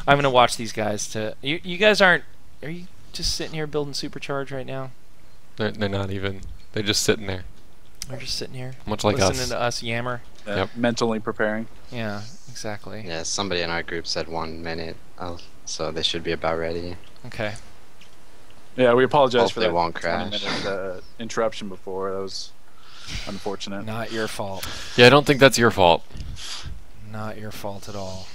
I'm gonna watch these guys. You guys aren't? Are you just sitting here building Supercharge right now? They're not even. They're just sitting there. They're just sitting here, Much like listening to us yammer. Yep. Mentally preparing. Yeah, exactly. Yeah, somebody in our group said 1 minute, so they should be about ready. Okay. Yeah, we apologize Hope for they that won't 20-minute interruption before. That was unfortunate. Not your fault. Yeah, I don't think that's your fault. Not your fault at all.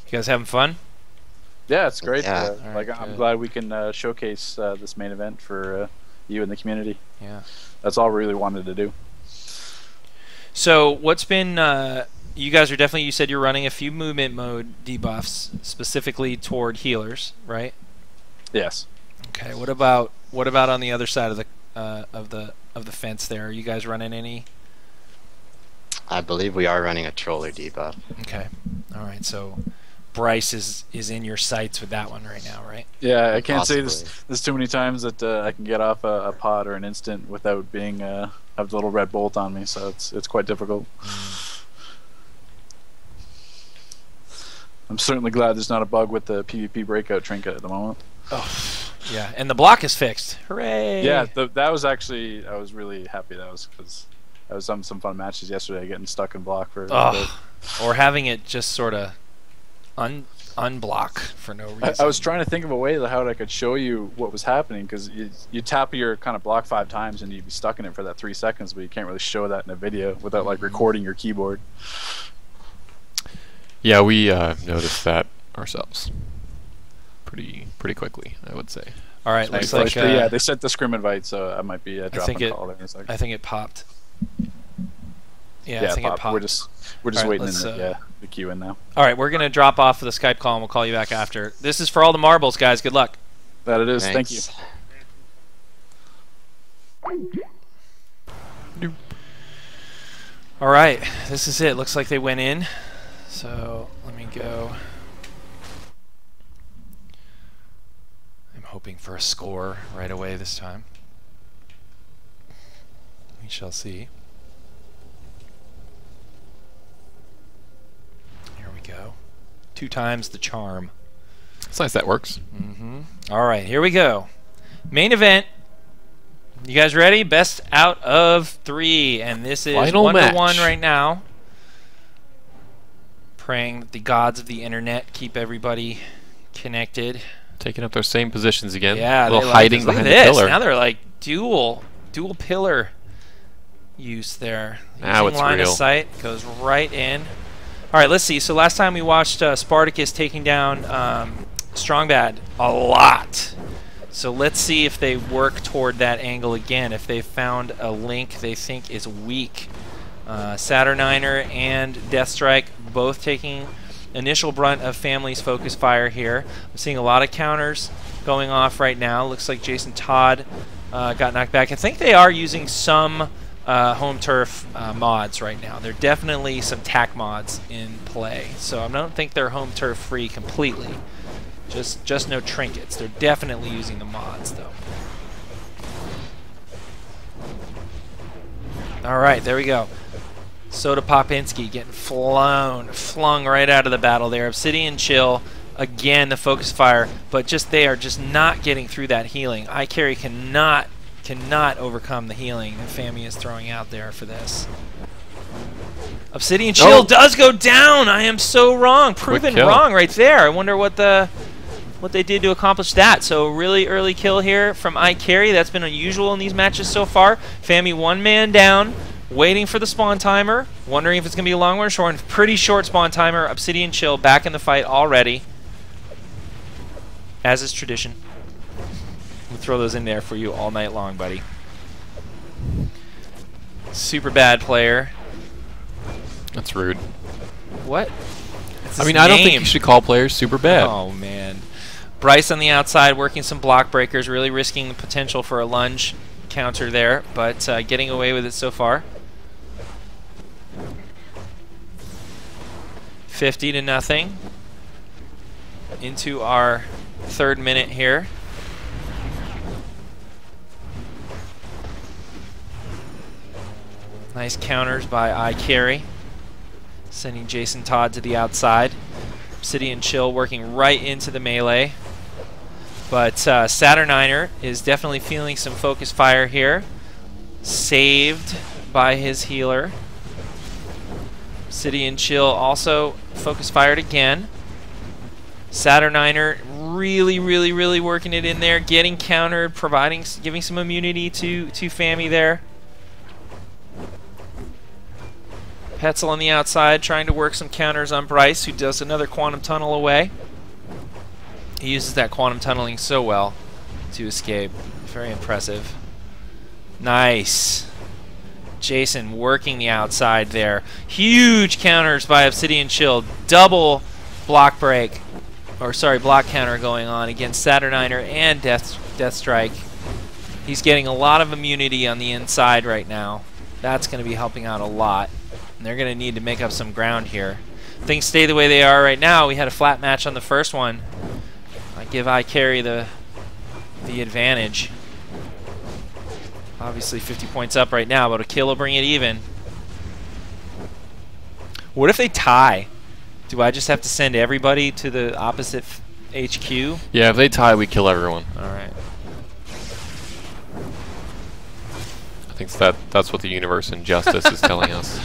You guys having fun? Yeah, it's great. Yeah. Like Alright, I'm good. glad we can showcase this main event for you and the community. Yeah. That's all we really wanted to do. So what's been? You guys are definitely. You said you're running a few movement mode debuffs specifically toward healers, right? Yes. Okay. What about on the other side of the fence there? Are you guys running any? I believe we are running a troller debuff. Okay. All right. So Bryce is in your sights with that one right now, right? Yeah, I can't say Possibly. this too many times that I can get off a pod or an instant without being have the little red bolt on me. So it's quite difficult. I'm certainly glad there's not a bug with the PvP breakout trinket at the moment. Oh, yeah. And the block is fixed. Hooray! Yeah, that was actually, I was really happy that was, because I was on some fun matches yesterday getting stuck in block for a little bit. Or having it just sort of unblock for no reason. I was trying to think of a way that how I could show you what was happening, because you tap your kind of block 5 times and you'd be stuck in it for that 3 seconds, but you can't really show that in a video without like recording your keyboard. Yeah, we noticed that ourselves. Pretty quickly, I would say. All right, looks But like yeah, they sent the scrim invite, so I might be dropping a call there in a second. I think it popped. Yeah, Yeah, I think it popped. We're just All right, waiting in let's, the queue in now. All right, we're gonna drop off the Skype call and we'll call you back after. This is for all the marbles, guys. Good luck. That it is. Thank you. Thanks. All right, this is it. Looks like they went in. So let me go. I'm hoping for a score right away this time. We shall see. Here we go. 2 times the charm. It's nice that works. All right, here we go. Main event. You guys ready? Best out of 3, and this is Final 1-1 match. right now. Praying that the gods of the internet keep everybody connected. Taking up their same positions again. Yeah, a little they like hiding this. Look at behind the this. pillar. Now they're like dual pillar use there. Now Using it's line real. of sight goes right in. All right, let's see. So last time we watched Spartacus taking down Strongbad a lot. So let's see if they work toward that angle again. If they found a link they think is weak Saturniner and Deathstrike both taking initial brunt of Family's focus fire here. I'm seeing a lot of counters going off right now. Looks like Jason Todd got knocked back. I think they are using some home turf mods right now. There are definitely some tack mods in play, so I don't think they're home turf free completely. Just no trinkets. They're definitely using the mods though. All right, there we go. Soda Popinski getting flung right out of the battle there. Obsidian Chill, again the focus fire, but they are just not getting through that healing. ICarry cannot overcome the healing that Fami is throwing out there for this. Obsidian Chill does go down. I am so wrong. Proven wrong right there. I wonder what they did to accomplish that. So really early kill here from ICarry. That's been unusual in these matches so far. Fami one man down, waiting for the spawn timer, wondering if it's going to be a long one or short. Pretty short spawn timer. Obsidian Chill back in the fight already, as is tradition. We'll throw those in there for you all night long, buddy. Super bad player. That's rude. What? I mean, I don't think you should call players super bad. Oh, man. Bryce on the outside working some block breakers, really risking the potential for a lunge counter there, but getting away with it so far. 50-0 into our 3rd minute here. Nice counters by ICarry, sending Jason Todd to the outside. Obsidian Chill working right into the melee. But Saturniner is definitely feeling some focus fire here. Saved by his healer. Obsidian Chill also focus fired again. Saturniner really working it in there, getting countered, giving some immunity to Fami there. Petzel on the outside trying to work some counters on Bryce, who does another quantum tunnel away. He uses that quantum tunneling so well to escape. Very impressive. Nice. Jason working the outside there. Huge counters by Obsidian Chill. Double block break, or sorry, block counter going on against Saturniner and Deathstrike. He's getting a lot of immunity on the inside right now. That's going to be helping out a lot. And they're going to need to make up some ground here. Things stay the way they are right now. We had a flat match on the first one. I give ICarry the advantage. Obviously 50 points up right now, but a kill will bring it even. What if they tie? Do I just have to send everybody to the opposite HQ? Yeah, if they tie, we kill everyone. Alright. I think that's what the universe and justice is telling us.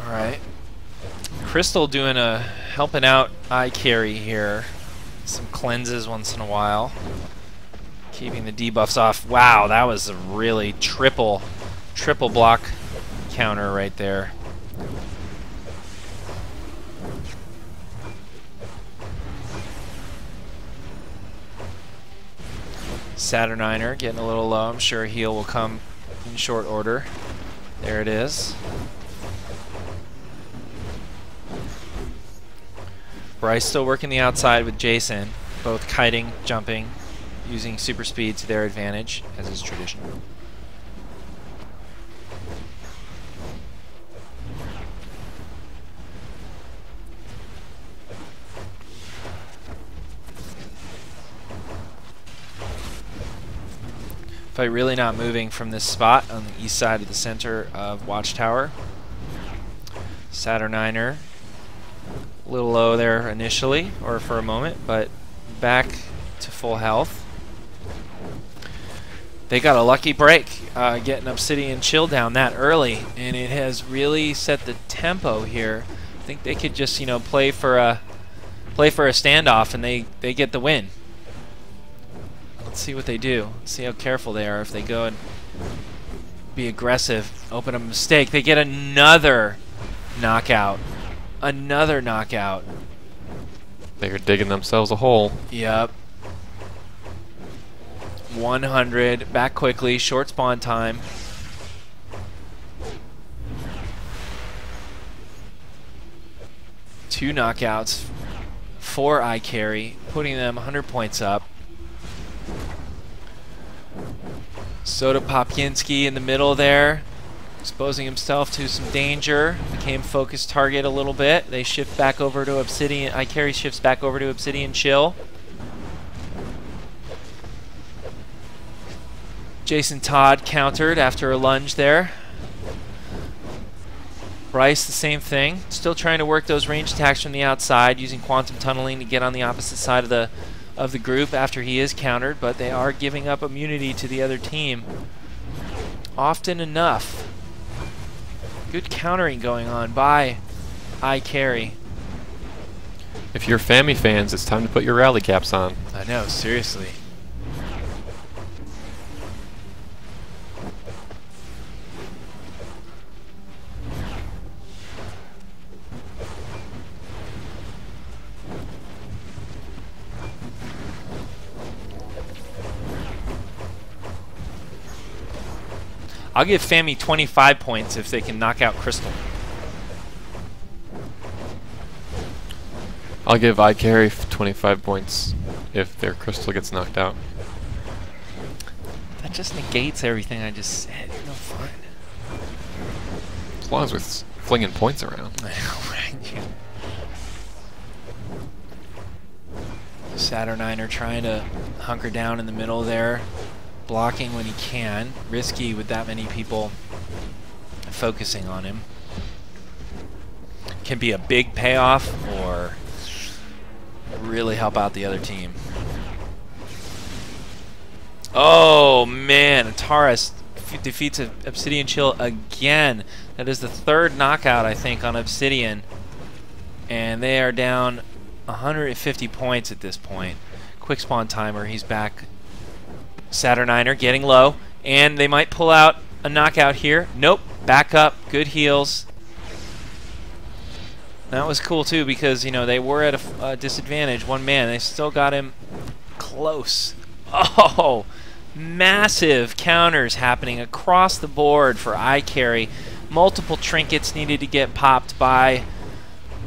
Alright. Crystal doing helping out ICarry here. Some cleanses once in a while. Keeping the debuffs off. Wow, that was a really triple block counter right there. Saturniner getting a little low. I'm sure heal will come in short order. There it is. Bryce still working the outside with Jason, both kiting, jumping, using super speed to their advantage, as is tradition. Fight really not moving from this spot on the east side of the center of Watchtower. Saturniner, a little low there initially, or for a moment, but back to full health. They got a lucky break getting Obsidian Chill down that early, and it has really set the tempo here. I think they could just, you know, play for a standoff, and they get the win. Let's see what they do. Let's see how careful they are. If they go and be aggressive, open a mistake, they get another Knockout. Another knockout. They're digging themselves a hole. Yep. 100. Back quickly. Short spawn time. Two knockouts for ICarry, putting them 100 points up. Soda Popkinski in the middle there, exposing himself to some danger. Became focused target a little bit. They shift back over to Obsidian. ICarry shifts back over to Obsidian Chill. Jason Todd countered after a lunge there. Bryce, the same thing. Still trying to work those range attacks from the outside, using quantum tunneling to get on the opposite side of the group after he is countered, but they are giving up immunity to the other team. Often enough. Good countering going on by ICarry. If you're Fami fans, it's time to put your rally caps on. I know, seriously. I'll give Fami 25 points if they can knock out Crystal. I'll give ICarry 25 points if their Crystal gets knocked out. That just negates everything I just said. You're no fun. As long as we're flinging points around. I know, right? Saturniner trying to hunker down in the middle there. Blocking when he can. Risky with that many people focusing on him. Can be a big payoff or really help out the other team. Oh man, Taurus defeats Obsidian Chill again. That is the third knockout, I think, on Obsidian. And they are down 150 points at this point. Quick spawn timer, he's back. Saturniner getting low, and they might pull out a knockout here. Nope, back up, good heals. That was cool too because, you know, they were at a disadvantage, one man. They still got him close. Oh, massive counters happening across the board for ICarry. Multiple trinkets needed to get popped by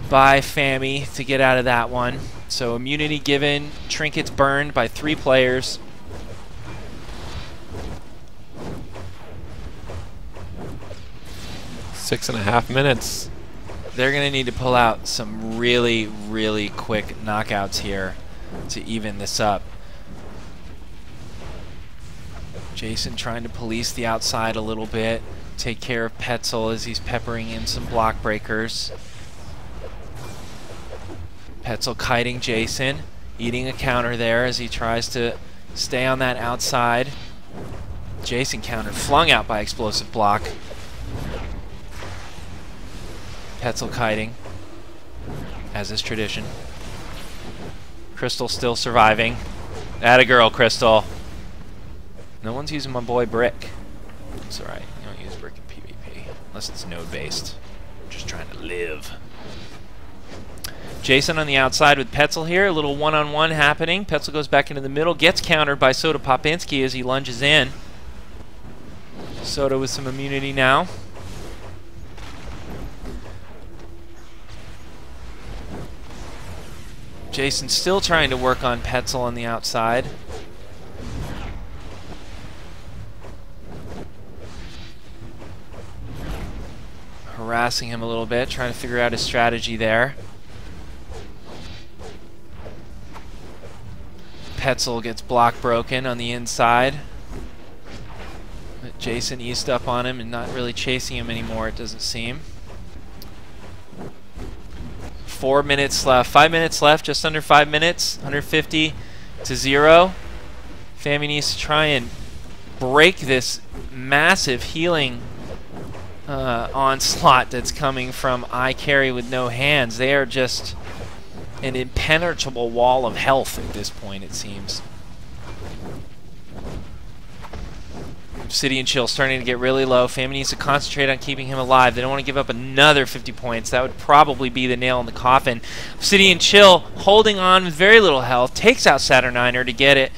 Fami to get out of that one. So immunity given, trinkets burned by 3 players. Six and a half minutes. They're going to need to pull out some really, really quick knockouts here to even this up. Jason trying to police the outside a little bit, take care of Petzel as he's peppering in some block breakers. Petzel kiting Jason, eating a counter there as he tries to stay on that outside. Jason counter flung out by explosive block. Petzel kiting, as is tradition. Crystal still surviving. Atta girl, Crystal. No one's using my boy Brick. It's alright, you don't use Brick in PvP. Unless it's node-based. We're just trying to live. Jason on the outside with Petzel here. A little one-on-one happening. Petzel goes back into the middle. Gets countered by Soda Popinski as he lunges in. Soda with some immunity now. Jason still trying to work on Petzel on the outside. Harassing him a little bit, trying to figure out his strategy there. Petzel gets block broken on the inside. But Jason eased up on him and not really chasing him anymore, it doesn't seem. 4 minutes left, 5 minutes left, just under 5 minutes, 150 to 0. Fami needs to try and break this massive healing onslaught that's coming from ICarry with no hands. They are just an impenetrable wall of health at this point, it seems. Obsidian Chill starting to get really low. Fami needs to concentrate on keeping him alive. They don't want to give up another 50 points. That would probably be the nail in the coffin. Obsidian Chill holding on with very little health. Takes out Saturniner to get it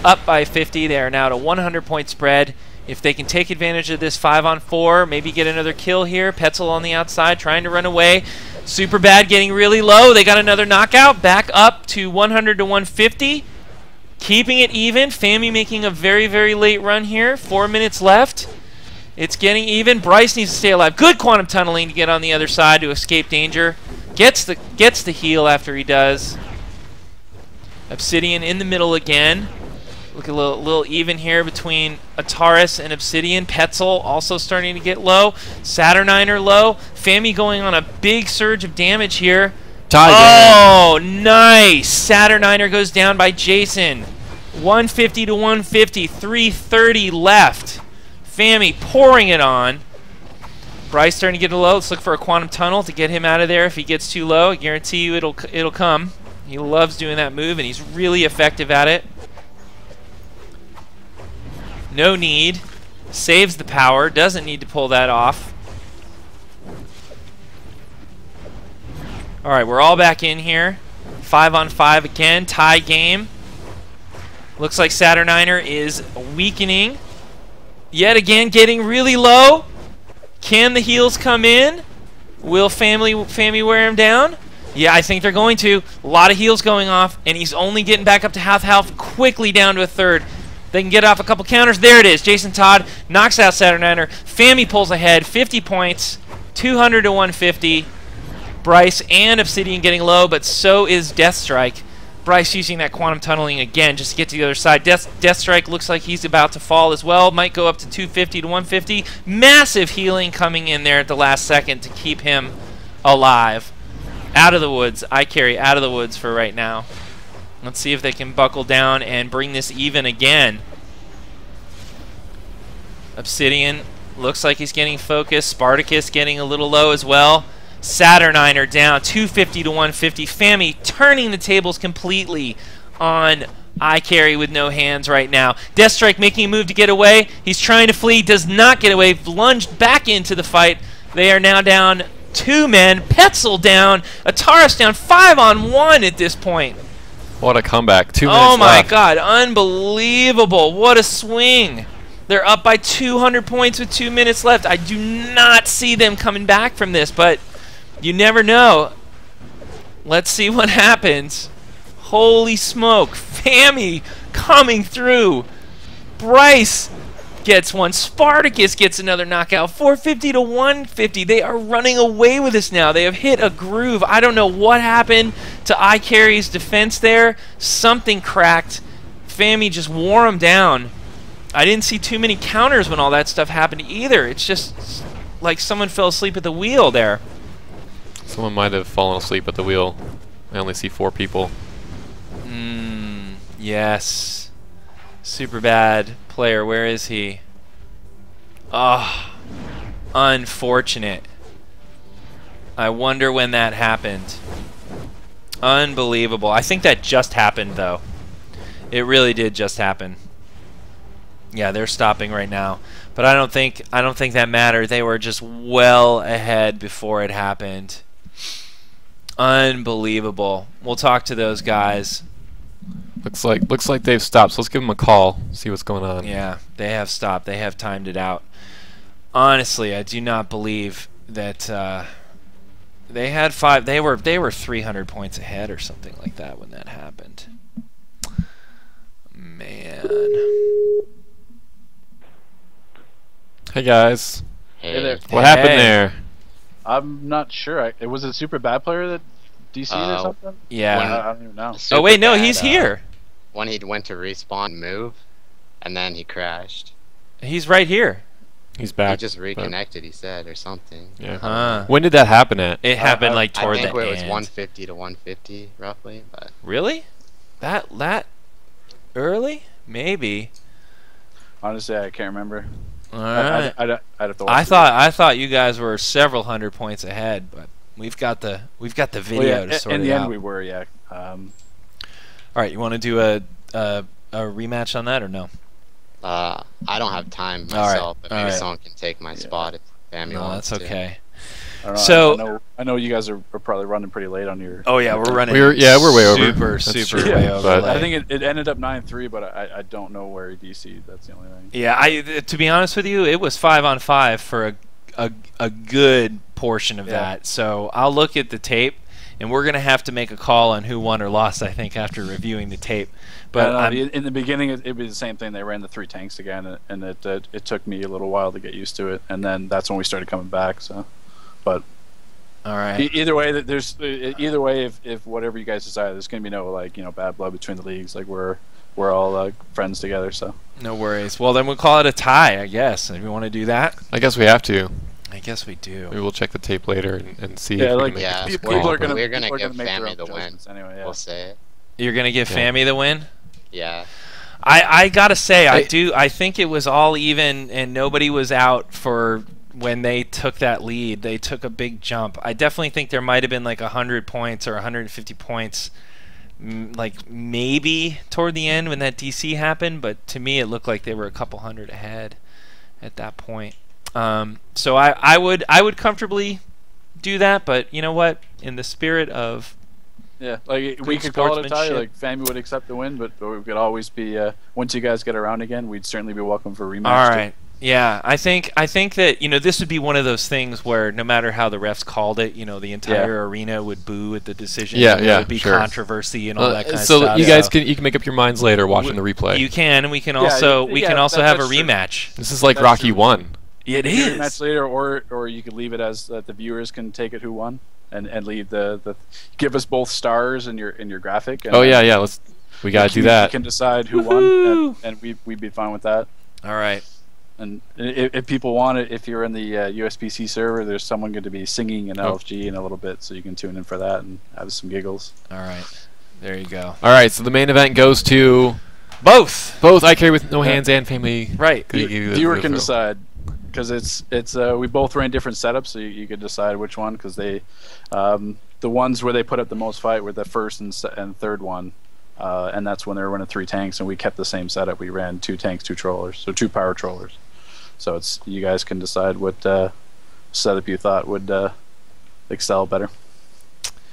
up by 50. They are now at a 100-point spread. If they can take advantage of this 5-on-4, maybe get another kill here. Petzl on the outside trying to run away. Super Bad getting really low. They got another knockout. Back up to 100 to 150. Keeping it even. Fami making a very, very late run here. 4 minutes left. It's getting even. Bryce needs to stay alive. Good quantum tunneling to get on the other side to escape danger. Gets the heal after he does. Obsidian in the middle again. Look a little even here between Ataris and Obsidian. Petzl also starting to get low. Saturniner low. Fami going on a big surge of damage here. Oh, nice! Saturniner goes down by Jason. 150 to 150. 330 left. Fami pouring it on. Bryce starting to get low. Let's look for a quantum tunnel to get him out of there. If he gets too low, I guarantee you it'll come. He loves doing that move, and he's really effective at it. No need. Saves the power. Doesn't need to pull that off. Alright, we're all back in here. 5-on-5 again. Tie game. Looks like Saturniner is weakening. Yet again, getting really low. Can the heals come in? Will Fami wear him down? Yeah, I think they're going to. A lot of heals going off, and he's only getting back up to half health, quickly down to a third. They can get off a couple counters. There it is. Jason Todd knocks out Saturniner. Fami pulls ahead. 50 points. 200 to 150. Bryce and Obsidian getting low, but so is Deathstrike. Bryce using that quantum tunneling again just to get to the other side. Deathstrike looks like he's about to fall as well. Might go up to 250 to 150. Massive healing coming in there at the last second to keep him alive. Out of the woods. ICarry out of the woods for right now. Let's see if they can buckle down and bring this even again. Obsidian looks like he's getting focused. Spartacus getting a little low as well. Saturniner down 250 to 150. Fami turning the tables completely on ICarry with no hands right now. Deathstrike making a move to get away. He's trying to flee. Does not get away. Lunged back into the fight. They are now down 2 men. Petzl down. Ataris down 5-on-1 at this point. What a comeback. 2 minutes left. Oh my god, unbelievable. What a swing. They're up by 200 points with 2 minutes left. I do not see them coming back from this, but you never know. Let's see what happens. Holy smoke. Fami coming through. Bryce gets one. Spartacus gets another knockout. 450 to 150. They are running away with us now. They have hit a groove. I don't know what happened to ICarry's defense there. Something cracked. Fami just wore them down. I didn't see too many counters when all that stuff happened either. It's just like someone fell asleep at the wheel there. Someone might have fallen asleep at the wheel. I only see 4 people. Yes. Super bad player. Where is he? Oh, unfortunate. I wonder when that happened. Unbelievable. I think that just happened, though. It really did just happen. Yeah, they're stopping right now. But I don't think that mattered. They were just well ahead before it happened. Unbelievable. We'll talk to those guys. Looks like they've stopped, so let's give them a call, see what's going on. Yeah, they have stopped. They have timed it out. Honestly, I do not believe that they had 5. They were 300 points ahead or something like that when that happened. Man. Hey guys. Hey there. What happened there? I'm not sure. It was a super bad player that DC'd or something? Yeah. I don't even know. Oh wait, no, he's here. When he went to respawn move, and then he crashed. He's right here. He's back. He just reconnected, he said, or something. Yeah. When did that happen at? It happened like toward the end. I think it was 150 to 150, roughly. But really? That early? Maybe. Honestly, I can't remember. All right. I'd have to watch I thought you guys were several hundred points ahead, but we've got the video to sort it out. In the end, we were, yeah. All right, you want to do a rematch on that or no? I don't have time myself, but maybe right. someone can take my spot if Fami No, wants that's to. okay. So I know you guys are probably running pretty late on your. Oh yeah, we're running. We're way over. Super true. way over. But I think it ended up 9-3, but I don't know where he DC'd. That's the only thing. Yeah, to be honest with you, it was 5-on-5 for a good portion of that. So I'll look at the tape, and we're gonna have to make a call on who won or lost. I think after reviewing the tape. But in the beginning, it was the same thing. They ran the 3 tanks again, and it took me a little while to get used to it, and then that's when we started coming back. So, but all right. Either way, if whatever you guys decide, there's gonna be no bad blood between the leagues. Like we're all friends together. So no worries. Well, then we'll call it a tie, I guess. If you want to do that, I guess we have to. I guess we do. Maybe we'll check the tape later and see. Yeah, if people are gonna we're gonna give Fami the win. Anyway, yeah. We'll say it. You're gonna give Fami the win. Yeah. I gotta say, I think it was all even, and nobody was out for when they took that lead. They took a big jump. I definitely think there might have been like 100 points or 150 points, like maybe toward the end when that DC happened. But to me, it looked like they were a couple hundred ahead at that point. So I would comfortably do that. But you know what? In the spirit of like we could call it a tie. Like Fami would accept the win, but we could always be. Once you guys get around again, we'd certainly be welcome for a rematch. All right. Yeah, I think that this would be one of those things where no matter how the refs called it, the entire arena would boo at the decision. Yeah, There would be controversy and all that kind of stuff. So you guys can make up your minds later watching the replay. You can, and we can also have a rematch. This is like Rocky 1. It is. Rematch later, or you could leave it as that the viewers can take it who won. And leave the give us both stars in your graphic. And we gotta do that. We can decide who won, and we'd be fine with that. All right. And if people want it, if you're in the USPC server, there's someone going to be singing an LFG in a little bit, so you can tune in for that and have some giggles. All right. There you go. All right. So the main event goes to both ICarry with no hands and Fami. Right. Viewer can decide. Because it's we both ran different setups, so you could decide which one. Because they, the ones where they put up the most fight were the first and third one, and that's when they were running 3 tanks, and we kept the same setup. We ran 2 tanks, 2 trollers, so 2 power trollers. So you guys can decide what setup you thought would excel better.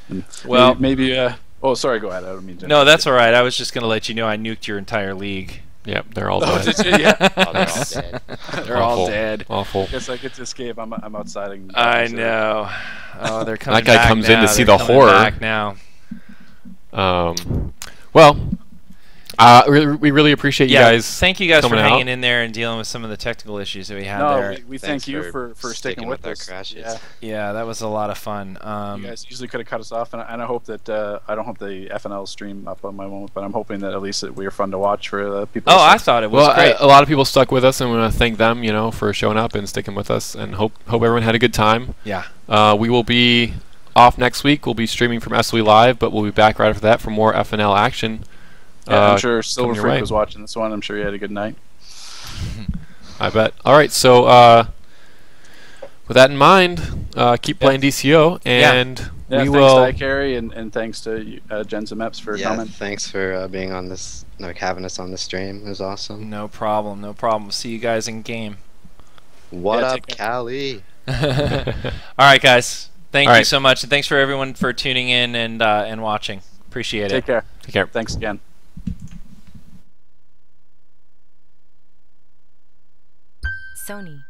And well, maybe oh, sorry, go ahead. I don't mean to. No, that's all right. I was just gonna let you know I nuked your entire league. Yep, they're all dead. Did you? Yeah. They're all dead. They're all dead. Awful. Guess I get to escape. I'm outside. I know. Oh, they're coming. That guy back comes now. in to see They're the coming horror. Back now. Well, we really appreciate you guys. Thank you guys for hanging out. in there and dealing with some of the technical issues that we had no, there. we thank you for sticking with us. Crashes. Yeah, that was a lot of fun. You guys easily could have cut us off, and I hope that I don't hope the FNL stream up on my moment, but I'm hoping that at least we were fun to watch for the people. Oh, I thought it was great. A lot of people stuck with us, and we want to thank them, for showing up and sticking with us, and hope everyone had a good time. Yeah. We will be off next week. We'll be streaming from SOE Live, but we'll be back right after that for more FNL action. Yeah, I'm sure Silver Freak was watching this one. I'm sure he had a good night. I bet. All right, so with that in mind, keep playing DCO, and we will. Thanks to ICarry, and thanks to Jens and Meps for coming. Thanks for being on this, having us on the stream. It was awesome. No problem. No problem. See you guys in game. What up, Cali? All right, guys. Thank you so much, and thanks for everyone for tuning in and watching. Appreciate it. Take care. Take care. Thanks again. Sony.